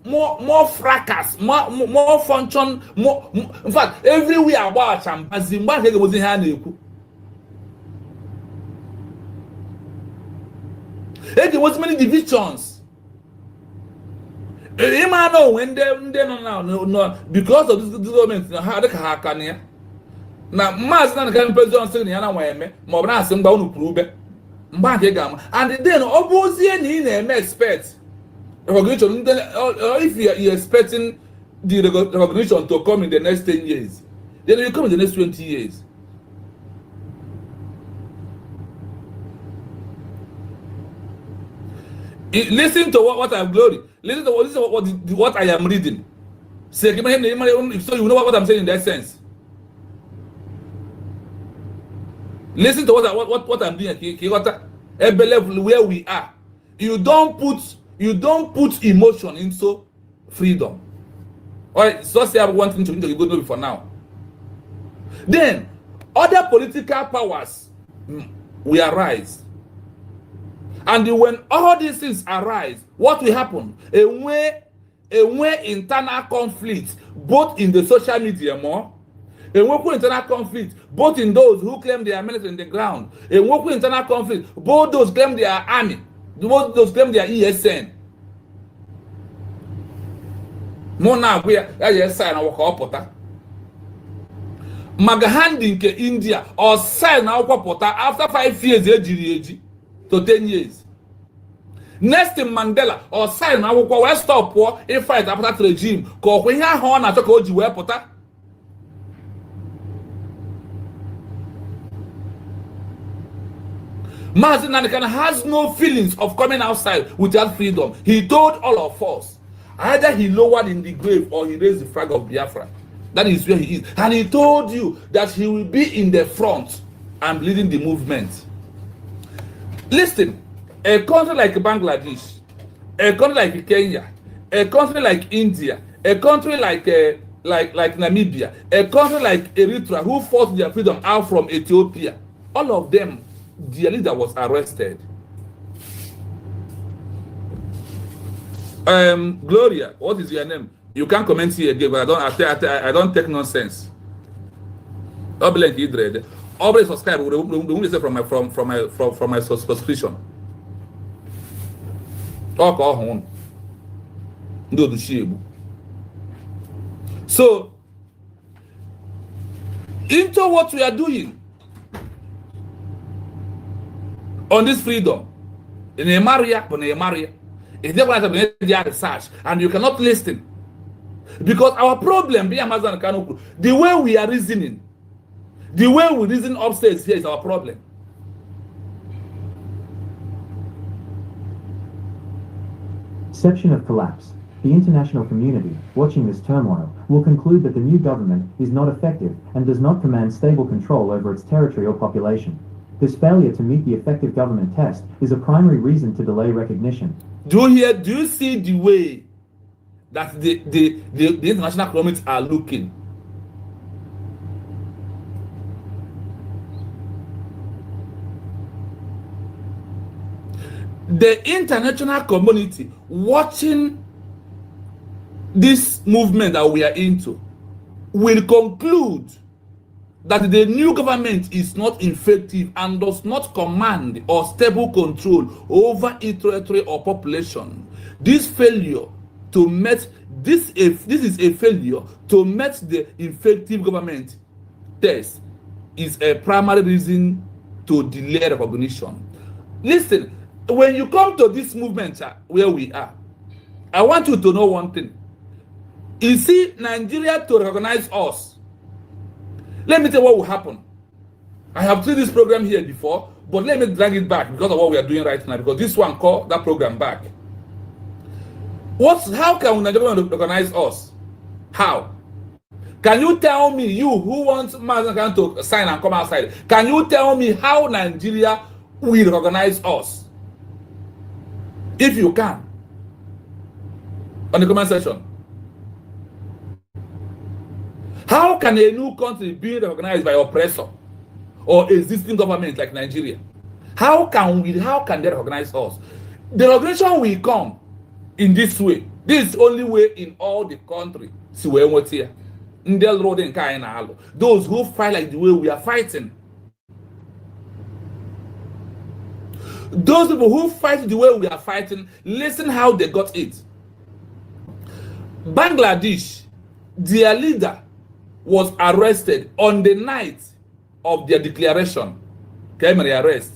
more fracas, more function, more. In fact, everywhere about Champazimba, he was in hand. There was many divisions. You might know when they no because of this government, how they can here. Now, mass na can president saying yana weme, mo na asem ba unu prove. Mba ke gam. And then obozie ni na expect recognition if you are expecting the recognition to come in the next 10 years, then it will come in the next 20 years. Listen to what I'm glory. Listen to what I am reading. So you know what I'm saying in that sense. Listen to what I'm doing. Every level where we are, you don't put emotion into freedom. Alright, so say I want to go do it for now. Then other political powers will arise. And when all these things arise, what will happen? A way internal conflict, both in the social media more, a way internal conflict, both in those who claim they are military in the ground, a way internal conflict, both those claim they are army, both those claim they are ESN. More now we are sign our opota. Magahandi in India or sign our opota after 5 years to 10 years. Next in Mandela or sign na akwụkwọ wee stop pụọ in fight after regime ka ọkwa ihe ahụ ọ na-achọ ka o ji wee pụta. Mazi Nnamdi has no feelings of coming outside without freedom. He told all of us either he lowered in the grave or he raised the flag of Biafra. That is where he is. And he told you that he will be in the front and leading the movement. Listen, a country like Bangladesh, a country like Kenya, a country like India, a country like Namibia, a country like Eritrea who fought their freedom out from Ethiopia, all of them, their leader was arrested. Gloria, what is your name? You can't comment here again, but I don't take nonsense. Always subscribe. We say from my subscription. Talk on. Do the shame. So, into what we are doing on this freedom in a Maria, it's never going to be their research, and you cannot listen because our problem, the way we are reasoning. The way we reason upstairs here is our problem. Section of collapse. The international community, watching this turmoil, will conclude that the new government is not effective and does not command stable control over its territory or population. This failure to meet the effective government test is a primary reason to delay recognition. Do you see the way that the international community are looking? the international community watching this movement that we are into will conclude that the new government is not effective and does not command or stable control over its territory or population. This failure to meet this is a failure to meet the effective government test is a primary reason to delay recognition. Listen, when you come to this movement where we are, I want you to know one thing. You see, Nigeria to recognize us. Let me tell you what will happen. I have seen this program here before, but let me drag it back because of what we are doing right now, because this one called that program back. How can Nigeria recognize us? How? Can you tell me, you who wants Mazakan to sign and come outside, can you tell me how Nigeria will recognize us? If you can. On the comment section. How can a new country be recognized by oppressor or existing government like Nigeria? How can they recognize us? The recognition will come in this way. This is the only way in all the country. Those who fight like the way we are fighting. Those people who fight the way we are fighting, listen how they got it. Bangladesh, their leader, was arrested on the night of their declaration. Primary arrest.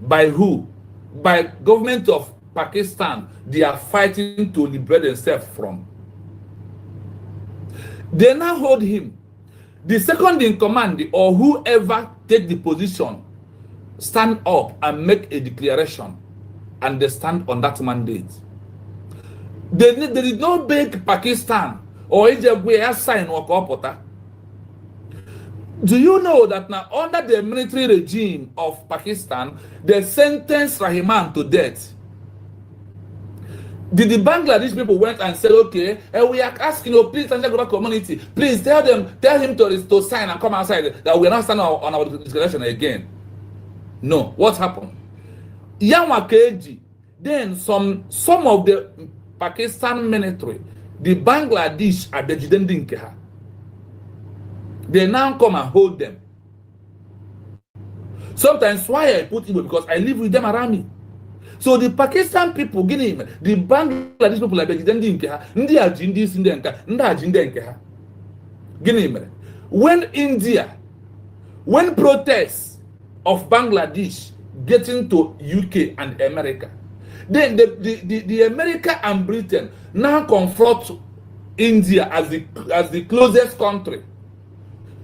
By who? By government of Pakistan. They are fighting to liberate themselves from. They now hold him. The second in command or whoever take the position stand up and make a declaration and they stand on that mandate. They did not beg Pakistan or Egypt where sign or cooperate. Do you know that now under the military regime of Pakistan, they sentenced Rahman to death? The Bangladesh people went and said, okay, and we are asking you, please, global community, please tell him to sign and come outside that we are not standing on our declaration again. No. What happened? Yanwa Keji, then some of the Pakistan military, the Bangladesh are the Jidendinkeha. They now come and hold them. Sometimes why I put Igbo, because I live with them around me. So the Pakistan people, the Bangladesh people like the Jidendinkeha, when protests of Bangladesh getting to UK and America, then the America and Britain now confront India as the closest country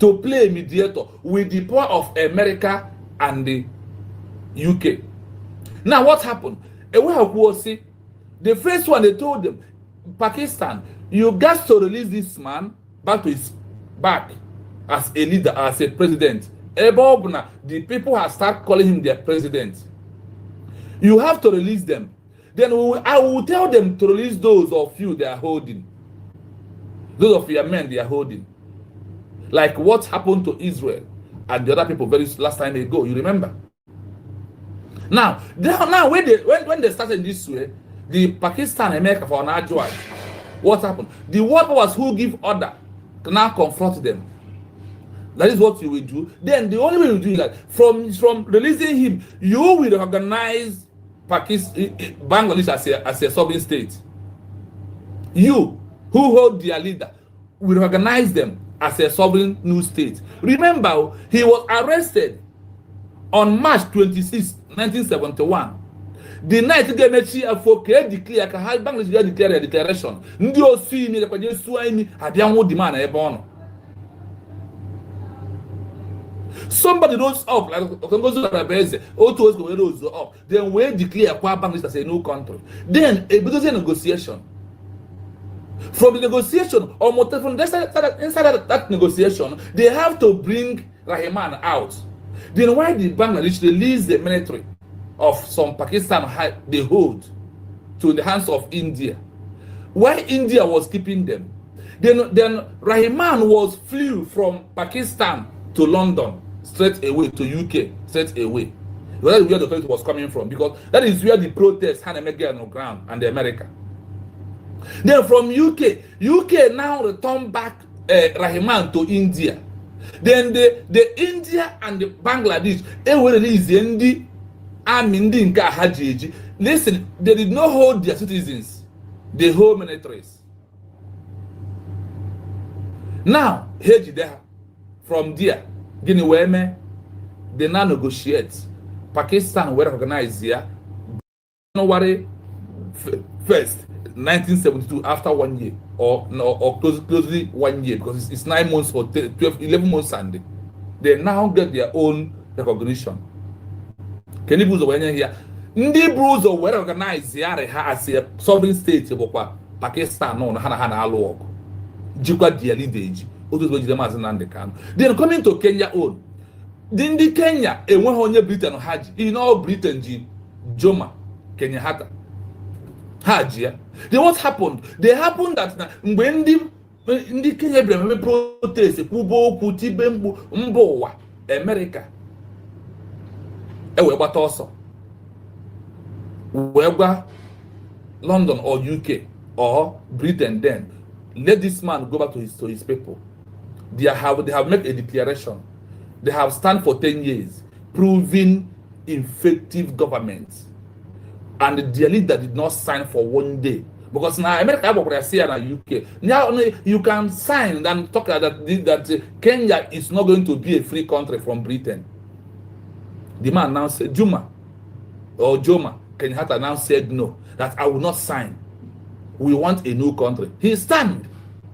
to play mediator with the power of America and the UK. Now what happened? The first one, they told them, Pakistan, you got to release this man back to his back as a leader, as a president. The people have started calling him their president. You have to release them. Then I will tell them to release those of you they are holding. Those of your men they are holding. Like what happened to Israel and the other people very last time ago. You remember? Now when they started this way, the Pakistan America for Najwa, what happened? The world powers who give order now confront them. That is what you will do. Then the only way you do is that from releasing him, you will recognize Bangladesh as a sovereign state. You who hold their leader will recognize them as a sovereign new state. Remember, he was arrested on March 26, 1971. The night they declare Bangladesh declare a declaration. Somebody rose up, like up, then we declare Bangladesh as a new country. Then a negotiation. From the negotiation, or from inside that negotiation, they have to bring Rahman out. Then why did Bangladesh release the military of some Pakistan they hold to the hands of India? Why India was keeping them? Then Rahman was flew from Pakistan to London straight away to UK straight away. That is where the authority was coming from, because that is where the protests had a get on the ground and the America. Then from UK now return back Rahman to India. Then the India and the Bangladesh, listen, they did not hold their citizens, they hold militaries. Now, from there, Guinea Weme, they now negotiate. Pakistan were organized here January 1st, 1972, after 1 year, or closely 1 year, because it's 9 months or 11 months Sunday. They now get their own recognition. Can you believe here? Ndị Bruzo were organized here as a sovereign state bụkwa Pakistan no ha na alụ ọgụ jikwa dia lideji otu zo jide Maazị Nnamdi Kanu. Then coming to Kenya own, ndị Kenya enweghị onye Britain ha ji, in all Britain ji Jomo Kenyatta ha ji ya. Then what happened? They happened that mgbe ndị Kenya bịara eme protest kwuba okwu tibe mba ụwa America ewe gbata ọsọ wee gwa London or UK or Britain, then let this man go back to his people. They have made a declaration. They have stand for 10 years, proving effective government. And the leader did not sign for 1 day. Because now America and UK, now you can sign and talk that Kenya is not going to be a free country from Britain. The man now said, Jomo Kenyatta now said no, that I will not sign. We want a new country. He stand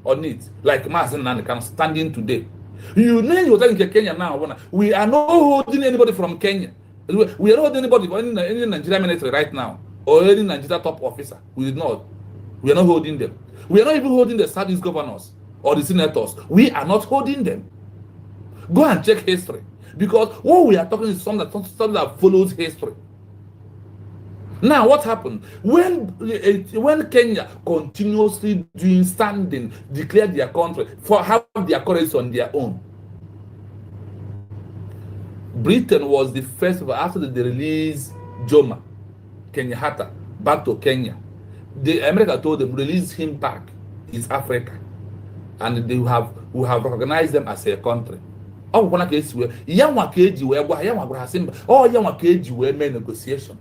on it, like Maazị Nnamdi Kanu standing today. You know you're telling Kenya now, we are not holding anybody from Kenya. We are not holding anybody from any Nigerian military right now, or any Nigerian top officer. We did not. We are not holding them. We are not even holding the Southeast governors or the senators. We are not holding them. Go and check history. Because what we are talking is something that follows history. Now, what happened? When Kenya continuously doing standing, declared their country, for have their currency on their own, Britain was the first, after they released Jomo Kenyatta back to Kenya. America told them, release him back. It's Africa. And we have recognized them as a country. Oh, one case where negotiation.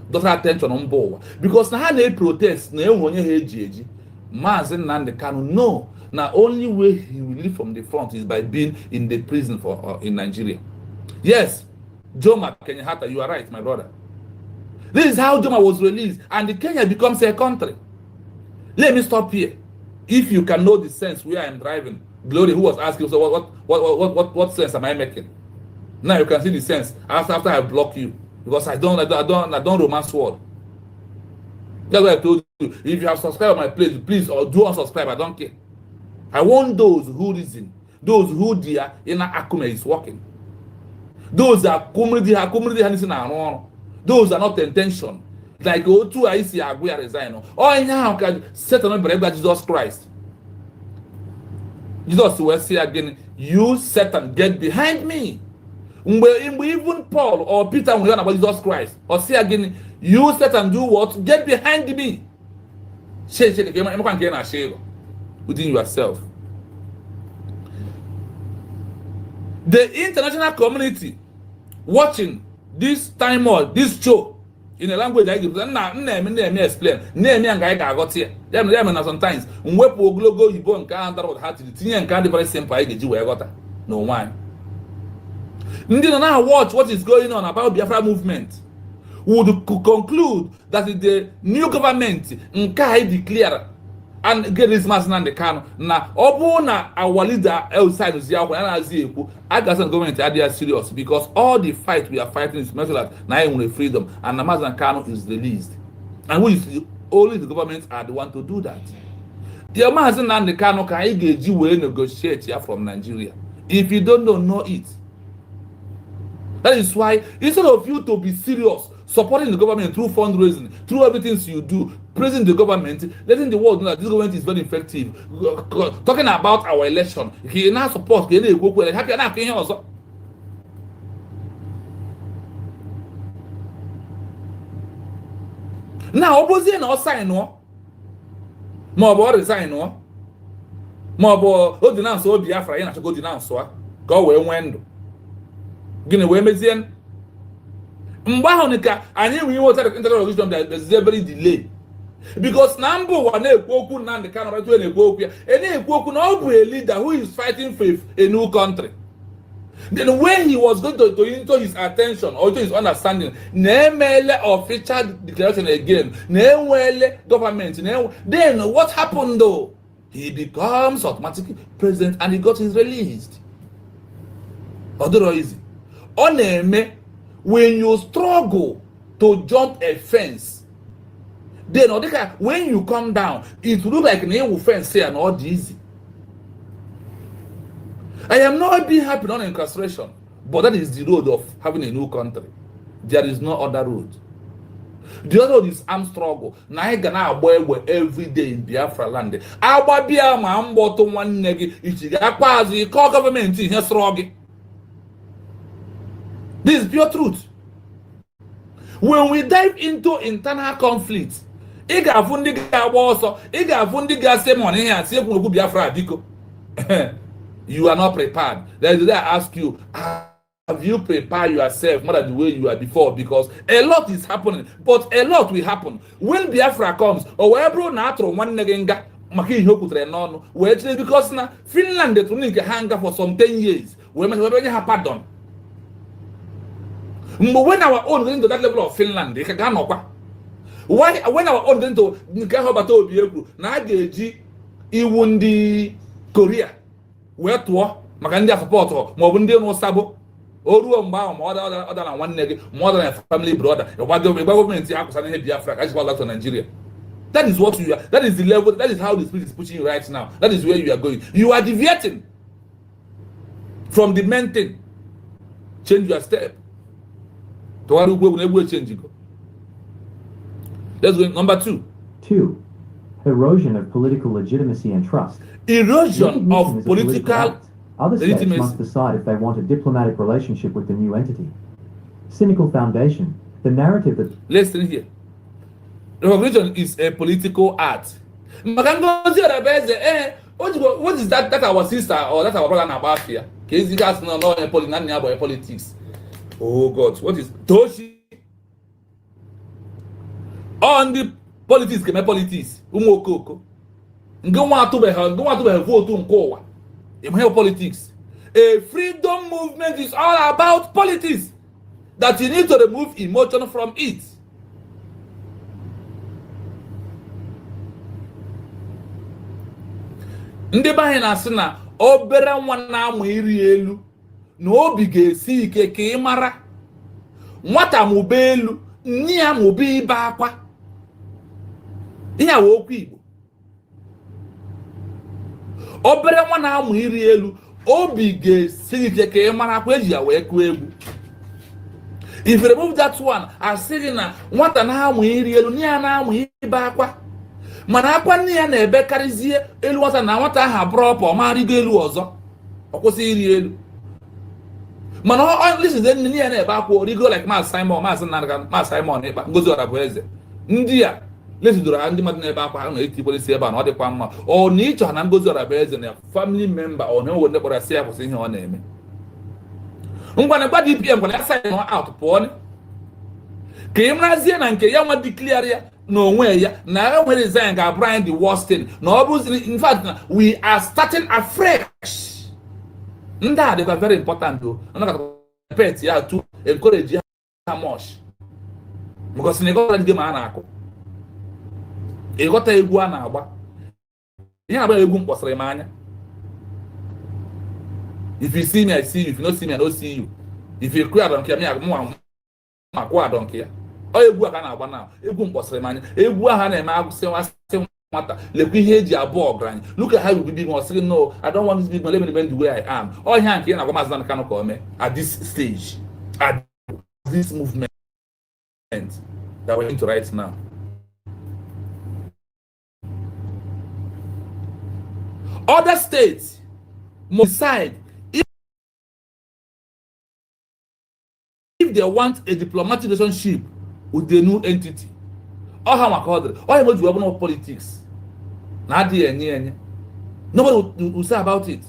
Don't attention on board. Because now they protest, Maazị Nnamdi Kanu, no. Now only way he will leave from the front is by being in the prison in Nigeria. Yes, Jomo Kenyatta, you are right, my brother. This is how Jomo was released, and Kenya becomes a country. Let me stop here. If you can know the sense where I am driving, Glory, who was asking, so what sense am I making? Now you can see the sense after I block you, because I don't romance word. That's why I told you, if you have subscribed my page, please or do unsubscribe. I don't care. I want those who reason, those who their inner akume is working. Those that community those are not intention. Like O2 I see Aguya resign. Oh, now can set on Jesus Christ. Jesus will say again, you Satan, get behind me. Even Paul or Peter will learn about Jesus Christ. Or say again, you Satan, do what? Get behind me. Within yourself. The international community watching this time or this show in a language I give explain. Sometimes very simple. No one. Now watch what is going on about Biafra movement. Would conclude that the new government declare and get this Maazị Nnamdi Kanu na obuna our leader outside Agasan government are serious, because all the fight we are fighting is meant that now in freedom, and Maazị Nnamdi Kanu is released, and we only the governments are the one to do that. The Maazị Nnamdi Kanu can negotiate here from Nigeria. If you don't know it. That is why instead of you to be serious, supporting the government through fundraising, through everything you do, praising the government, letting the world know that this government is very effective, talking about our election, he now supports. Now, opposite no sign no. More about resign no. More about o denounce o Biafra na go denounce wa. Go we wendo. Gini we mezian. Mgbe ahụ nika anyị nwe iwe other interrogation that there's a very delay. Because na mbụ wa na-ekwu okwu na ndị Kano right na-ekwu okwu ya. Na-ekwu okwu na ọ bụ a leader who is fighting for a new country. Then when he was going to into his attention or to his understanding, na-emele official declaration again, na-enwele government, then what happened though? He becomes automatically president and he got his released. Other easy. On when you struggle to jump a fence, then when you come down, it will look like an fence here and all easy. I am not being happy on incarceration, but that is the road of having a new country. There is no other road. The other road is armed struggle. Now I gonna boy every day in Biafra land. Ababia ma mboto one negi ichiga call government in here struggle. This is pure truth. When we dive into internal conflict, iga fundi ga also, iga fundi ga say money here and say Biafra diko. You are not prepared. That's why I ask you, have you prepared yourself more than the way you are before? Because a lot is happening, but a lot will happen. When Biafra comes, or wherever na atro one negenga, maki hokutre no, because na Finland that will hang for some 10 years. We may have pardon. But when our own going to that level of Finland, they can go. Why when our own going to Nikahobato Biaku, Nageji, Iwundi, Korea. Where to Makanda support or Mobunde no Sabo, or more than one nigga, more than a family brother. The government Biafra as well as Nigeria. That is what you are, that is the level, that is how the spirit is pushing you right now. That is where you are going. You are deviating from the main thing. Change your step. To what we will change. Let's go number 2. 2. Erosion of political legitimacy and trust. Erosion of political Other states must decide if they want a diplomatic relationship with the new entity. Cynical foundation. The narrative that... Listen here. Recognition is a political art. What is that our sister or that our brother about here? Politics. Oh God, what is Toshi? On the politics, politics. Politics. A freedom movement is all about politics. That you need to remove emotion from it. Ndị bahe na-asị na obere nwa na-amụ iri elu na obi ga-esi ike ka ị mara nwata mụba elu nne ya mụba ibe akwa ihe a okwu Igbo. Obere nwa na-amụ iri elu obi ga-esi ike ka ị mara akwa eji ya wee kụọ egwu. If you remove that one, asịrị na nwata na-amụ iri elu nne ya na-amụ ibe akwa mana akwa nne ya na-ebe karịzie elu nwata na nwata ahụ abụrụ ọpọ ma rigo elu ọzọ ọ kwụsị iri elu mana ọ lisize nne ya na-ebe akwa rigo like Maazị Simon Maazị Simon ịkpa Ngozi Ọrabueze ndị a lesidoro ha ndị mmadụ na-ebe akwa ha na-eti polisi ebe a na ọ dịkwa mma ọ na ịchọ na Ngozi Ọrabueze na family member ọ na-enwe ndị kpọrọ ya si ya kwụsị ihe ọ na-eme ngwa na gba DPM kwa ya sign out pụọ ka ị marazie na nke ya nwa declare ya n'onwe ya na enwere resign ga Brian the worst thing na ọ bụ in fact we are starting afresh. Ndị a dịkwa very important o na pet ya to encourage ha much because na ịghọta game a na-akụ ịghọta egwu a na-agba ihe na-agba egwu mkpọsịrị m anya. If you see me, I see you. If you don't see me, I don't see you. If you cry, I don't care. Me, I don't care. Oh, egwu aka na-agba na egwu mkpọsịrị m anya egwu aha na-eme agụsị nwata lekwa ihe eji abụọ ọgaranya. Look at how you be big one saying no, I don't want this big one, let me remain the way I am. Oh, ihe nke na-agwa Maazị Nnamdi Kanu ka o mee at this stage, at this movement that we're into right now. Other states must decide if they want a diplomatic relationship with the new entity, All how McCordry, all you want to politics. Nobody will say about it.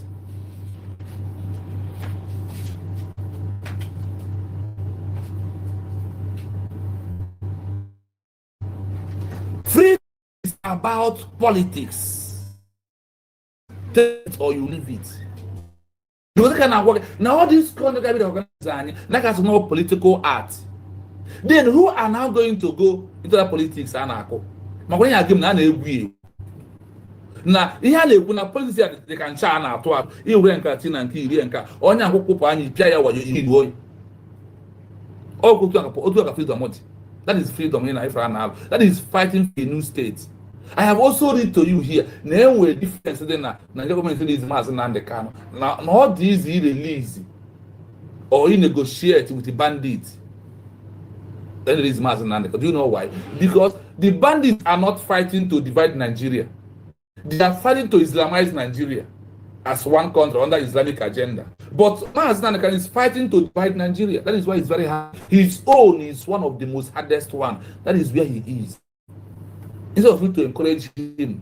Free is about politics. Take it or you leave it. You can work. Now all these countries organizing like as no political art. Then who are now going to go into the politics and ako? When you give na na-egwu na ihe a na-ekwu na politics they can cha na atụ atụ iwere nka tina nke iri nka onye akwụkwọ anyị pịa ya wayo igbo oyi otu aka freedom. That is freedom in Africa. That is fighting for a new state. I have also read to you here. Now we difference than Nigeria government is mass and the can. Now all these he release or he negotiate with the bandits. Then it is mass and the. Do you know why? Because the bandits are not fighting to divide Nigeria. They are fighting to Islamize Nigeria as one country under Islamic agenda. But Maazan is fighting to divide Nigeria. That is why it's very hard. His own is one of the most hardest one. That is where he is. Instead of you to encourage him,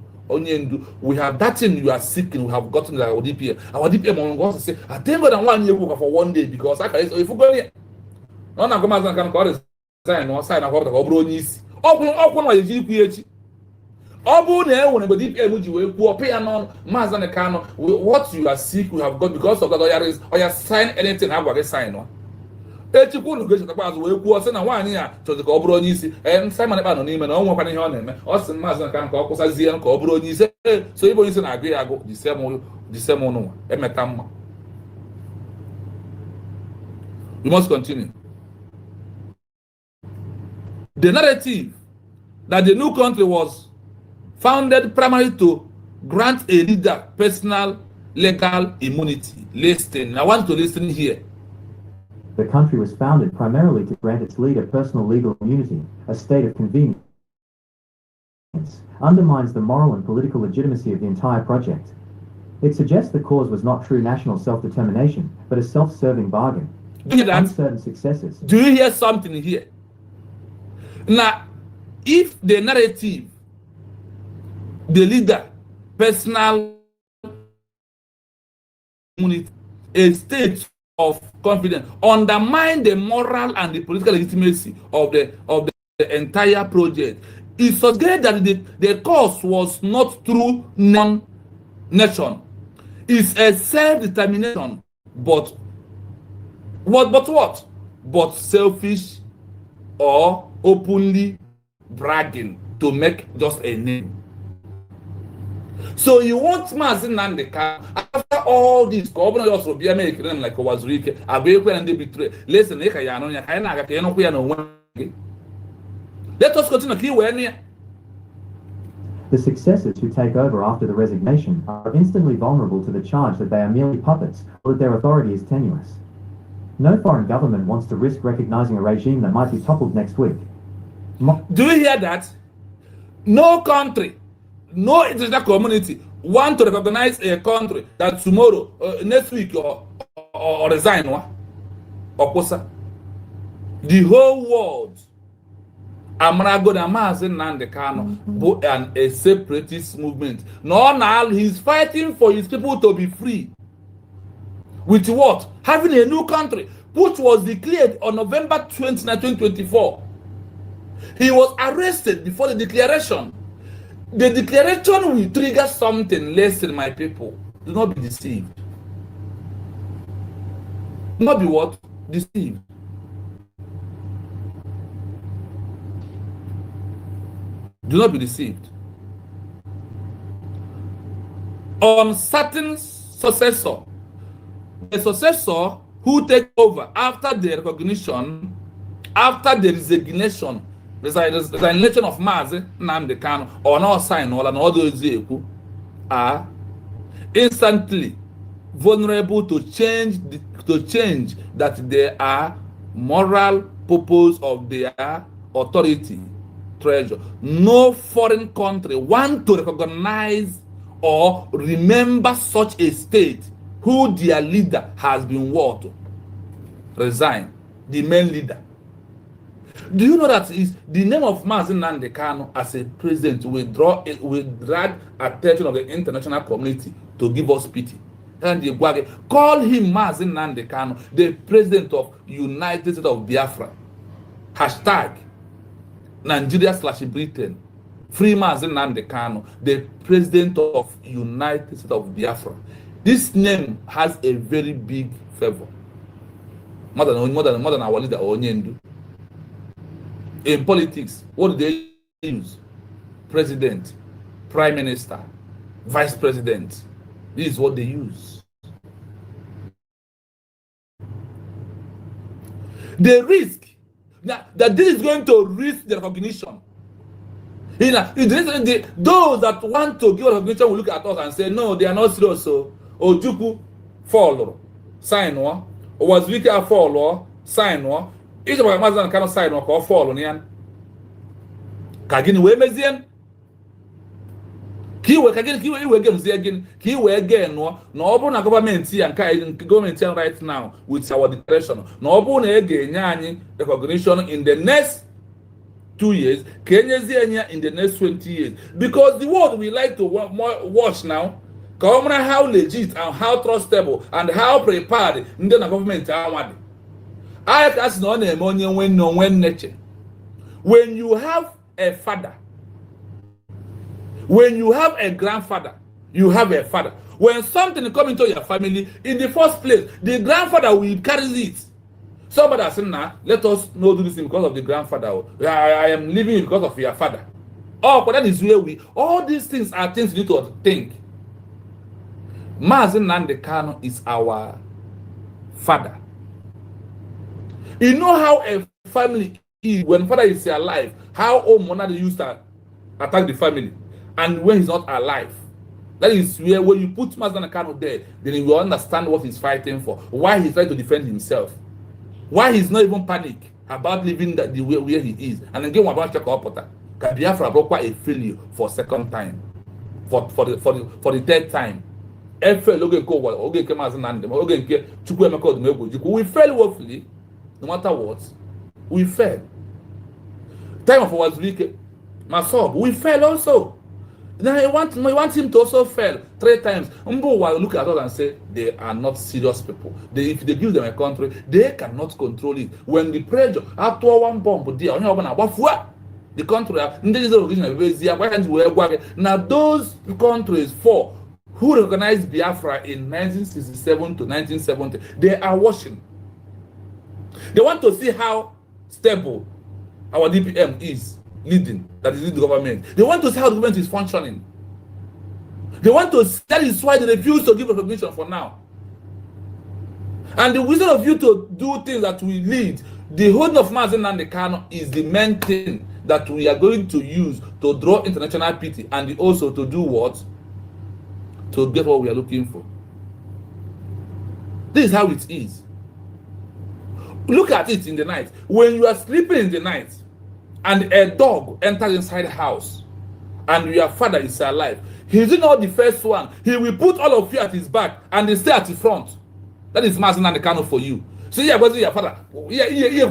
we have that thing you are seeking, we have gotten our DPM. Our DPM wants to say, I thank God and 1 year work for 1 day because I can if you go here. No, I'm going to call it sign or sign of the Obronis. Open my GPH. What you are sick, we have got because of that. Or you sign anything, have a sign. Simon so even you agree, I go the same one. We must continue. The narrative that the new country was founded primarily to grant a leader personal legal immunity. Listen, I want to listen here. The country was founded primarily to grant its leader personal legal immunity, a state of convenience, undermines the moral and political legitimacy of the entire project. It suggests the cause was not true national self-determination, but a self-serving bargain. Do you hear that? Uncertain successes. Do you hear something here? Now, if the narrative, the leader, personal immunity, a state of confidence, undermine the moral and the political legitimacy of the entire project, it suggests that the cause was not through non-nation. It's a self-determination, but what? But selfish or openly bragging to make just a name. So you want Maazị Nnamdi Kanu after all this, governor also be American like Wazirike, Abekwe and they betray. Listen, let us continue. The successors who take over after the resignation are instantly vulnerable to the charge that they are merely puppets or that their authority is tenuous. No foreign government wants to risk recognizing a regime that might be toppled next week. Do you hear that? No country, no international community want to recognize a country that tomorrow, next week, or resign. The whole world, Amarago and Maazị Nnamdi Kanu, a separatist movement. No, now he's fighting for his people to be free. With what? Having a new country, which was declared on November 29, 2024. He was arrested before the declaration. The declaration will trigger something less than my people. Do not be deceived. Do not be what? Deceived. Do not be deceived. On certain successor, the successor who take over after the recognition, after the resignation of Maazị Nnamdi Kanu, or not sign or all those are instantly vulnerable to change that they are moral purpose of their authority treasure. No foreign country want to recognize or remember such a state who their leader has been what? Resign. The main leader. Do you know that is the name of Mazi Nnamdi Kanu as a president will drag attention of the international community to give us pity? And they call him Mazi Nnamdi Kanu, the president of United States of Biafra. Hashtag Nigeria/Britain. Free Mazi Nnamdi Kanu, the president of United States of Biafra. This name has a very big favor. More than our leader Onyendu. In politics, what do they use? President, prime minister, vice president. This is what they use. The risk that this is going to risk the recognition. Those that want to give recognition will look at us and say, no, they are not serious. So, Ojukwu fall, sign one. Owazwike fall, sign one. Each of our kind of sign or fall on yan. Kagin we mezian. Kiwe again. Kiwe again no obu na government and government right now with our depression. No obu na again recognition in the next 2 years, Kenya in the next 20 years. Because the world we like to watch now, how legit and how trustable and how prepared the government are. I ask no when nature. When you have a father, when you have a grandfather, you have a father. When something comes into your family, in the first place, the grandfather will carry it. Somebody has said, nah, let us not do this thing because of the grandfather. I am living because of your father. Oh, but that is where all these things are things you need to think. Mazi Nnamdi Kanu is our father. You know how a family is when father is alive, how old mother used to attack the family, and when he's not alive. That is where when you put Mazi Nnamdi Kanu there, then you will understand what he's fighting for, why he's trying to defend himself, why he's not even panic about living the way where he is. And again, one check up Biafra broke a failure for second time, for the third time. We fail woefully, no matter what. We fail. Time of our week, we fail also. Then I want him to also fail 3 times. Umbo will look at us and say they are not serious people. If they give them a country, they cannot control it. When the pressure after one bomb, the country now those countries who recognized Biafra in 1967 to 1970, they are watching. They want to see how stable our DPM is leading, that is the government. They want to see how the government is functioning. They want to see, that is why they refuse to give recognition for now. And the wisdom of you to do things that will lead, the holding of Mazi Nnamdi Kanu is the main thing that we are going to use to draw international pity and also to do what? To get what we are looking for. This is how it is. Look at it in the night. When you are sleeping in the night and a dog enters inside the house and your father is alive, he's not the first one. He will put all of you at his back and they stay at the front. That is Mazi Nnamdi Kanu for you. So yeah, was your father? Yeah, your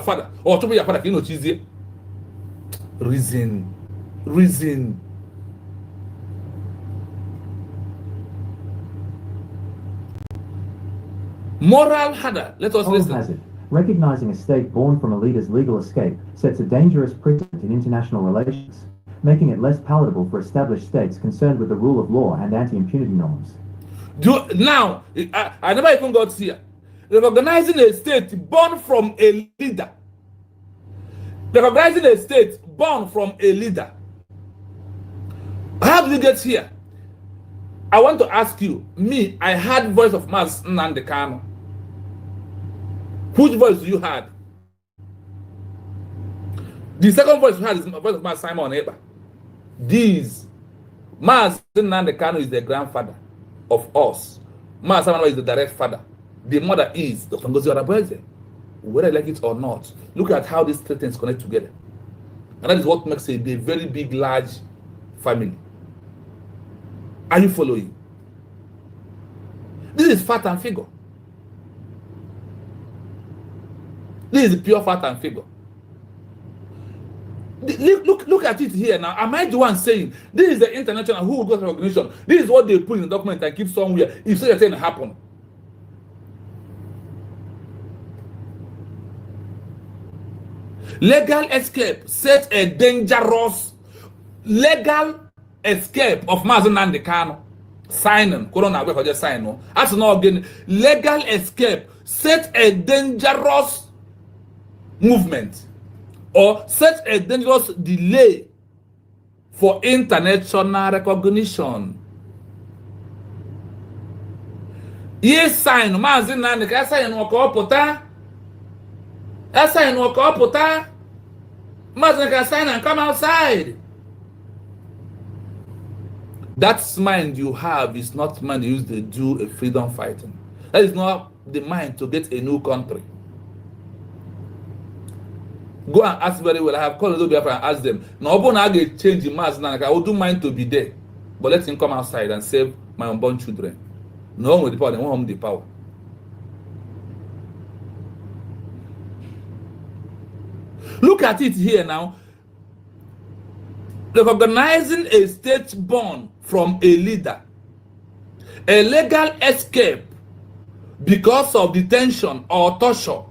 father or to be your father. You know, cheesy. Reason. Moral harder. Let us listen. Hazard. Recognizing a state born from a leader's legal escape sets a dangerous precedent in international relations, making it less palatable for established states concerned with the rule of law and anti-impunity norms. Now, I never even got here. Recognizing a state born from a leader. Recognizing a state born from a leader. How did we get here? I want to ask you, I heard voice of Mazi Nnamdi Kanu. Which voice you had? The second voice you had is the voice of Mazi Simon Eba. Mazi Nnamdi Kanu is the grandfather of us. Mazi Simon Eba is the direct father. The mother is Dr. Ngozi Onabueze. Whether I like it or not, look at how these three things connect together. And that is what makes a very big, large family. Are you following? This is fact and figure. This is pure fact and figure. Look at it here now. Am I the one saying this is the international who got recognition? This is what they put in the document and keep somewhere. If such a thing happen, legal escape set a dangerous legal escape of Mazen and the Kano. Signing, Corona, we just sign no. As no again, legal escape set a dangerous movement or set a dangerous delay for international recognition. Yes, sign, Mazen and the sign no copota. I sign no copota. Mazen can sign and come outside. That mind you have is not mind used to do a freedom fighting. That is not the mind to get a new country. Go and ask very well. I have called the Biafra and asked them. No, I get change the mass now. I will do mine to be there, but let him come outside and save my unborn children. No one with the power. They won't have the power. Look at it here now. Recognizing a state born from a leader, a legal escape because of detention or torture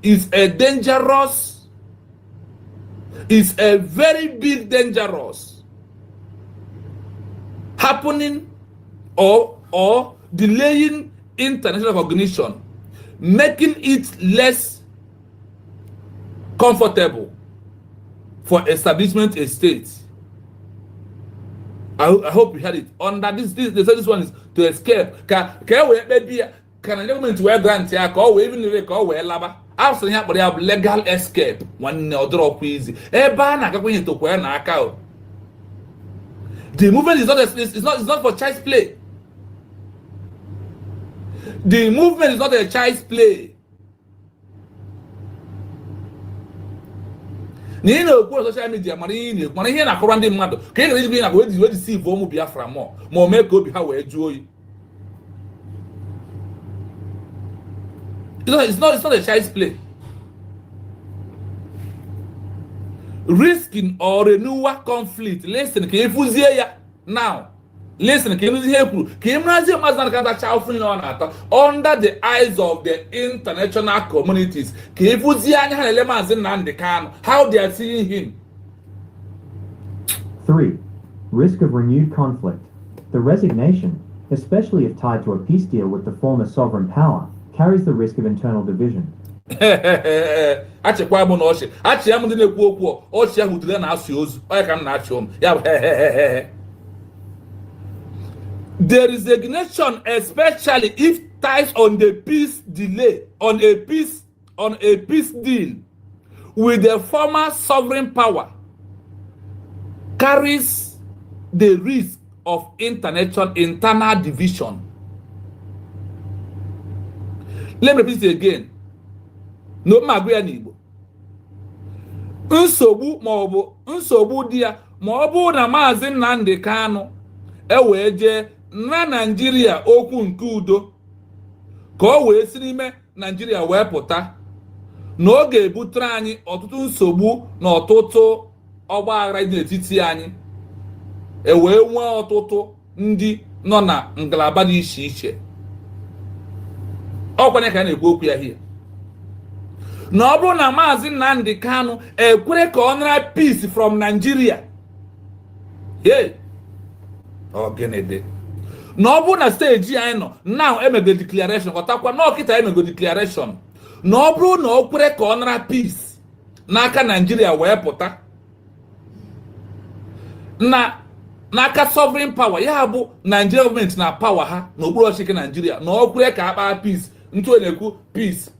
is a very big dangerous happening or delaying international recognition, making it less comfortable for establishment a state. I hope you had it. Under this one is to escape. Can we maybe can a government wear grant here? Call even if they call wear laba. After that, but they have legal escape. One or drop easy. Bana going to wear na account. The movement is not for child's play. The movement is not a child's play. Nino go social media money here na korande mmado ka e reji be na go we deceive omu Biafra mo make obi ha we juo yi. It's not a child's play. Risking or renewal conflict. Listen, can you fuzie ya now? Listen, can you hear under the eyes of the international communities? How they are seeing him. 3. Risk of renewed conflict. The resignation, especially if tied to a peace deal with the former sovereign power, carries the risk of internal division. The resignation, especially if ties on the peace delay, on a peace deal with the former sovereign power, carries the risk of internal division. Let me repeat it again. No magwe Igbo. Nsogbu dia maọbụ na Maazị Nnamdi Kanu eweje na Nigeria okwu nke udo ka o wee si n'ime Nigeria wee pụta na ọ ga-ebutere anyị ọtụtụ nsogbu na ọtụtụ ọgba aghara dị n'etiti anyị wee nwee ọtụtụ ndị nọ na ngalaba dị iche iche. Ọkwanye ka na-ekwu okwu ya here. Na ọ bụrụ na Maazị Nnamdi Kanu ekwere ka ọ nara peace from Nigeria. Hey. Ogenede. Na ọ bụrụ na stage anyị nọ now emego declaration ọtakwa na ọkịta emego declaration na ọ bụrụ na o kwere ka ọ nara peace n'aka Nigeria wee pụta n'aka sovereign power ya bụ Nigeria government na power ha n'okpuru ọchịchị Nigeria na ọ kwere ka akpa peace ntụ na-ekwu peace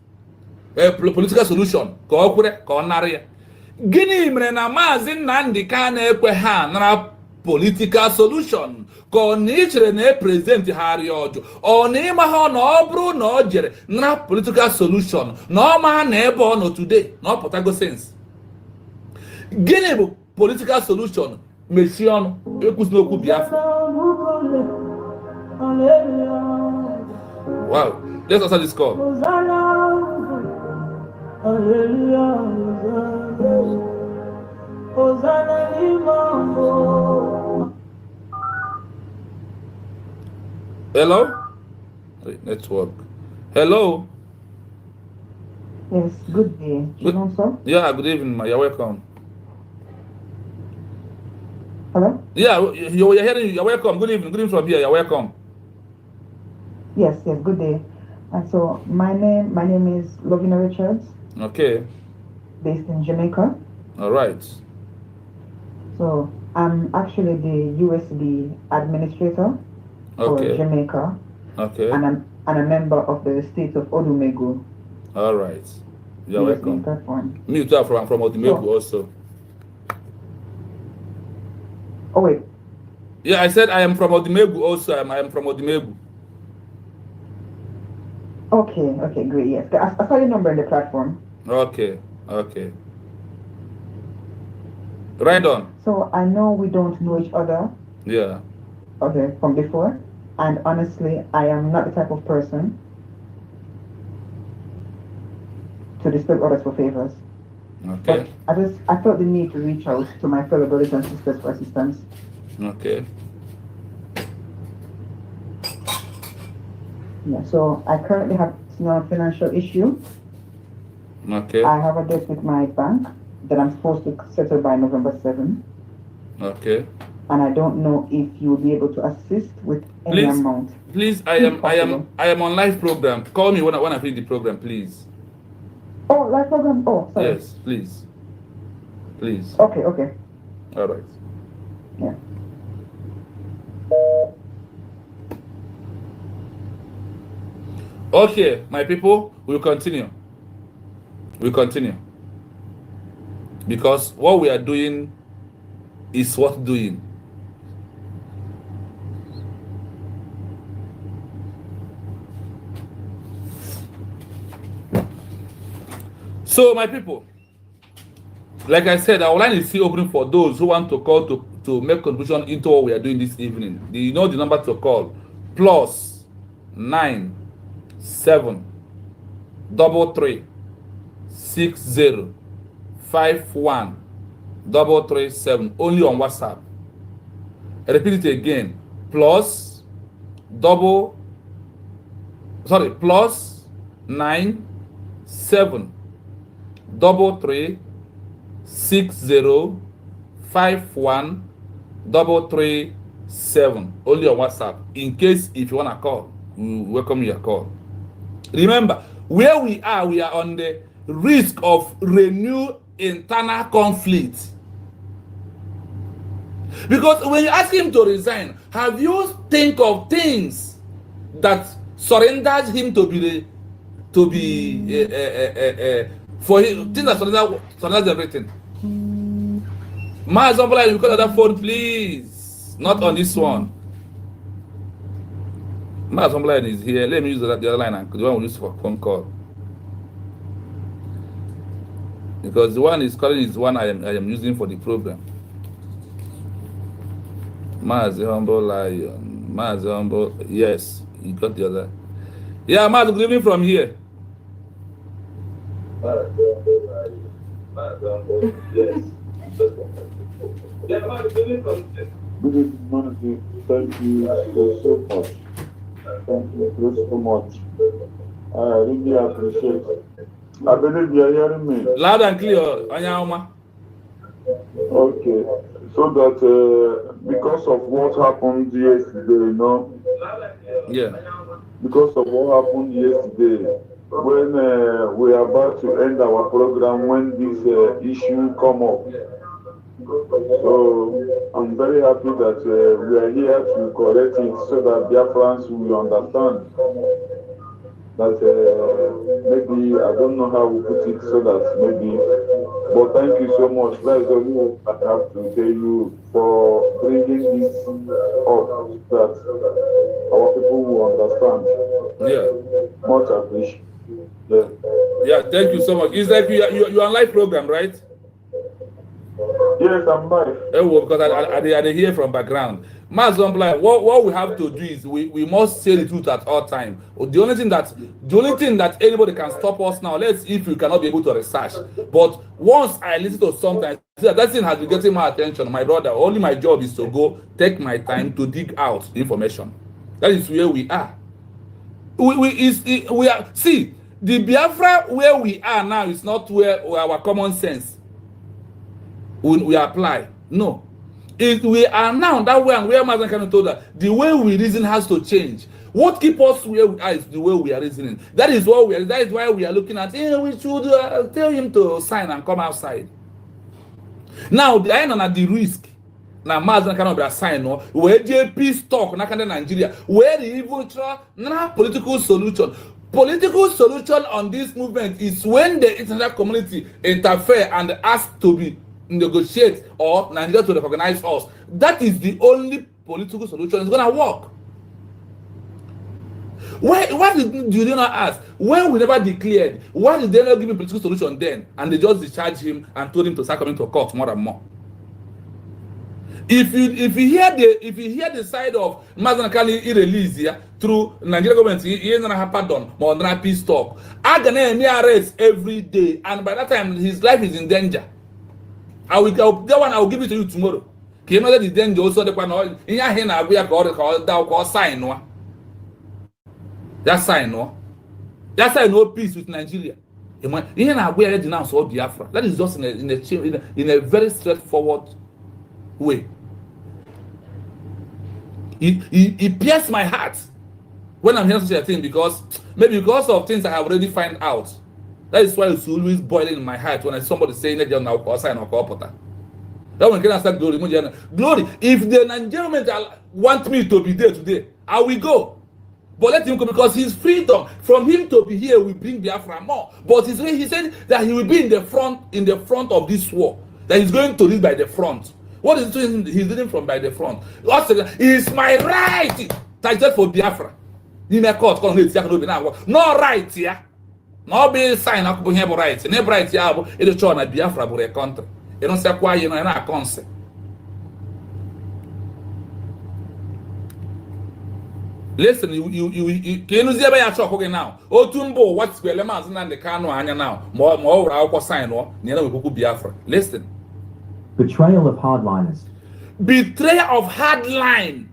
political solution ka ọ kwere ka ọ nara ya. Gịnị mere na Maazị Nnamdi Kanu ekwe ha nara political solution ka ọ na ichere na president ha arịa ọjụ ọ na ịma ha na ọ bụrụ na ọ jere nara political solution na ọ ma ha na ebe ọ nọ today na ọ pụtago sense. Gịnị bụ political solution? Mechie ọnụ ekwusi n'okwu Biafra. Wow, let's answer this call. Hello? Wait, network. Hello? Yes, good day. Sir? Yeah, good evening. You're welcome. Hello? Yeah, you're hearing. You're welcome. Good evening. Good evening from here. You're welcome. Yes, good day. And so my name is Lovina Richards. Okay. Based in Jamaica. All right. So I'm actually the USB administrator for Jamaica. Okay. And I'm a member of the state of Odumegu. All right. You're welcome. Platform. Me too. I'm from Odumegu also. Oh wait. Yeah, I said I am from Odumegu also. I am from Odumegu. Okay, great. Yes, I saw your number in the platform. Okay. Right on. So I know we don't know each other. Yeah. Okay, from before, and honestly, I am not the type of person to disturb others for favors. Okay. But I felt the need to reach out to my fellow brothers and sisters for assistance. Okay. Yeah, so I currently have a financial issue. Okay. I have a debt with my bank that I'm supposed to settle by November 7th. Okay. And I don't know if you will be able to assist with any amount. Please, I am on live program. Call me when I finish the program, please. Oh, live program. Oh, sorry. Yes, please. Okay. All right. Yeah. Okay, my people, we'll continue. Because what we are doing is worth doing. So, my people, like I said, our line is still open for those who want to call to make contribution into what we are doing this evening. You know the number to call: +9 7 3 3 60 51 337. Only on WhatsApp. I repeat it again: +9 7 3 3 60 51 337. Only on WhatsApp. In case if you want to call, we welcome your call. Remember, where we are on the risk of renewed internal conflict. Because when you ask him to resign, have you think of things that surrenders him for him, things that surrenders everything? My example, you call that phone, please. Not on this one. My example line is here. Let me use the other line and the one we use for phone call. Because the one is calling is one I am using for the program. Maz humble lion. Maz humble. Yes, you got the other. Yeah, Maz, good evening from here. Yes. Good evening. Thank you so much. Thank you so much. I really appreciate it. I believe you are hearing me. Loud and clear, Anyauma. Okay. So that because of what happened yesterday, Yeah. Because of what happened yesterday, when we are about to end our program, when this issue come up. So I'm very happy that we are here to correct it so that Biafrans will understand that maybe, I don't know how we put it so that maybe, but thank you so much. That is only what I have to tell you for bringing this up so that our people will understand. Yeah. Much appreciated. Yeah, thank you so much. It's like you're on live program, right? Yes, I'm live. Oh, because I hear from background. what we have to do is we must say the truth at all time. The only thing that anybody can stop us now, let's see if we cannot be able to research. But once I listen to something, I see that thing has been getting my attention, my brother. Only my job is to go take my time to dig out the information. That is where we are. We are. See, the Biafra where we are now is not where our common sense we apply. No. We are now that way, and where Mazen Kanu told us, the way we reason has to change. What keeps us where we are is the way we are reasoning. That is why we are looking at, we should tell him to sign and come outside. Now, the end on the risk. Now, Mazen Kanu be sign, no, where JP stock, na Nigeria, where the evil na political solution. Political solution on this movement is when the international community interfere and ask to be negotiate or Nigeria to recognize us. That is the only political solution is gonna work. Why did you not ask? When we never declared, why did they not give him political solution then? And they just discharged him and told him to start coming to court more and more. If you hear the side of Mazen Kanu release here through Nigeria government, he not have pardon or not peace talk. I'm gonna arrest every day, and by that time his life is in danger. I will give it to you tomorrow. Can you know the danger also the one in your hand? I will call sign no. That sign no peace with Nigeria. You know we are denounce all Biafra. That is just in a very straightforward way. It pierced my heart when I'm hearing such a thing because of things I have already found out. That is why it's always boiling in my heart when I somebody saying that now call sign or call porter. That one can start glory. Glory. If the Nigerian want me to be there today, I will go. But let him go because his freedom from him to be here will bring Biafra more. But he said that he will be in the front of this war. That he's going to lead by the front. What is doing? He's leading from by the front. It's my right. That's for Biafra. In a court, no right here. No be sign up to have rights. Never right here. It is shown that Biafra for a country. You don't say why you know a concept. Listen, you can see by a shop okay now. Otumbo, what's the elements and the cano anya now? More our sign or near Biafra. Listen. Betrayal of hardliners. Betrayal of hardline.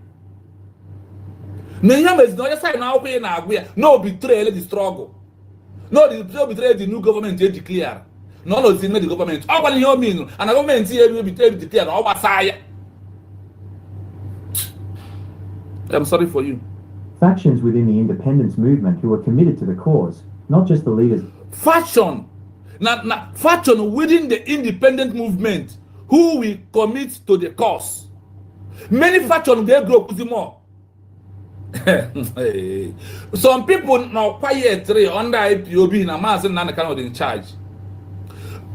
No, is not sign now. No betrayal the struggle. No, the betrayal the new government they declare. No, it's in the government. Oh, what you mean? And the government here will declare. Oh, I'm sorry for you. Factions within the independence movement who are committed to the cause, not just the leaders. Faction within the independent movement who will commit to the cause. Many factions they grow more. Some people now quiet under IPOB na Mazen Nande Kanu in charge.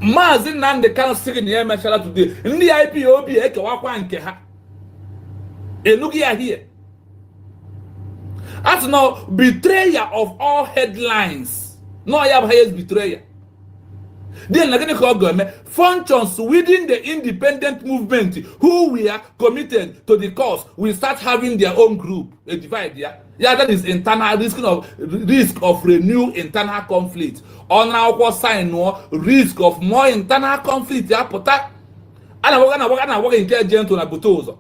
Mazen Nande Kanu sitting here mashallah today. In the IPOB eke wakwa nke ha. Look here. As now betrayer of all headlines. No, I have highest betrayer. Then again, functions within the independent movement who we are committed to the cause will start having their own group, a divide. Yeah, that is internal risk of renewed internal conflict. On our side, no risk of more internal conflict. Yeah, but that I'm working gentle na butozo.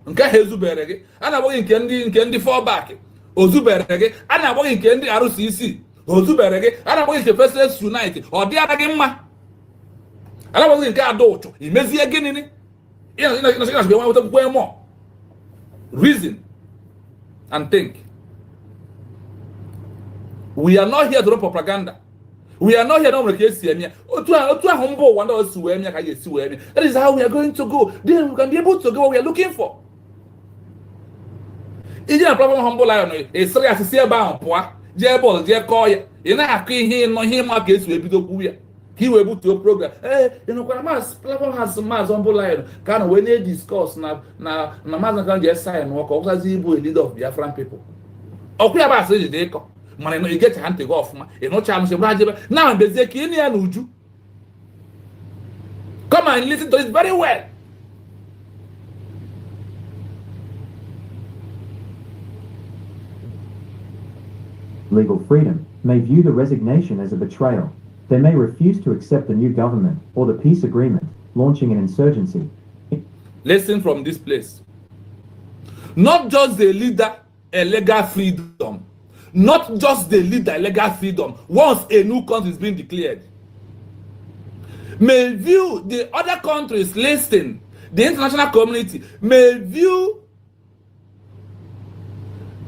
Nke hezuberege. I'm working kendi fallback. Ozuberege. I'm working kendi RCC. Ozuberege, I don't want to first unite or the other game. I don't want to get adult. He may see again in it. More reason and think. We are not here to do propaganda. We are not here to to humble one of us. That is how we are going to go. Then we can be able to go what we are looking for. Is a problem humble lion? It's serious to see about poor. Jebol, Jekoya, you know, him against we do queer. He will able to program. You know, platform has some mass humble lion. Can when they discuss now, Mazen can just sign work or as he will leader of Biafran people. Okay, about say they come. Man, you get hand to go off, man. You know, challenge now I'm busy. Come and listen to it very well. legal freedom, may view the resignation as a betrayal. They may refuse to accept the new government or the peace agreement, launching an insurgency. Listen from this place. Not just the leader a legal freedom. Not just the leader a legal freedom. Once a new country is being declared, may view the other countries, listen, the international community may view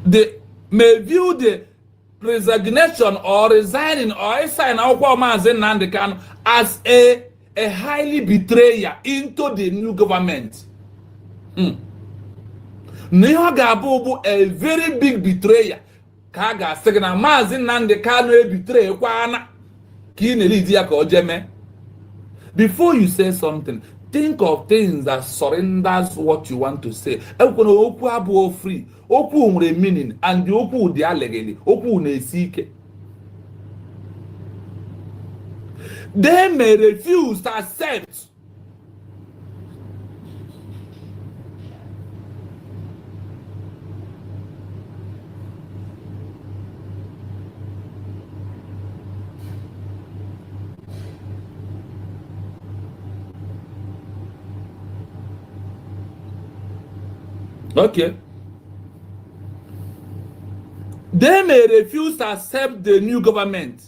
the resignation or resigning or sign as a highly betrayer into the new government. A very big betrayer. Kaga segna Mazi Nnamdi Kanu betray kwana before you say something, think of things that surrenders what you want to say. Okwu abu free, okwu nwere meaning, and the okwu dị legally, okwu na-esike. They may refuse to accept. Okay. They may refuse to accept the new government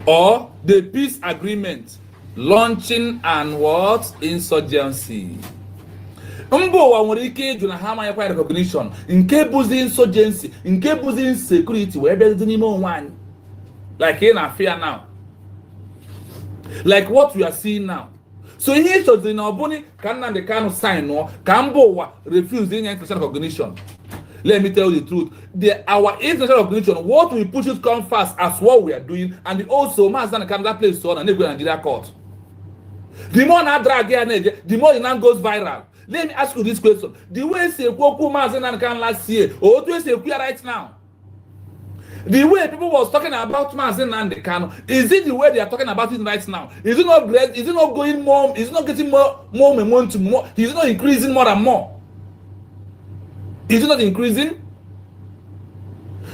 or the peace agreement, launching and what? Insurgency. Mbo nwere ike ịjụ na ha amaghị kwa recognition nke bụzi insurgency, nke bụzi insecurity wee bịazi n'ime onwe anyị. Like in affair now. Like what we are seeing now. So here to the Nobuni can the kind of sign or Cambo refuse the international recognition. Let me tell you the truth. Our international recognition, what we push it come fast as what we are doing, and also Mazan Canada place on and they go Nigeria court. The more I drag here, the more it now goes viral. Let me ask you this question. The way say Koku Mazan and Can last year, or do you say we are right now? The way people was talking about Mazi Nnamdi Kanu, is it the way they are talking about it right now? Is it not great? Is it not going more? Is it not getting more momentum? More? Is it not increasing more and more? Is it not increasing?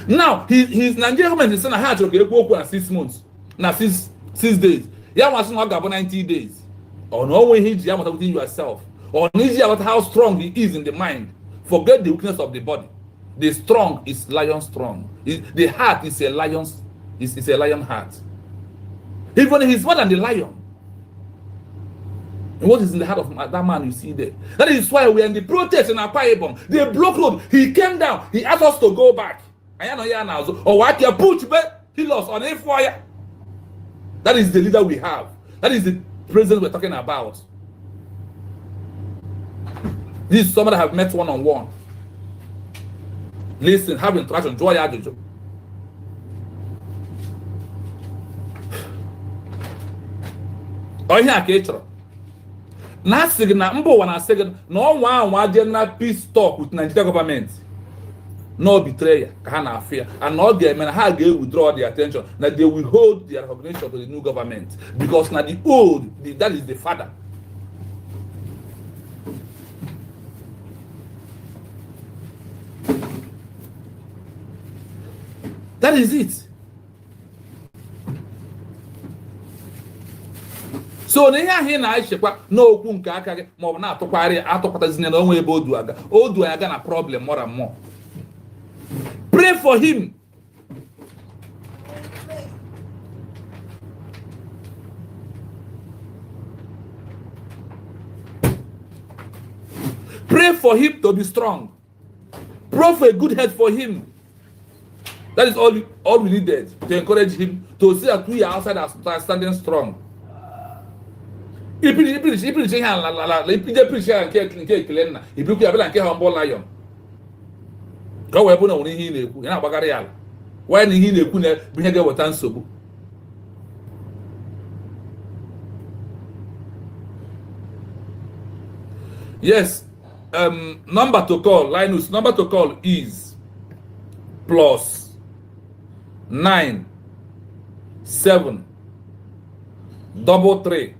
Now, his Nigerian government is saying I had to go 6 months. Now 6 days. You must not about 90 days. Or no way you must within yourself. Or easy about how strong he is in the mind. Forget the weakness of the body. The strong is lion strong. The heart is a lion's is a lion heart. Even he's more than the lion. And what is in the heart of that man you see there? That is why we are in the protest in Akwa Ibom. They blocked road. He came down. He asked us to go back. I know here now. Or what you put back? He lost on a fire. That is the leader we have. That is the president we're talking about. This is somebody I have met one-on-one. Listen, have interaction. Joy Ajojo. Oh, here, Ketro. Na signa mbo wana signa no one general peace talk with Nigeria government. No betrayal, kana affair, and not the men how they withdraw their attention that they will hold their recognition to the new government because now the old that is the father. That is it. So na ihe na achekwa na okwu nke aka gị ma ọ bụ na atụkwatazina na onwe ebe odu aga na problem more and more. Pray for him. Pray for him to be strong. Pray for a good head for him. That is all we needed to encourage him to see that we are outside are standing strong. If you preach here, humble lion. Go where no he na-ekwu, yana agbagara ya ala. Why na he na-ekwu na binye ga weta nsogbu? Yes, number to call, Linus, number to call is +9 7 3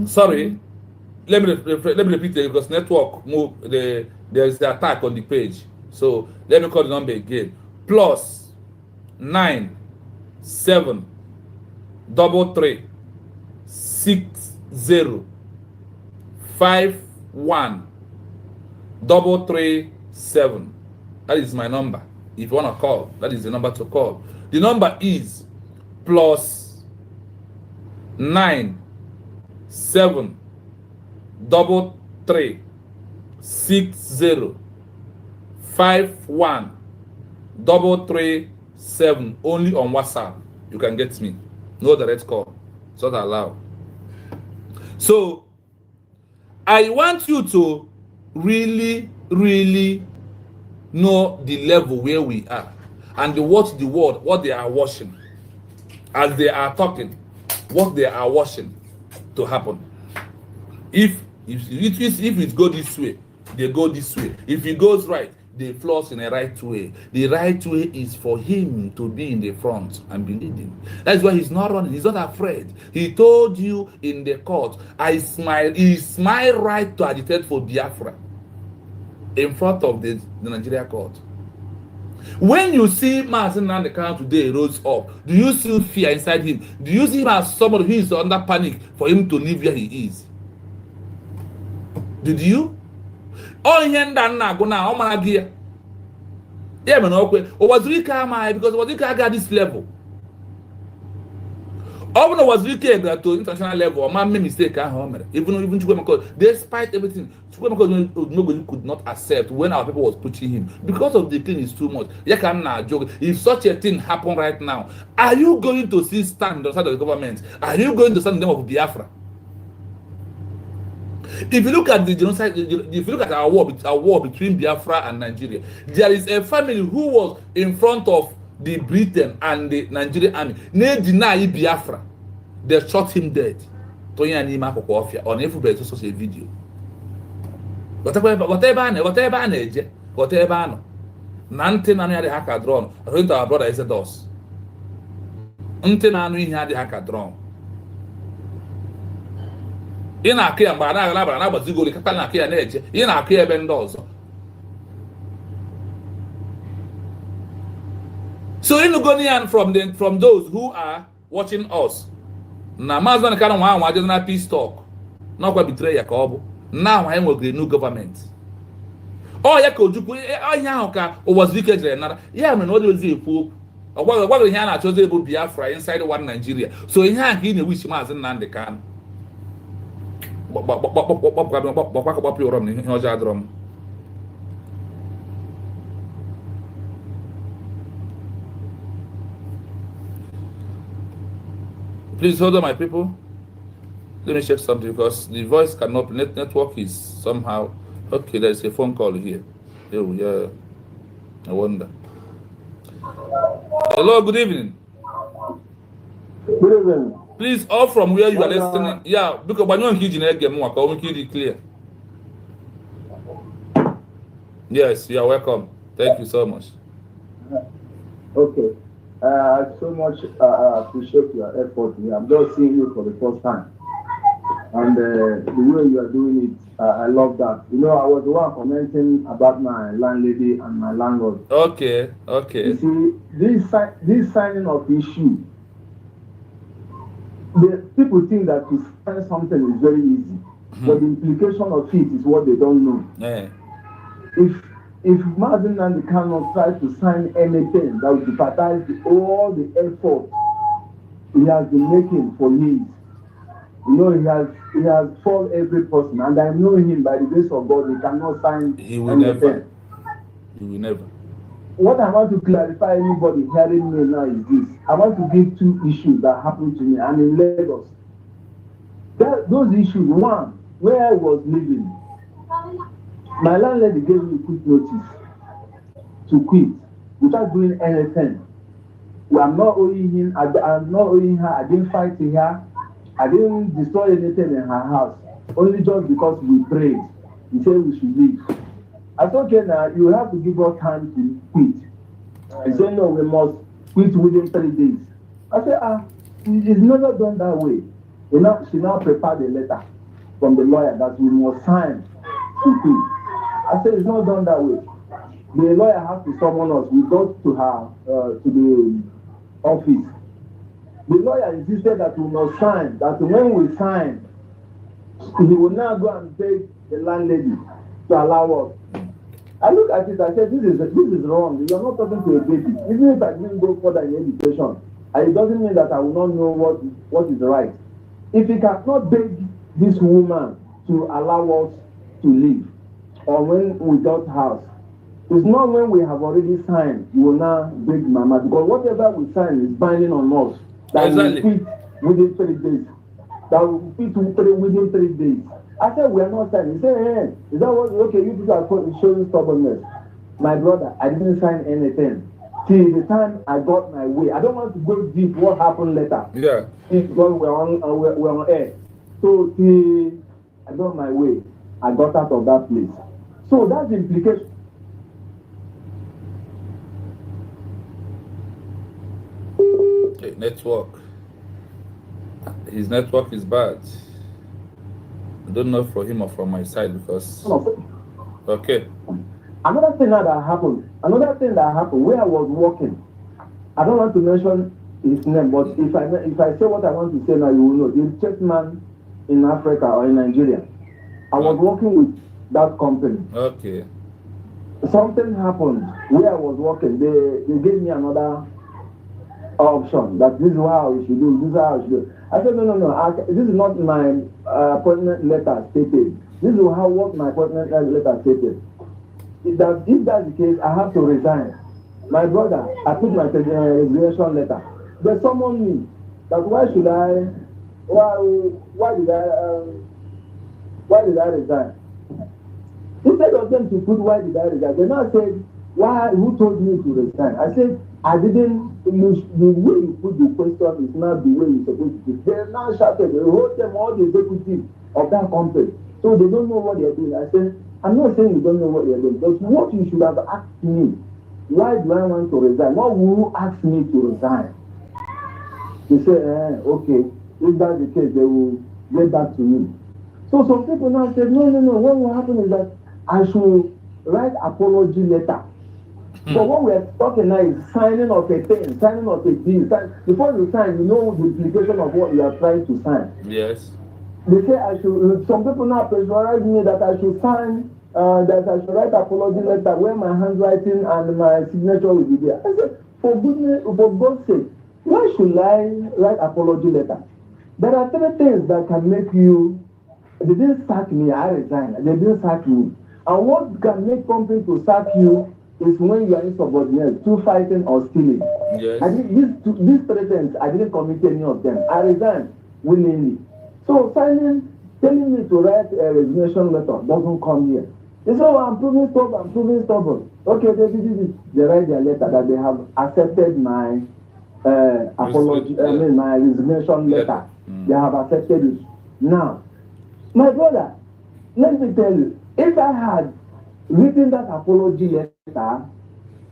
Sorry, let me repeat it because network move there's the attack on the page. So let me call the number again. plus 9 7 3 6 0 5 1 3 7. That is my number. If you want to call, that is the number to call. The number is plus 9 7 3 6 0 5 1 3 7. Only on WhatsApp you can get me. No direct call. It's not allowed. So I want you to really know the level where we are and watch the world, what they are watching as they are talking, what they are watching to happen. If it go this way, they go this way. If it goes right, they floss in the right way. The right way is for him to be in the front and be leading. That's why he's not running. He's not afraid. He told you in the court, I smile. He smiled right to agitate for Biafra in front of the Nigeria court. When you see Martin and the count today rose up, do you still fear inside him? Do you see him as somebody who is under panic for him to live where he is? Did you? Oh, he ain't done now. Go now. Oh, my dear. Yeah, man. Okay. Oh, was Rika am because was Rika got this level? Oh, no, was Rika got to international level? My mistake. Even despite everything, nobody could not accept when our people was pushing him because of the thing is too much. You cannot joke. If such a thing happen right now, are you going to see stand on the side of the government? Are you going to stand in the name of Biafra? If you look at the genocide, if you look at our war between Biafra and Nigeria, there is a family who was in front of the Britain and the Nigerian army. They deny Biafra. They shot him dead. On everybody saw a video. Whatever. Nante nanu had the hacker drawn. I think our brother is a dos. Nante nanu he had the hacker drawn. In a care by na but you go to na care na in a care bendozo. So in Ugonian from those who are watching us. Na Mazan kind of one just na peace talk. Not quite betray Yakob. Now I am with the new government. Oh yeah, could you oh yeah, or was wicked another? Yeah, man, what was it poop? Or what the Hana chose able Biafra inside one Nigeria. So in here he which Mazan and the can. Please hold on, my people. Let me check something because the voice cannot. Network is somehow okay. There is a phone call here. Oh yeah, I wonder. Hello, good evening. Good evening. Please, all from where you are listening. Yeah, because when you're here, you get clear. Yes, you are welcome. Thank you so much. Okay. I so much appreciate your effort here. I'm just seeing you for the first time. And the way you are doing it, I love that. You know, I was the one commenting about my landlady and my landlord. Okay. You see, this signing of issue, the people think that to sign something is very easy, but the implication of it is what they don't know. Yeah. If Martin and the cannot try to sign anything that would jeopardize all the effort he has been making for years, you know, he has told every person, and I know him by the grace of God, he cannot sign anything. He will never. What I want to clarify anybody hearing me now is this. I want to give two issues that happened to me and in Lagos. Those issues, one, where I was living, my landlady gave me a quick notice to quit without doing anything. I'm not owing him, I'm not owing her, I didn't fight her, I didn't destroy anything in her house, only just because we prayed. He said we should leave. I said, okay, now you have to give us time to quit. He said, no, we must quit within 3 days. I said, it's never done that way. She now prepared a letter from the lawyer that we must sign to quit. I said, it's not done that way. the lawyer has to summon us. We got to her to the office. The lawyer insisted that we must sign, that when we sign, he will now go and beg the landlady to allow us. I look at it, I said, this is wrong. You are not talking to a baby. Even if I didn't go further in education, it doesn't mean that I will not know what is right. If he cannot beg this woman to allow us to live, or when we got house, it's not when we have already signed, we will now beg mama, because whatever we sign is binding on us. That exactly. will fit within 3 days. That will fit within 3 days. I said, we are not signing. He said, hey, is that what? Okay, you people are showing stubbornness. My brother, I didn't sign anything. Till the time I got my way. I don't want to go deep what happened later. Yeah. Because we're on air. So till I got my way, I got out of that place. So that's the implication. Network. His network is bad. I don't know for him or from my side because. Okay. Another thing that happened where I was working. I don't want to mention his name, but if I say what I want to say now, you will know. The chessman in Africa or in Nigeria. I was working with that company. Okay. Something happened where I was working. They gave me another option that this is how we should do. This is how I should do. I said no. This is not my appointment letter stated. This is what my appointment letter stated. If that's the case, I have to resign. My brother, I put my resignation letter. They summoned me. That why did I resign? Instead of them to put why did I resign, they now said who told me to resign? I said I didn't. The way you put the question is not the way you're supposed to do. They now shouted, they wrote them all the executives of that company. So they don't know what they're doing. I said, I'm not saying you don't know what you're doing, but what you should have asked me, why do I want to resign? Not who asked me to resign. They say, okay, if that's the case, they will get back to me. So some people now said, no. What will happen is that I should write apology letter. But what we are talking now is signing of a thing, signing of a deal. Before you sign, you know the implication of what you are trying to sign. Yes. They say I should. Some people now pressurize me that I should sign, that I should write apology letter where my handwriting and my signature will be there. I said, for God's sake, why should I write apology letter? There are 3 things that can make you. They didn't sack me. I resigned. They didn't sack me. And what can make company to sack you is when you are insubordinate, through fighting or stealing. Yes. These 3 things, I didn't commit any of them. I resigned willingly. So telling me to write a resignation letter doesn't come here. They say, I'm proving stubborn. Okay, they did it. They write their letter that they have accepted my apology, my resignation letter. They have accepted it. Now, my brother, let me tell you, if I had written that apology letter,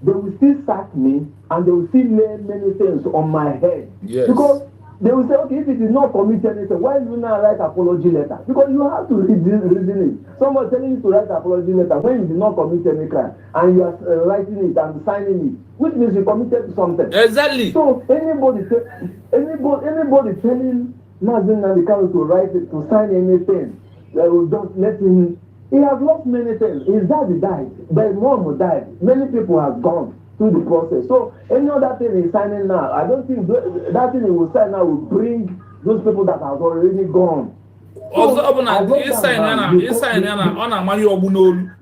they will still sack me and they will still lay many things on my head. Yes. Because they will say, okay, if it is not committed anything, why do you not write apology letter? Because you have to reason it. Someone telling you to write apology letter when you did not commit any crime and you are writing it and signing it, which means you committed something. Exactly. So anybody telling Mazin Nandikawa to write it, to sign anything, they will just let him. He has lost many things. His daddy died. Their mom died. Many people have gone through the process. So any other thing he's signing now, I don't think that thing he will sign now will bring those people that have already gone. Also, inside on a money or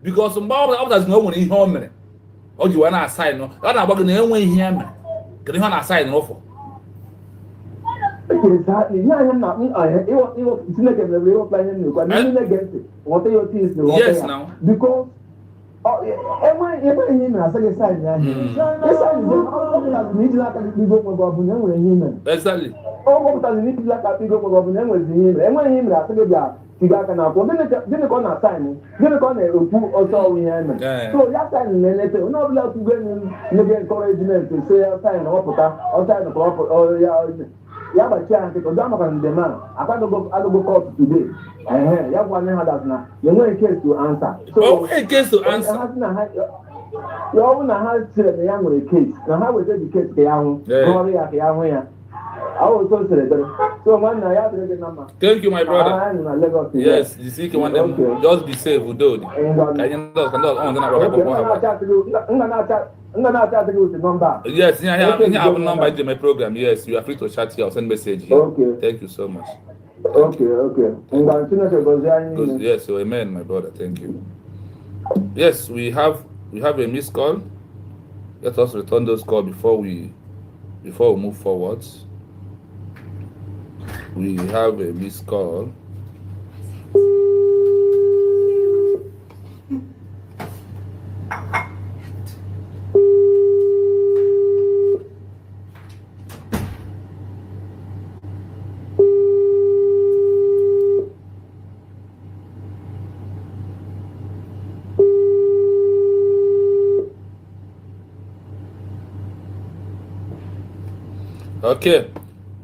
because some Bible does no one in home. Or you want to sign no, I'm not going to anyway him. Can you want to sign offer? Exactly. Yeah, I'm not. It was like a real plan. Yes, now. Because exactly. Yeah, but can't take a drama on the man. I can't go court today. You have one that now. You know a case to answer. So, a case to answer. You own a house to the young with a case. Now, how was the case? The young, glory at the young. I was so so man, I have the number. Thank you, my brother. Yes, you see, one them just be safe, we do. Yes, I have a number in my program. Yes, you are free to chat here or send message here. Okay. Thank you so much. Okay. Yes, so amen, my brother. Thank you. Yes, we have a missed call. Let us return those calls before we move forward. We have a missed call. Okay,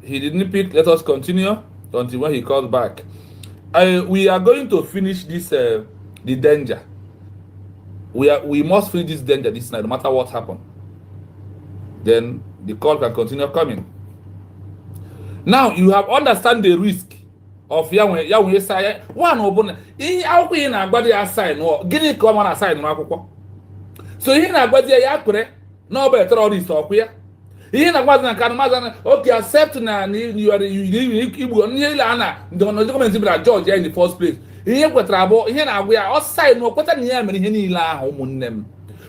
he didn't pick. Let us continue until when he calls back. We are going to finish this the danger. We must finish this danger this night, no matter what happens. Then the call can continue coming. Now you have understand the risk of Yahweh say one obona. How can agbadi assign or gini come on assign no. So he na agbadi ya kure no be terrorist okwe. He na gwazi na kan okay accept na you are Igbo onye ana the document be George in the first place. He kwetra abo he na agwa ya o sign no kweta na ya mere ihe niile ahụ ụmụnnem.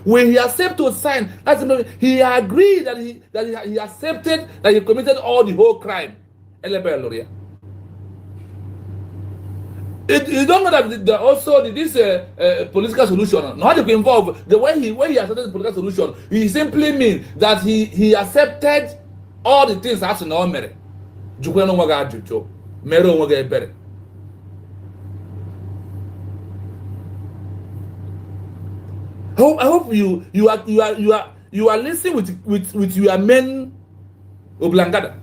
When he accepted to sign, that's he agreed that he accepted that he committed all the whole crime. You don't know that also this political solution, not to be involved. The way he accepted the political solution, he simply means that he accepted all the things that no mere. I hope you are listening with your men oblangada.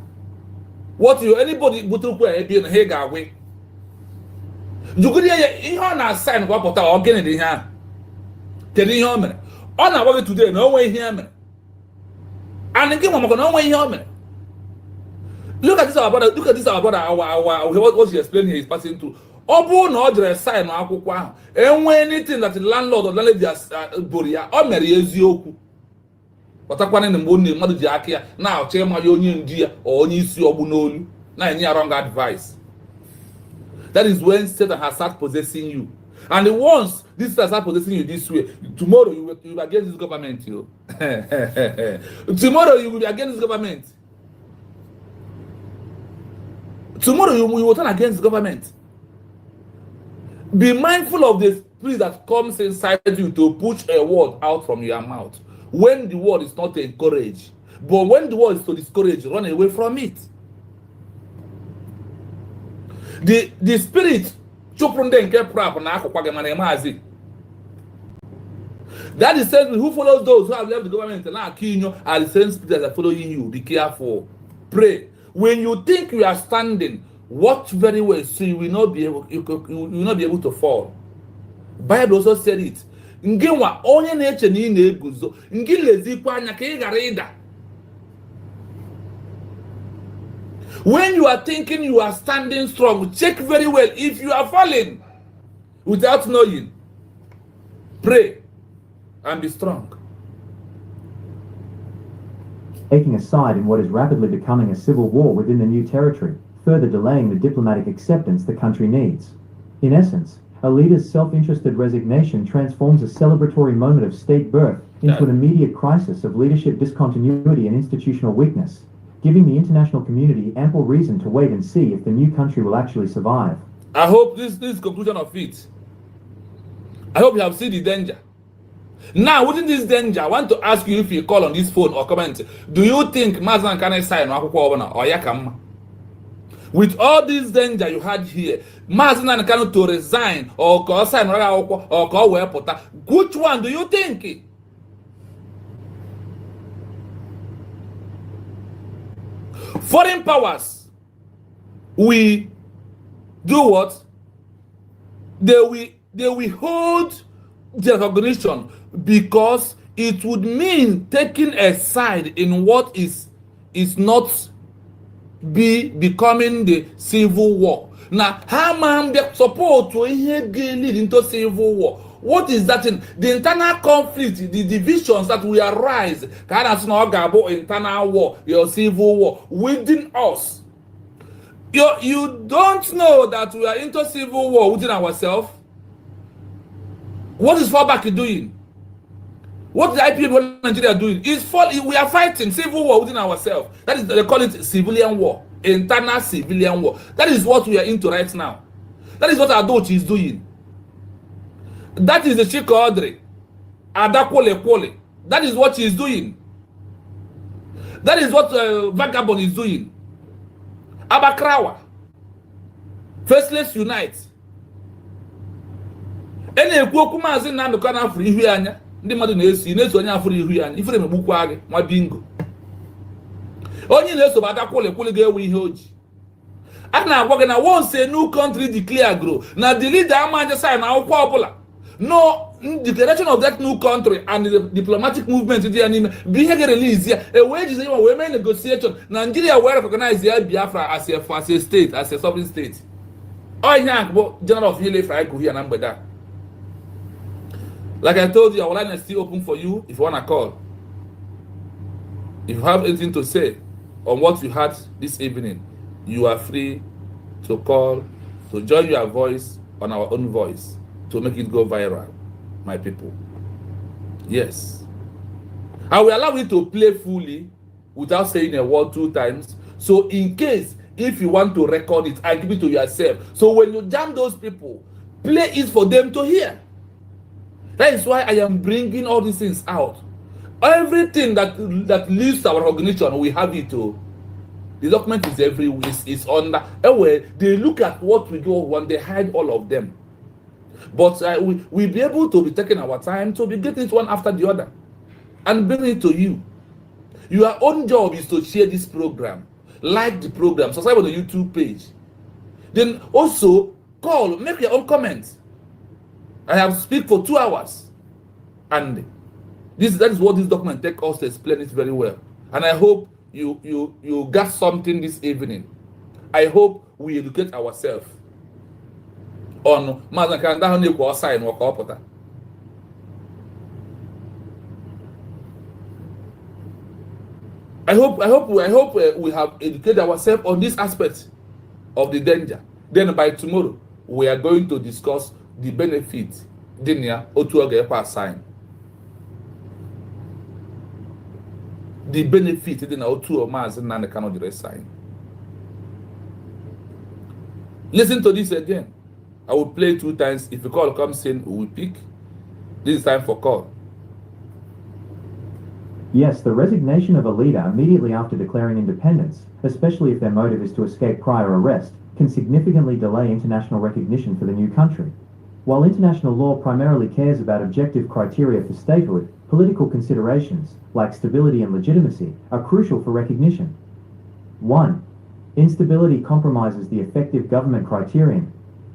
What you anybody butu kwa ebi na he ga we. Jugudi ihe ọ na sign kwa pota o gene dị ha. Kedu ihe o mere? Ọ na agwa today na o nwe ihe mere. And nke mo mako na o nwe ihe o mere. Look at this our brother, what he explained here is passing through. Ọ bụ na ọ jere sign akwụkwọ ahụ enwe anything that the landlord or landlady buru ya ọ mere eziokwu ọtakwana na mgbe mmadụ ji aka ya na-achọ ịma ya onye ndu ya onye isi ọgbụ n'olu na-enye wrong advice. That is when Satan has started possessing you, and once this Satan starts possessing you this way, tomorrow you will be against this government. Tomorrow you will be against this government. Tomorrow you will turn against the government. Be mindful of the spirit that comes inside you to push a word out from your mouth when the word is not to encourage, but when the word is to discourage, run away from it. The spirit that is said who follows those who have left the government and are the same spirit that are following you. Be careful. Pray. When you think you are standing, watch very well, so you will not be able to fall. Bible also said it. Ngewa onye na-eche na ị na-eguzo, ngi lezikwa anya ka ị ghara ịda. When you are thinking you are standing strong, check very well if you are falling without knowing. Pray and be strong. Taking a side in what is rapidly becoming a civil war within the new territory, further delaying the diplomatic acceptance the country needs. In essence, a leader's self-interested resignation transforms a celebratory moment of state birth into an immediate crisis of leadership discontinuity and institutional weakness, giving the international community ample reason to wait and see if the new country will actually survive. I hope this is conclusion of it. I hope you have seen the danger. Now, within this danger, I want to ask you if you call on this phone or comment. Do you think Mazan can sign or Yakam? With all this danger you had here, Mazan can to resign or call sign or call Wepota. Which one do you think? Foreign powers, we do what? They will hold the recognition because it would mean taking a side in what is not becoming the civil war. Now, how man support to lead into civil war? What is that in the internal conflict, the divisions that will arise? Kind of about internal war, your civil war within us. You don't know that we are into civil war within ourselves. What is fallback doing? What the IPA Nigeria doing? We are fighting civil war within ourselves. That is, they call it civilian war, internal civilian war. That is what we are into right now. That is what Adochi is doing. That is the Chika Audrey. Adakwole. That is what he is doing. That is what Vagabond is doing. Abakrawa. Faceless Unite. Ene ekwu okwu maazi na ndụkọ na afọ ihu anya ndị mmadụ na-eso onye afọ ihu anya ifere megbukwa gị nwa bingo onye na-eso bụ Adakwole ga-ewe ihe oji a na-agwa gị na once a new country declare grow na the leader amaje sign akwụkwọ ọbụla no declaration of that new country and the diplomatic movement dị ya n'ime bụ ihe ga-release ya wee jize ya wee mee negotiation Nigeria wee recognize ya Biafra as a state, as a sovereign state. Ọ ihe a bụ general of Ile Fraiko here na mgbede a. Like I told you, our line is still open for you if you want to call. If you have anything to say on what you heard this evening, you are free to call, to join your voice on our own voice, to make it go viral, my people. Yes. I will allow you to play fully without saying a word 2 times. So in case, if you want to record it, I give it to yourself. So when you jam those people, play it for them to hear. That is why I am bringing all these things out. Everything that leads to our organization, we have it too. The document is everywhere. It's under. Anyway, they look at what we do when they hide all of them. But we'll be able to be taking our time to be getting it one after the other and bring it to you. Your own job is to share this program, like the program, subscribe on the YouTube page. Then also call, make your own comments. I have speak for 2 hours, and that is what this document takes us to explain it very well. And I hope you got something this evening. I hope we educate ourselves on I hope we have educated ourselves on this aspect of the danger. Then by tomorrow we are going to discuss the benefit Dinia Otuoge sign. The benefit Dinia Otuoge and cannot sign. Listen to this again. I will play 2 times. If a call comes in, we will pick. This is time for call. Yes, the resignation of a leader immediately after declaring independence, especially if their motive is to escape prior arrest, can significantly delay international recognition for the new country. While international law primarily cares about objective criteria for statehood, political considerations, like stability and legitimacy, are crucial for recognition. 1. Instability compromises the effective government criterion.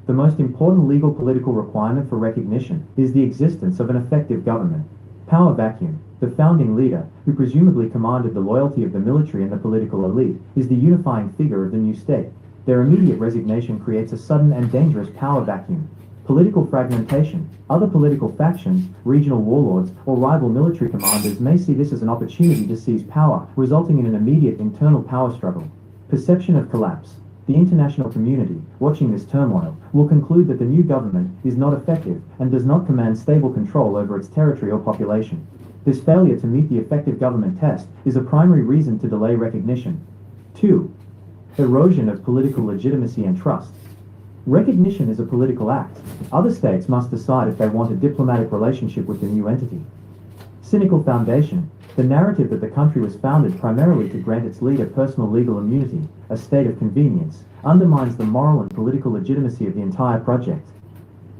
The most important legal political requirement for recognition is the existence of an effective government. Power vacuum. The founding leader, who presumably commanded the loyalty of the military and the political elite, is the unifying figure of the new state. Their immediate resignation creates a sudden and dangerous power vacuum. Political fragmentation. Other political factions, regional warlords, or rival military commanders may see this as an opportunity to seize power, resulting in an immediate internal power struggle. Perception of collapse. The international community, watching this turmoil, will conclude that the new government is not effective and does not command stable control over its territory or population. This failure to meet the effective government test is a primary reason to delay recognition. 2. Erosion of political legitimacy and trust. Recognition is a political act. Other states must decide if they want a diplomatic relationship with the new entity. Cynical foundation. The narrative that the country was founded primarily to grant its leader personal legal immunity, a state of convenience, undermines the moral and political legitimacy of the entire project.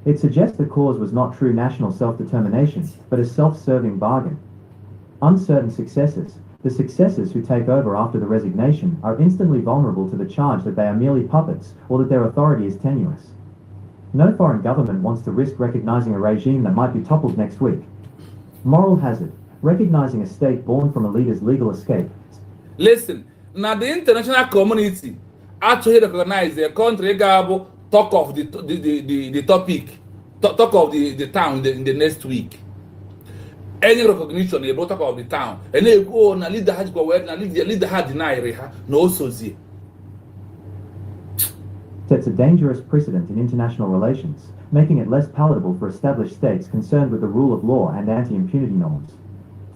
It suggests the cause was not true national self-determination, but a self-serving bargain. Uncertain successors. The successors who take over after the resignation are instantly vulnerable to the charge that they are merely puppets or that their authority is tenuous. No foreign government wants to risk recognizing a regime that might be toppled next week. Moral hazard. recognizing a state born from a leader's legal escape. Listen, now the international community actually recognize the country Gabo talk of the topic, talk of the town in the next week. Any recognition about talk of the town, and they go na leader has go well, na leader had deny no so see. Sets a dangerous precedent in international relations, making it less palatable for established states concerned with the rule of law and anti-impunity norms.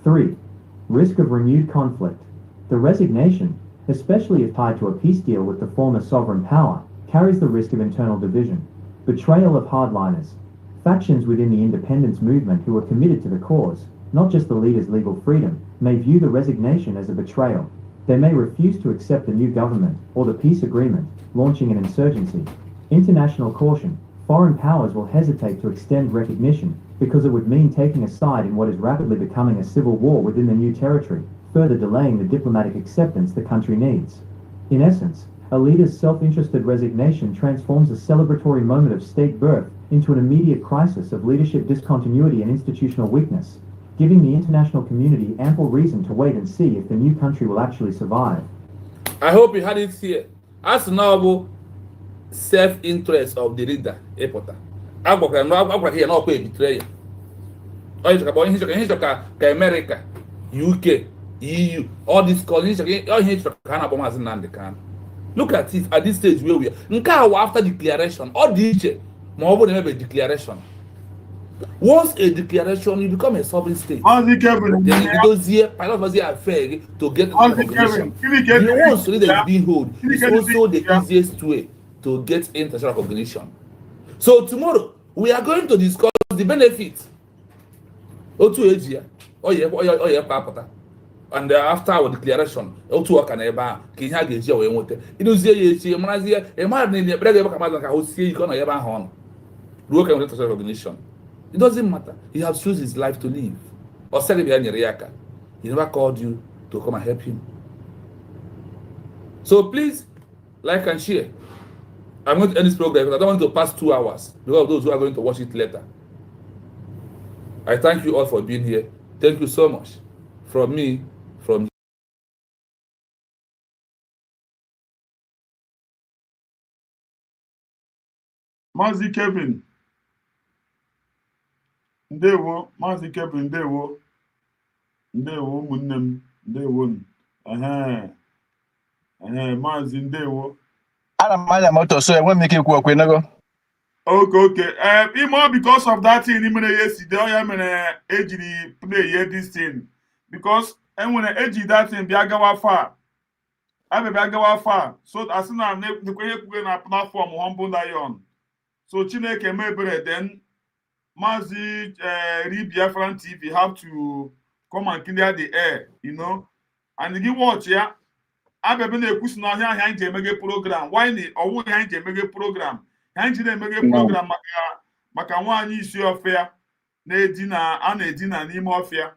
3. Risk of renewed conflict. The resignation, especially if tied to a peace deal with the former sovereign power, carries the risk of internal division, betrayal of hardliners. Factions within the independence movement who are committed to the cause, not just the leader's legal freedom, may view the resignation as a betrayal. They may refuse to accept the new government or the peace agreement, launching an insurgency. International caution. Foreign powers will hesitate to extend recognition because it would mean taking a side in what is rapidly becoming a civil war within the new territory, further delaying the diplomatic acceptance the country needs. In essence, a leader's self-interested resignation transforms a celebratory moment of state birth into an immediate crisis of leadership discontinuity and institutional weakness, giving the international community ample reason to wait and see if the new country will actually survive. I hope you had it here. As noble self-interest of the leader, Epota. I here no pay betrayal. America, UK, EU, all these colonies look at it at this stage where we are. After declaration, all the more than a declaration. Once a declaration, you become a sovereign state. Then those here, pilot was here fair to get recognition. The ones that is being held is also the easiest way to get international recognition. So tomorrow we are going to discuss the benefits. And after our declaration, recognition. It doesn't matter. He has chosen his life to live. Or he never called you to come and help him. So please, like and share. I'm going to end this program because I don't want to pass 2 hours because of those who are going to watch it later. I thank you all for being here. Thank you so much. From me, from Mazi Kevin. Ndewo, Mazi Kevin, ndewo. Ndewo, ụmụnne ndewo. Mazi ndewo. Ana m anya moto so enwe m ike ikwu okwu nego. Okay. Because of that thing, yesterday, I am ejiri play here this thing. Because when eji that thing, biagawa far. I be biagawa far. So as soon as the kwenye na platform humble lion. So Chineke mebere then Mazi Biafran TV have to come and clear the air, and you watch yeah. I be na ekusi na ahia ahia nje mege program. Why ni owu ahia nje mege program. Ahia nje mege program maka nwanyi isi ofia na edina n'ime ofia.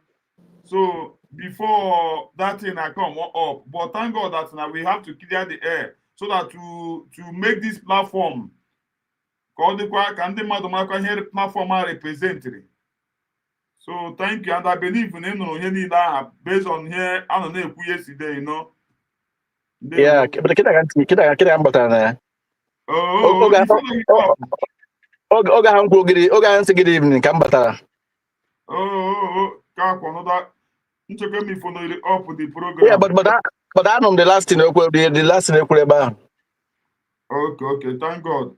So before that thing I come up, but thank God that now we have to clear the air so that to make this platform can the madam here platform representative. So thank you, and I believe in based on here I don't know yesterday, Yeah, but kita ambata good evening kambata. Check me for the up the program. Yeah, but I know the last thing the last thing about. Okay, thank God.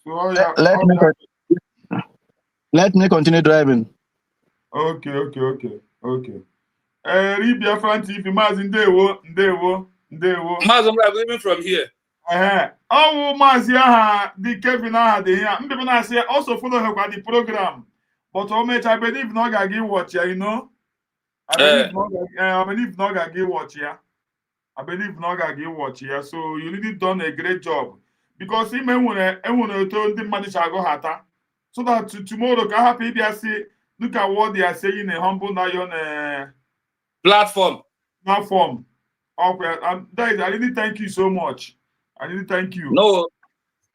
So let me continue driving. Okay. Biafran TV, Mazi ndewo. Mazi, I'm leaving from here. Mazi the Kevin the here. People now say also follow her by the program. But I believe not gonna give watch here, I believe not gonna give watch here. So you really done a great job. Because even when I told the money shall go hata. So that tomorrow can happy say look at what they are saying in a humble lion platform. Okay, I really thank you so much. I really thank you. No,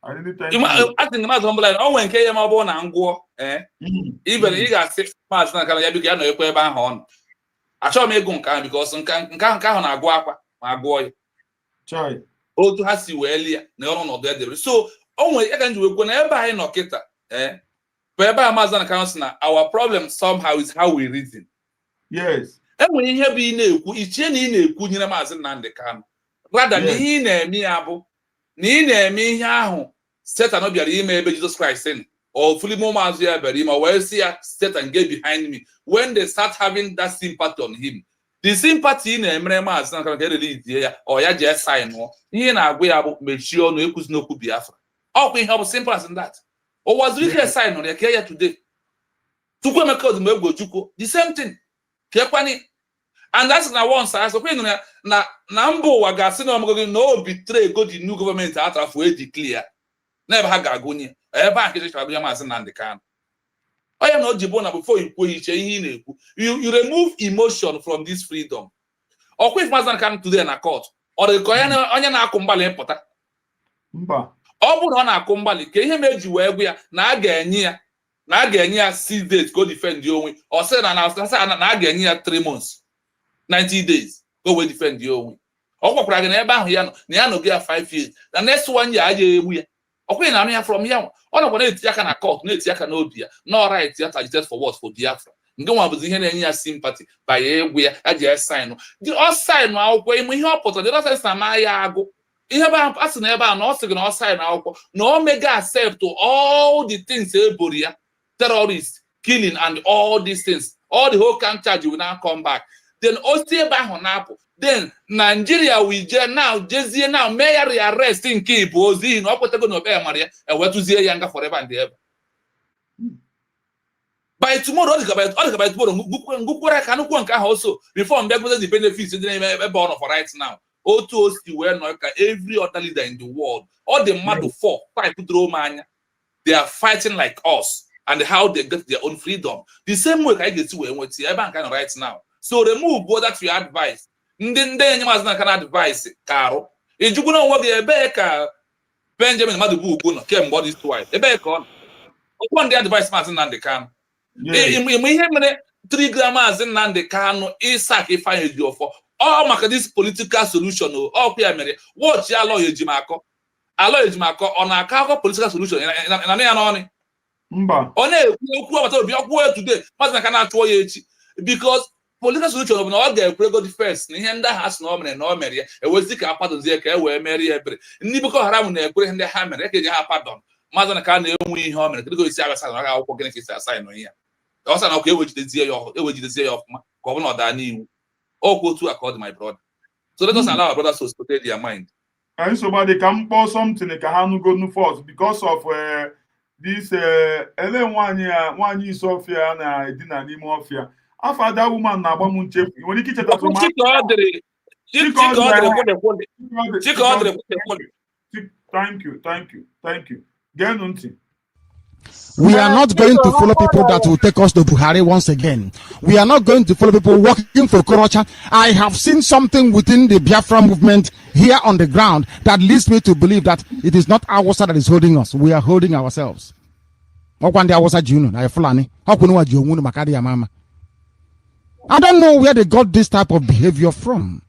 I think maazị Ọmbụla o nwere nke ihe ma ọ bụrụ na ngwụọ ibere ị ga-asị maazị na-akara ya biko ya nọ ekwe ebe ahụ ọ nọ achọghị m ịgụ nke ahụ bikos nke ahụ na-agụ akwa ma agụọ ya otu ha si wee lie na ọrụ ọnọdụ edere so o nwere ya ka nji wekwe na ebe anyị nọ kịta bụ ebe a maazị na-akara sị na our problem somehow is how we reason. Yes. Enwere ihe bụ ị na-ekwu ichie na ị na-ekwu nyere maazị Nnamdi Kanu rather na ihe ị na-eme ya bụ na ị na-eme ihe ahụ Satan bịara ime ebe Jesus Christ nọ or fulimo maazị ya bịara ime wee sị ya Satan get behind me when they start having that sympathy on him the sympathy ị na-emere maazị Nnamdi Kanu ka erelizie ya ọ ya jee sign ihe na-agwa ya bụ mechie ọnụ ekwuzi n'okwu Biafra ọkwa ihe ọ bụ simple as that o waziri ike sign ya ka ya today Chukwuemeka Odumegwu Ojukwu the same thing kekwani and that's na once I so na mba ụwa ga-asị na ọmụgụ na o betray go the new government atrafu declare na ebe ha ga-agụnye ebe a nkịtị chọrọ maazị Nnamdi Kanu onye na o ji bụ na before you kwuo iche ihe ị na-ekwu you remove emotion from this freedom ọkwa if maazị Nnamdi Kanu today na court ọ dị ka onye na-akụ mgbalị mpụta mba ọ bụrụ na ọ na-akụ mgbalị ka ihe meji wee gwa ya na a ga-enye ya 6 days go defend onwe ọ sị na a ga-enye ya 3 months 90 days go wee defend onwe ọ gwakwara gị na ebe ahụ ya nọ na ya nọgo ya 5 years na next 1 year aja egbu ya ọkwa na anụ ya from ya ọ nọkwa na-eti aka na court na-eti aka n'obi ya na right ya targeted for what for Biafra nke nwa bụzi ihe na-enye ya sympathy banye egwu ya aji ya sign ọ sign akwụkwọ ime ihe ọ pụtara dị ọsọ na ma ya agụ ihe ebe a sị na ebe a na ọ sị gị na ọ sign akwụkwọ na ọ mega accept all the things eboro ya terrorists killing and all these things all the whole camp charge will now come back then osi ebe ahụ na-apụ then Nigeria we jezie now mee ya rearrest nke ibu ozi na ọ kwetago na okpe mara ya ewetụzie ya nga forever and ever by tomorrow ọ dịka by tomorrow ngụkwara ka nnukwu nke ahụ also reform bịa gote the benefits dị n'ime ebe ọ nọ for right now otu o si wee nọ ka every other leader in the world all the mmadụ 4-5 doro m anya they are fighting like us and how they get their own freedom the same way ka anyị ga-esi wee nweta ya ebe a nke nọ right now so remove all that your advice ndị enye maazị Nnamdi Kanu advice ka arụ ijukwu na onwe gị ebe ka Benjamin Madubu Ugwu nọ kemgbe ọ dị twice ebe ka ọ nọ ọkwọ ndị advice maazị Nnamdi Kanu ime ihe mere trigram maazị Nnamdi Kanu ịsak Ifeanyi Ejiofor ọ maka this political solution ọkwa ya mere watch ya Aloy Ejimakor ọ na-akọ akụkọ political solution na ya n'ọnụ mba ọ na-ekwu okwu agbata obi ọkwụ ya today maazị Nnamdi Kanu achụọ ya echi because political solution bụ na ọ ga-ekwe go first na ihe ndị ahụ asị na ọ mere ya ewezi ka apadozie ka e wee mere ya ebere ndị Boko Haram na-ekwere ndị ha mere ka enye ha pardon maazị Nnamdi Kanu na-enwe ihe o mere kedu isi agasa na akwụkwọ gịnị ka isi asa nọ ya ọ sị na ọkụ ewejidezie ya ọfụma ka ọ bụ na ọ daa n'iwu okwu otu a ka ọ dị my brother so let us allow our brothers to stay their mind somebody can kpọọ something ka ha nugo first because of this ele nwaanyị Isofia na-edina n'ime ọfịa after that woman na-agba m nchefu nwere ike icheta thank you geenụ ntị. We are not going to follow people that will take us to Buhari once again. We are not going to follow people working for Korocha. I have seen something within the Biafra movement here on the ground that leads me to believe that it is not Awasa that is holding us. We are holding ourselves. I don't know where they got this type of behavior from.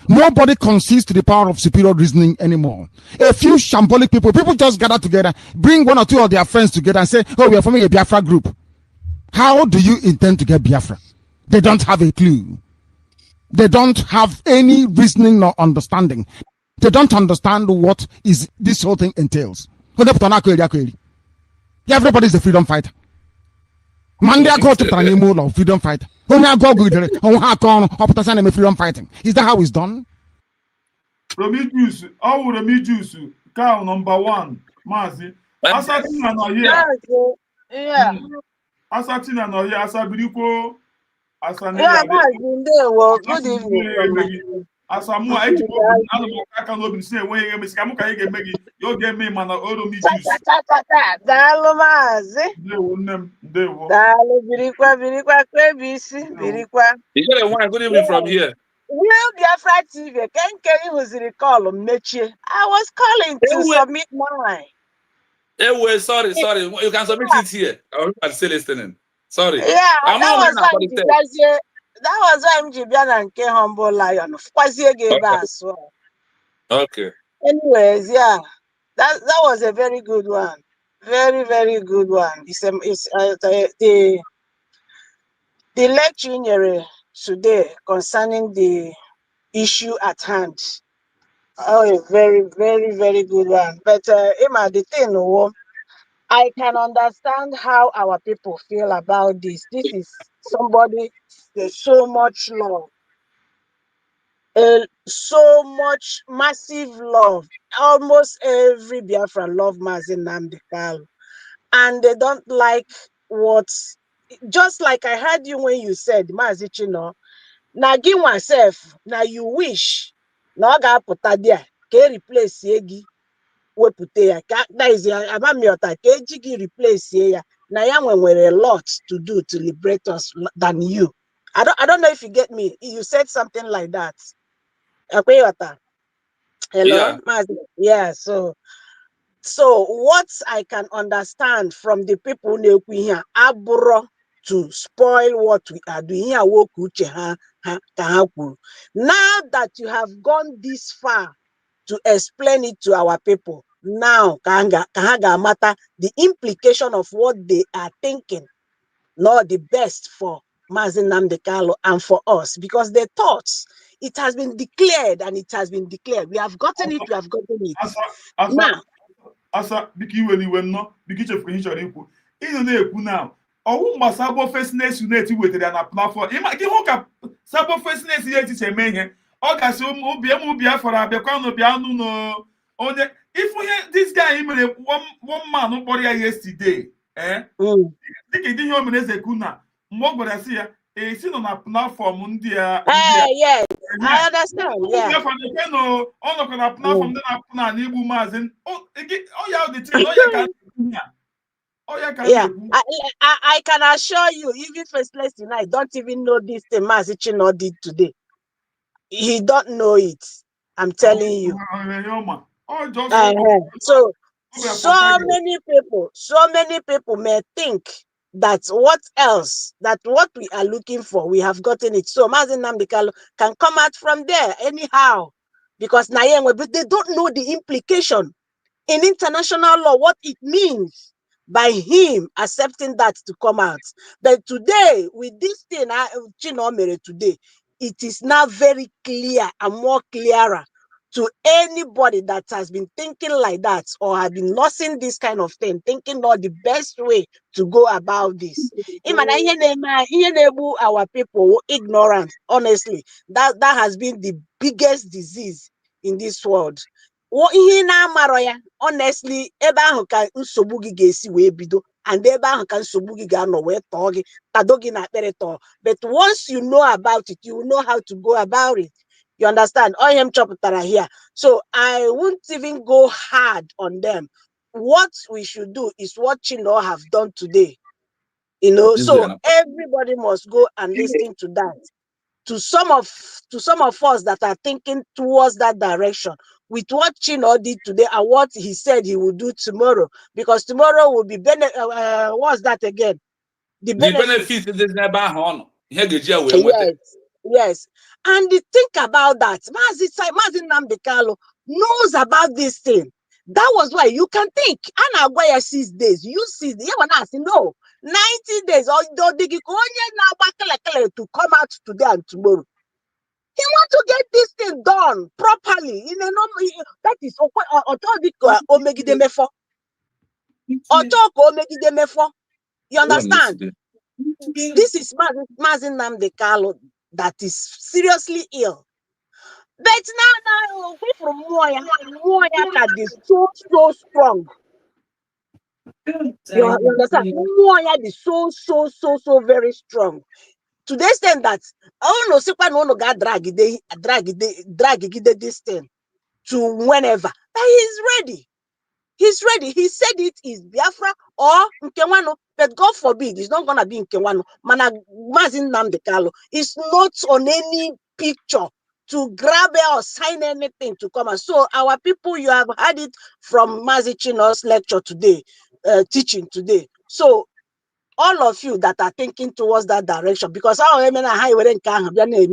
Nobody concedes to the power of superior reasoning anymore. A few shambolic people just gather together, bring 1 or 2 of their friends together and say, oh, we are forming a Biafra group. How do you intend to get Biafra? They don't have a clue. They don't have any reasoning nor understanding. They don't understand what is this whole thing entails. Everybody is a freedom fighter. Monday I go to Pranimo freedom fighter. Only I go good. Freedom fighting. Is that how it's done? Prometheus, cow number 1, Mazi. Asatina no here. Yeah. Asatina no here. Asabiriko. Asane. Yeah, good evening. Asamu aka no bi say when you me sikamu ka you megi you get me man oro me juice. Dalo Mazi. Ndewo. Dalo birikwa kwebisi birikwa. You get one good evening from here. Will Biafra TV, Ken Kenny was recall Mechie. I was calling to submit mine. Anyway, sorry. You can submit it here. I'm still listening. Sorry. Yeah, I'm that not was about why the text. that was why Mjibiana and K Humble Lion. Kwazie gave us. Okay. Anyways, yeah, that was a very good one. Very, very good one. It's the lecture today concerning the issue at hand. Oh, a very, very, very good one. But Emma, the thing, I can understand how our people feel about this. This is somebody there's so much love, so much massive love. Almost every Biafran love Mazi Nnamdi Kanu, and they don't like what's. Just like I heard you when you said Mazi Chino, na give myself, na you wish, na ga put there, can replace Yegi. Wepụta ya ka that is amamiọta ka eji gị replace ya na ya nwere a lot to do to liberate us than you. I don't know if you get me. You said something like that. Akweyọta. Hello? Yeah, so what I can understand from the people na-ekwu here abụrụ to spoil what we are doing here woke uche ha ka ha kwuru. Now that you have gone this far to explain it to our people, now Kahaga matter the implication of what they are thinking, not the best for Mazi Nnamdi Kanu and for us, because the thoughts, it has been declared and it has been declared. We have gotten it, we have gotten it. Now, asa biki iwe no biki chefu ihe chọrọ ikwu ị na-ekwu now ọwụ mgba Sabo Firstness Unit wetara na platform ịma gị hụ ka Sabo Firstness ya echiche eme ihe ọ gasị obi afọrọ abịakwa n'obi anụ na onye ifu ihe this guy mere one man kpọrọ ya yesterday dịka ịdị ihe o mere eze kuna mgbe ọ gwara si ya esi nọ na platform ndị a yes, I understand. Yeah. On the platform that I put on Igbo Mazin. Oh, yeah, the thing. Yeah, I can assure you, even Firstness tonight don't even know this thing Mazi Chino did today. He don't know it. I'm telling you. So many people may think that what we are looking for, we have gotten it. So Mazi Nnamdi Kanu can come out from there anyhow, because but they don't know the implication in international law, what it means by him accepting that to come out. But today, with this thing, Chino Mere today, it is now very clear and more clearer to anybody that has been thinking like that or have been losing this kind of thing, thinking not the best way to go about this. Our people ignorant, honestly, that has been the biggest disease in this world. Honestly, ebe ahụ ka nsogbu gị ga-esi wee bido, and ebe ahụ ka nsogbu gị ga-anọ wee tọọ gị tado gị na akpịrị tọọ. But once you know about it, you will know how to go about it. You understand? I am chọpụtara here. So I won't even go hard on them. What we should do is what Chino have done today. So everybody must go and listen to that. To some of us that are thinking towards that direction, with what Chino did today and what he said he will do tomorrow, because tomorrow will be what's that again? The benefit is yes. And think about that. Mazi Nnamdi Kanu knows about this thing. That was why you can think. Anna Aguaya 6 days. You see, no, 90 days or to come out today and tomorrow. He wants to get this thing done properly. That is you understand? This is Mazi Nnamdi Kanu that is seriously ill. But now we from Moya that is so strong. You understand? Moya is so very strong. To the extent that no got drag this thing to whenever. But he's ready. He's ready. He said it is Biafra or Nkewano, but God forbid, it's not gonna be Nkewano. Mazi Nnamdi Kanu is not on any picture to grab it or sign anything to come. And so our people, you have had it from Mazichino's lecture today, teaching today. So all of you that are thinking towards that direction, because our women are high wearing can they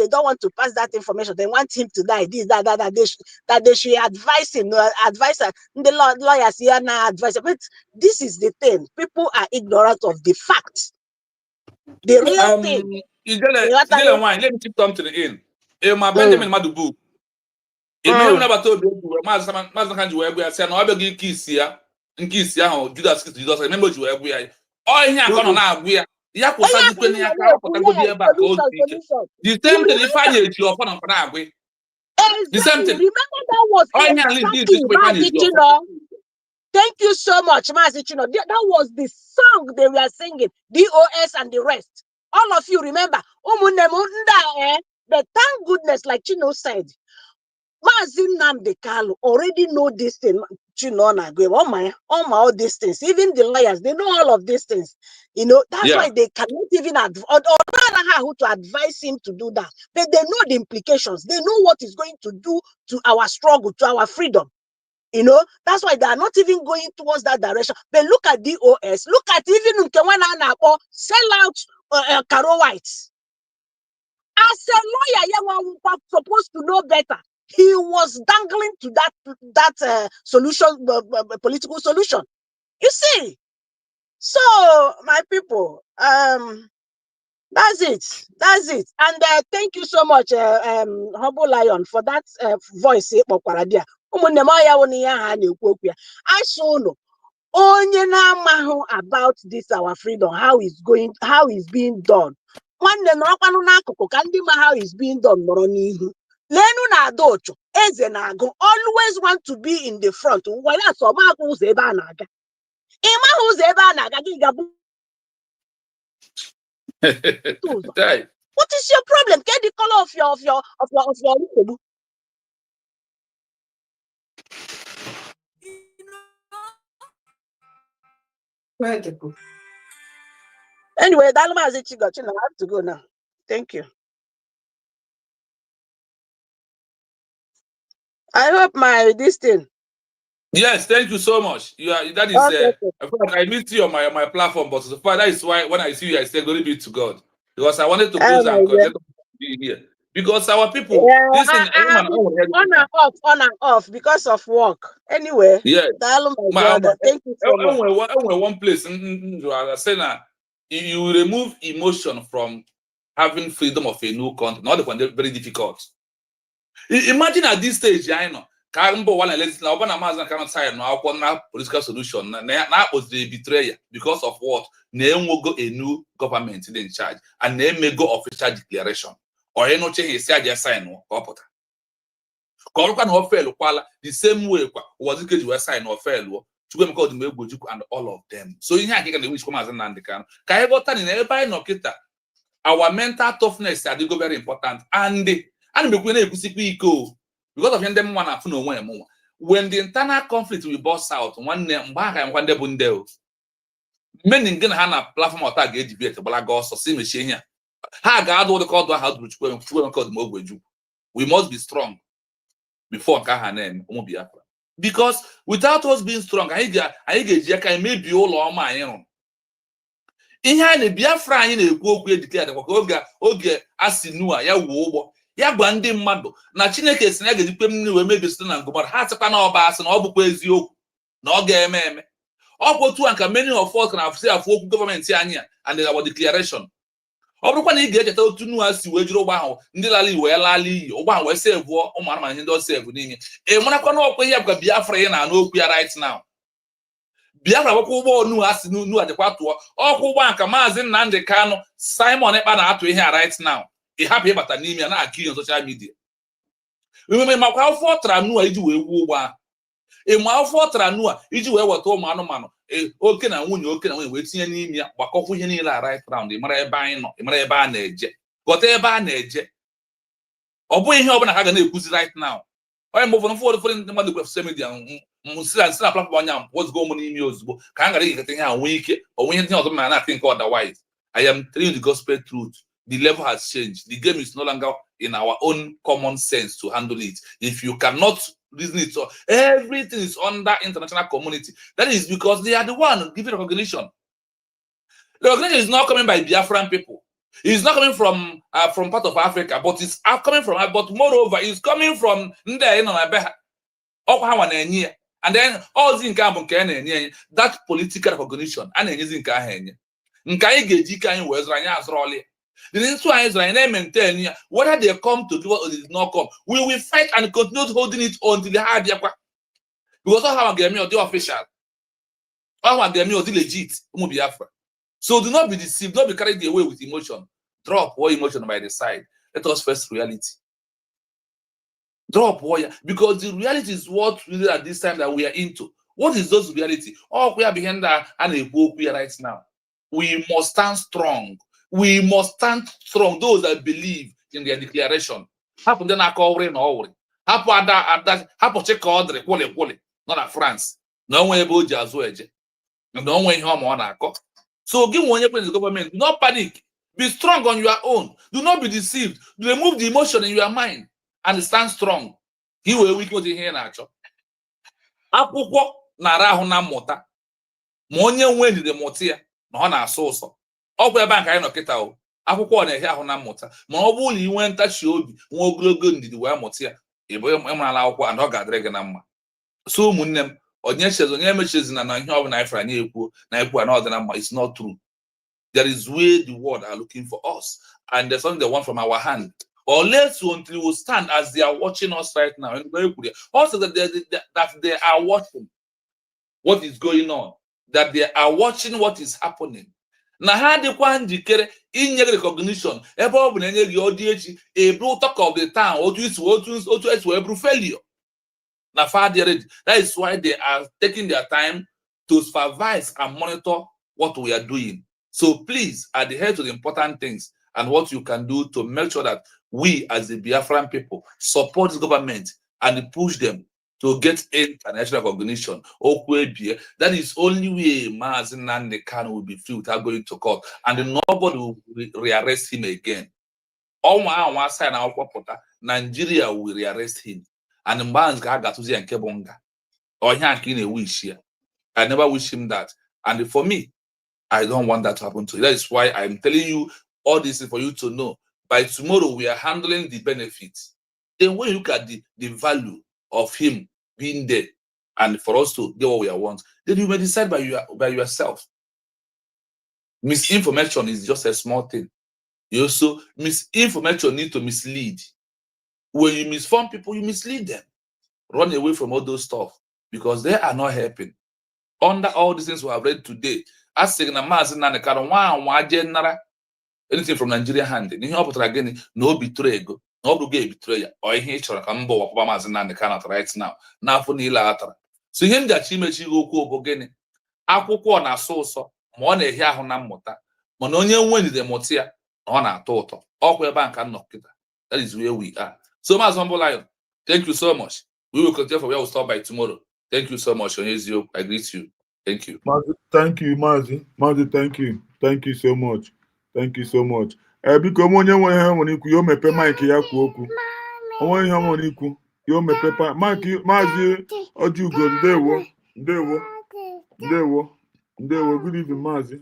don't want to pass that information. They want him to die. This, that they should advise him, advise the lawyers here now advise. But this is the thing: people are ignorant of the facts. The real thing. Let me keep something in. My Benjamin Madubu. Eme na bata obi egwu maazị kan ji wee gwa ya sị na ọ bịaghị nke isi ahụ Judas Christ Jizọs remember ji wee gwa ya ọ ihe akọ nọ na-agwụ ya kwụsazikwe na ya ka apụtagodi ebe a ka o si ike the same thing ife anyị eji ọfọ na mkpa na-agwụ the same thing. Remember that was exactly thank you so much, Mazichino. That was the song they were singing, DOS and the rest. All of you remember. But thank goodness, like Chino said, Mazin Nnamdi Kanu already know this thing. All these things. Even the lawyers, they know all of these things. You know, that's why they cannot even how to advise him to do that. But they know the implications. They know what is going to do to our struggle, to our freedom. You know, that's why they are not even going towards that direction. But look at DOS. Look at even Nkewana sell out Caro White. As a lawyer, you were supposed to know better. He was dangling to that solution, political solution. You see. So, my people, that's it. That's it. And thank you so much, Humble Lion, for that voice. I saw no onye na-amahụ about this our freedom, how it's being done. Nwanne nọrọkwanụ n'akụkụ ka ndị ma how it's being done nọrọ n'ihu. Lenu na adocho eze na-agụ always want to be in the front. Why that's ọ ma ụzọ ebe a na-aga. Ị ma ụzọ ebe a na-aga gị ga-abụ. What is your problem? Get the color of your Igbo. Anyway, Dalma has got I have to go now. Thank you. I hope this thing. Yes, thank you so much. That is okay. I missed you on my platform, but so far that is why when I see you, I say glory be to God. Because I wanted to close and let be here. Because our people, this thing, on and off because of work. Anyway, yes. Thank you so much. One place, I say now, you remove emotion from having freedom of a new country. Not the very difficult. Imagine at this stage, I know. Political solution that was the betrayal because of what? Will go a new government in charge and then may go official declaration or no change just sign the same way was it you sign or fail to go called and all of them. So in here can wish come as an Andican. Our mental toughness are very important and because of them when the internal conflict will burst out, one many in Ghana platform attack debate, but I got so same machine here. We must be strong before Kahanen won't be up. Because without us being strong, I get maybe all on my own. In here, the Biafra in a go declared Oge Asinua, ya wobo. Ya gbandi mmadụ na Chineke si na ga dikpe mmiri we mebi site na ngomara ha tịkwa na ọba asị na ọ bụkwa eziokwu na ọ ga-eme eme ọ bụ otu anka many of us na afụ okwu gọọmenti anyị and our declaration ọ bụrụkwa na ị ga-echeta otu nu ha si wee jiri ụgbọ ahụ ndị lala iwe lala iyi ụgbọ ahụ wee sevuo ụmụ anụmanụ ihe ndị ọ sevu n'ime marakwa na ọkwa ihe bụ Biafra ị na-anụ okwu ya right now Biafra bụkwa ụgbọ nu ha si nu adịkwa tụọ ọkwa ụgbọ anka Maazị Nnamdi Kanu Simon Ekpa na-atụ ihe right now. Happy about an email na on social media. Remember, my for tranua, you will wa. A mile for tranua, you will what all mano. Okay, and when you okay, waiting an email, but coffee in right round the Mara Bino, the Mara Banage. Whatever Banage. Or boy, how can I have an right now? I am moving forward for the mother of Semidian Musila platform what's going on in yours. Can I get a week or when I think otherwise? I am telling you the gospel truth. The level has changed. The game is no longer in our own common sense to handle it. If you cannot reason it, so everything is under international community. That is because they are the one giving recognition. The recognition is not coming by Biafran people. It's not coming from part of Africa, but it's coming from. But moreover, it's coming from and then all the that political recognition and the maintain whether they come to give us or they did not come. We will fight and continue holding it until they have because how get me or the official, how get me or the legit. So do not be deceived, don't be carried away with emotion. Drop all emotion by the side. Let us face reality. Drop warrior, because the reality is what really at this time that we are into. What is those reality? Oh, we are behind that and a book we are right now. We must stand strong. We must stand strong. Those that believe in their declaration. Happen then I call rain or happen check order quality, not at France. No one able to no one home on our cock. So give one the government. Do not panic. Be strong on your own. Do not be deceived. Remove the emotion in your mind and stand strong. He will weak what here nacho. Akwụkwọ na-ara ahụ na mmụta. Ma onye nwe ndidi mụta ya na ọ na-asụ ụsọ. Ọ bụ ebe a ka anyị nọ kịta o. Akwụkwọ na-ehe ahụ na mmụta. Ma ọ bụrụ na ị nwee ntachi obi, nwe ogologo ndidi wee mụta ya, ị bụ ịmarala akwụkwọ and ọ ga-adịrị gị na mma. So ụmụnne m, onye emechezina na ihe ọ bụla anyị fara anyị ekwu na ekwu na ọ dị na mma. It's not true. There is where the world are looking for us, and there's something they want from our hand. Or let's until we stand as they are watching us right now. Also, that they are watching what is going on, that they are watching what is happening. Na ha dịkwa njikere inye recognition ebe ọ bụ na enye gị ọdị echi ebru talk of the town otu esi wee bru failure. Na fa dị ready. That is why they are taking their time to supervise and monitor what we are doing. So please adhere to the important things and what you can do to make sure that we as the Biafran people support the government and push them to get international recognition. That is only way Mazi Nnamdi Kanu will be free without going to court, and nobody will rearrest him again. Nigeria will rearrest him, and I never wish him that, and for me, I don't want that to happen to you. That is why I'm telling you all this is for you to know. By tomorrow, we are handling the benefits. Then when you look at the value of him being there and for us to get what we want, then you may decide by yourself. Misinformation is just a small thing. You also, misinformation need to mislead. When you misinform people, you mislead them. Run away from all those stuff because they are not helping. Under all these things we have read today, as saying anything from Nigeria hand, no betray go, no gay betrayer, or he can go right now. Now for Nila. So him that she may go again. Akwụkwọ na so ma ọ na-ehi ahụ na mmụta mana onye nwenide motia na ọ na-atọ ụtọ ọkwa ebe nka nnọkịta. That is where we are. So Maazị Humble Lion, thank you so much. We will continue from where we stop by tomorrow. Thank you so much, Onyezio. I greet you. Thank you. Thank you, Maazị. Maazị, thank you. Thank you so much. Thank you so much. Biko onye nwe ihe nwere ikwu yo mepe mic ya kwuo okwu. Onwe ihe nwere ikwu yo mepe mic. Maazị Ojugo, ndewo. Ndewo. Ndewo. Ndewo. Good evening, Maazị.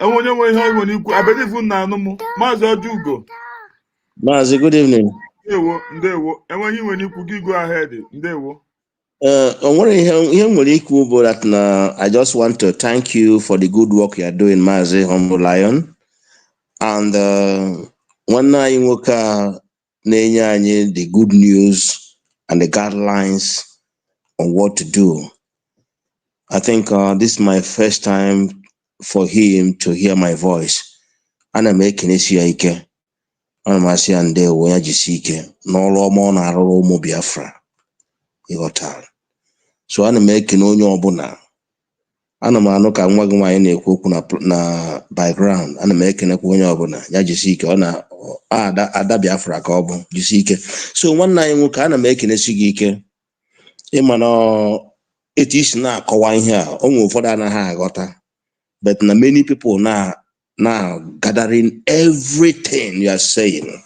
Onye nwe ihe nwere ikwu abedifu na anụ m. Maazị Ojugo. Maazị, good evening. Ndewo. Ndewo. Enweghị nwere ikwu gị go ahead. Ndewo. I just want to thank you for the good work you are doing, Maazị Humble Lion. And when I work the good news and the guidelines on what to do. I think this is my first time for him to hear my voice. And I'm making this year ike. And I'm saying they were jisike. No lomo na romo Biafra. So I'm making onyo obuna. ana m anụ ka nwa gị nwaanyị na-ekwu okwu na background. Ana m ekenekwa onye ọbụla ya jisi ike. Ọ na ada Biafra ka ọ bụ, jisi ike. So nwanne anyị nwoke, ana m ekenesi gị ike. Ịma na etu isi na-akọwa ihe a, o nwere ụfọdụ anaghị aghọta, but na many people now gathering everything you are saying.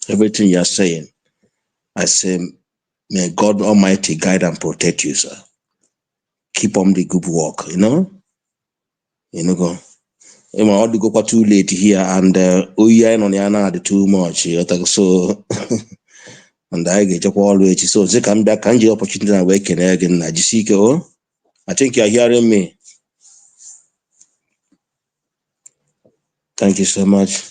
Everything you are saying. I say, may God Almighty guide and protect you, sir. Keep on the good work, you know? Go. All the go too late here, and yeah, on the too much. So, and I get always. So, they come back and the opportunity and awaken again. I think you're hearing me. Thank you so much.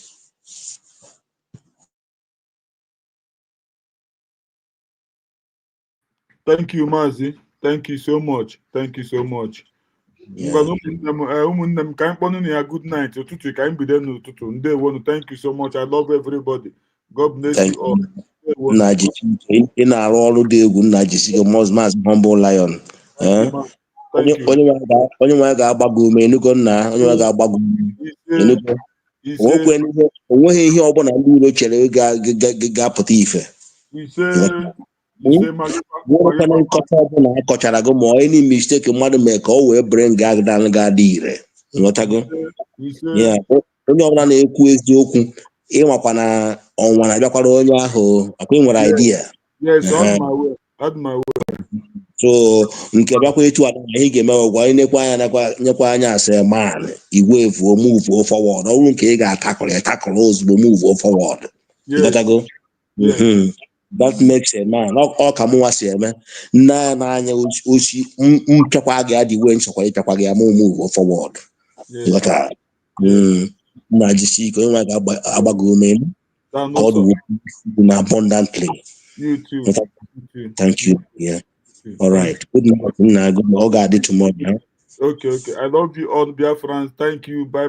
Thank you, Mazi. Thank you so much. Thank you so much. Ụmụnne m ka anyị kpọnụ na ya good night ụtụtụ ka anyị bido n'ụtụtụ. Ndewonu. Thank you so much. I love everybody. God bless you all. Ị na-arụ ọrụ dị egwu. Nna jisi Maazị Humble Lion. Onye nwe ga-agba gị ume. Enugo nna, onye nwe ga-agba gị ume. Onweghị ihe ọbụla ndị iro chere ga-apụta ife. Nwekwana nkọcha ọbụla akọchara gị ma onye n'ime mistake mmadụ mee ka o wee bere nga ga-adị ire. Nghọtago? Onye ọbụla na-ekwu eziokwu, ịnwakwa na ọnwa na-abịakwara onye ahụ. Akwa ị nwere idea. So nke bịakwa etu ada na ị ga-eme ọgwa onye nekwa anya nyekwa anya asị man igwe efuo move forward. Ọ bụrụ nke ị ga-atakụrụ ozugbo move forward. Nghọtago? That makes a man. Ọ ka mụnwa si eme nna n'anya osi mpịakwa gị adịwe nchọkwa ịpịakwa gị ya ma move forward. Nghọta? Na jisi ike onye nwa ga-agba gị ume. God will in abundantly. You too. Thank you. Yeah. All right. Good night. Good. All got it tomorrow. Okay. I love you all, dear friends. Thank you. Bye.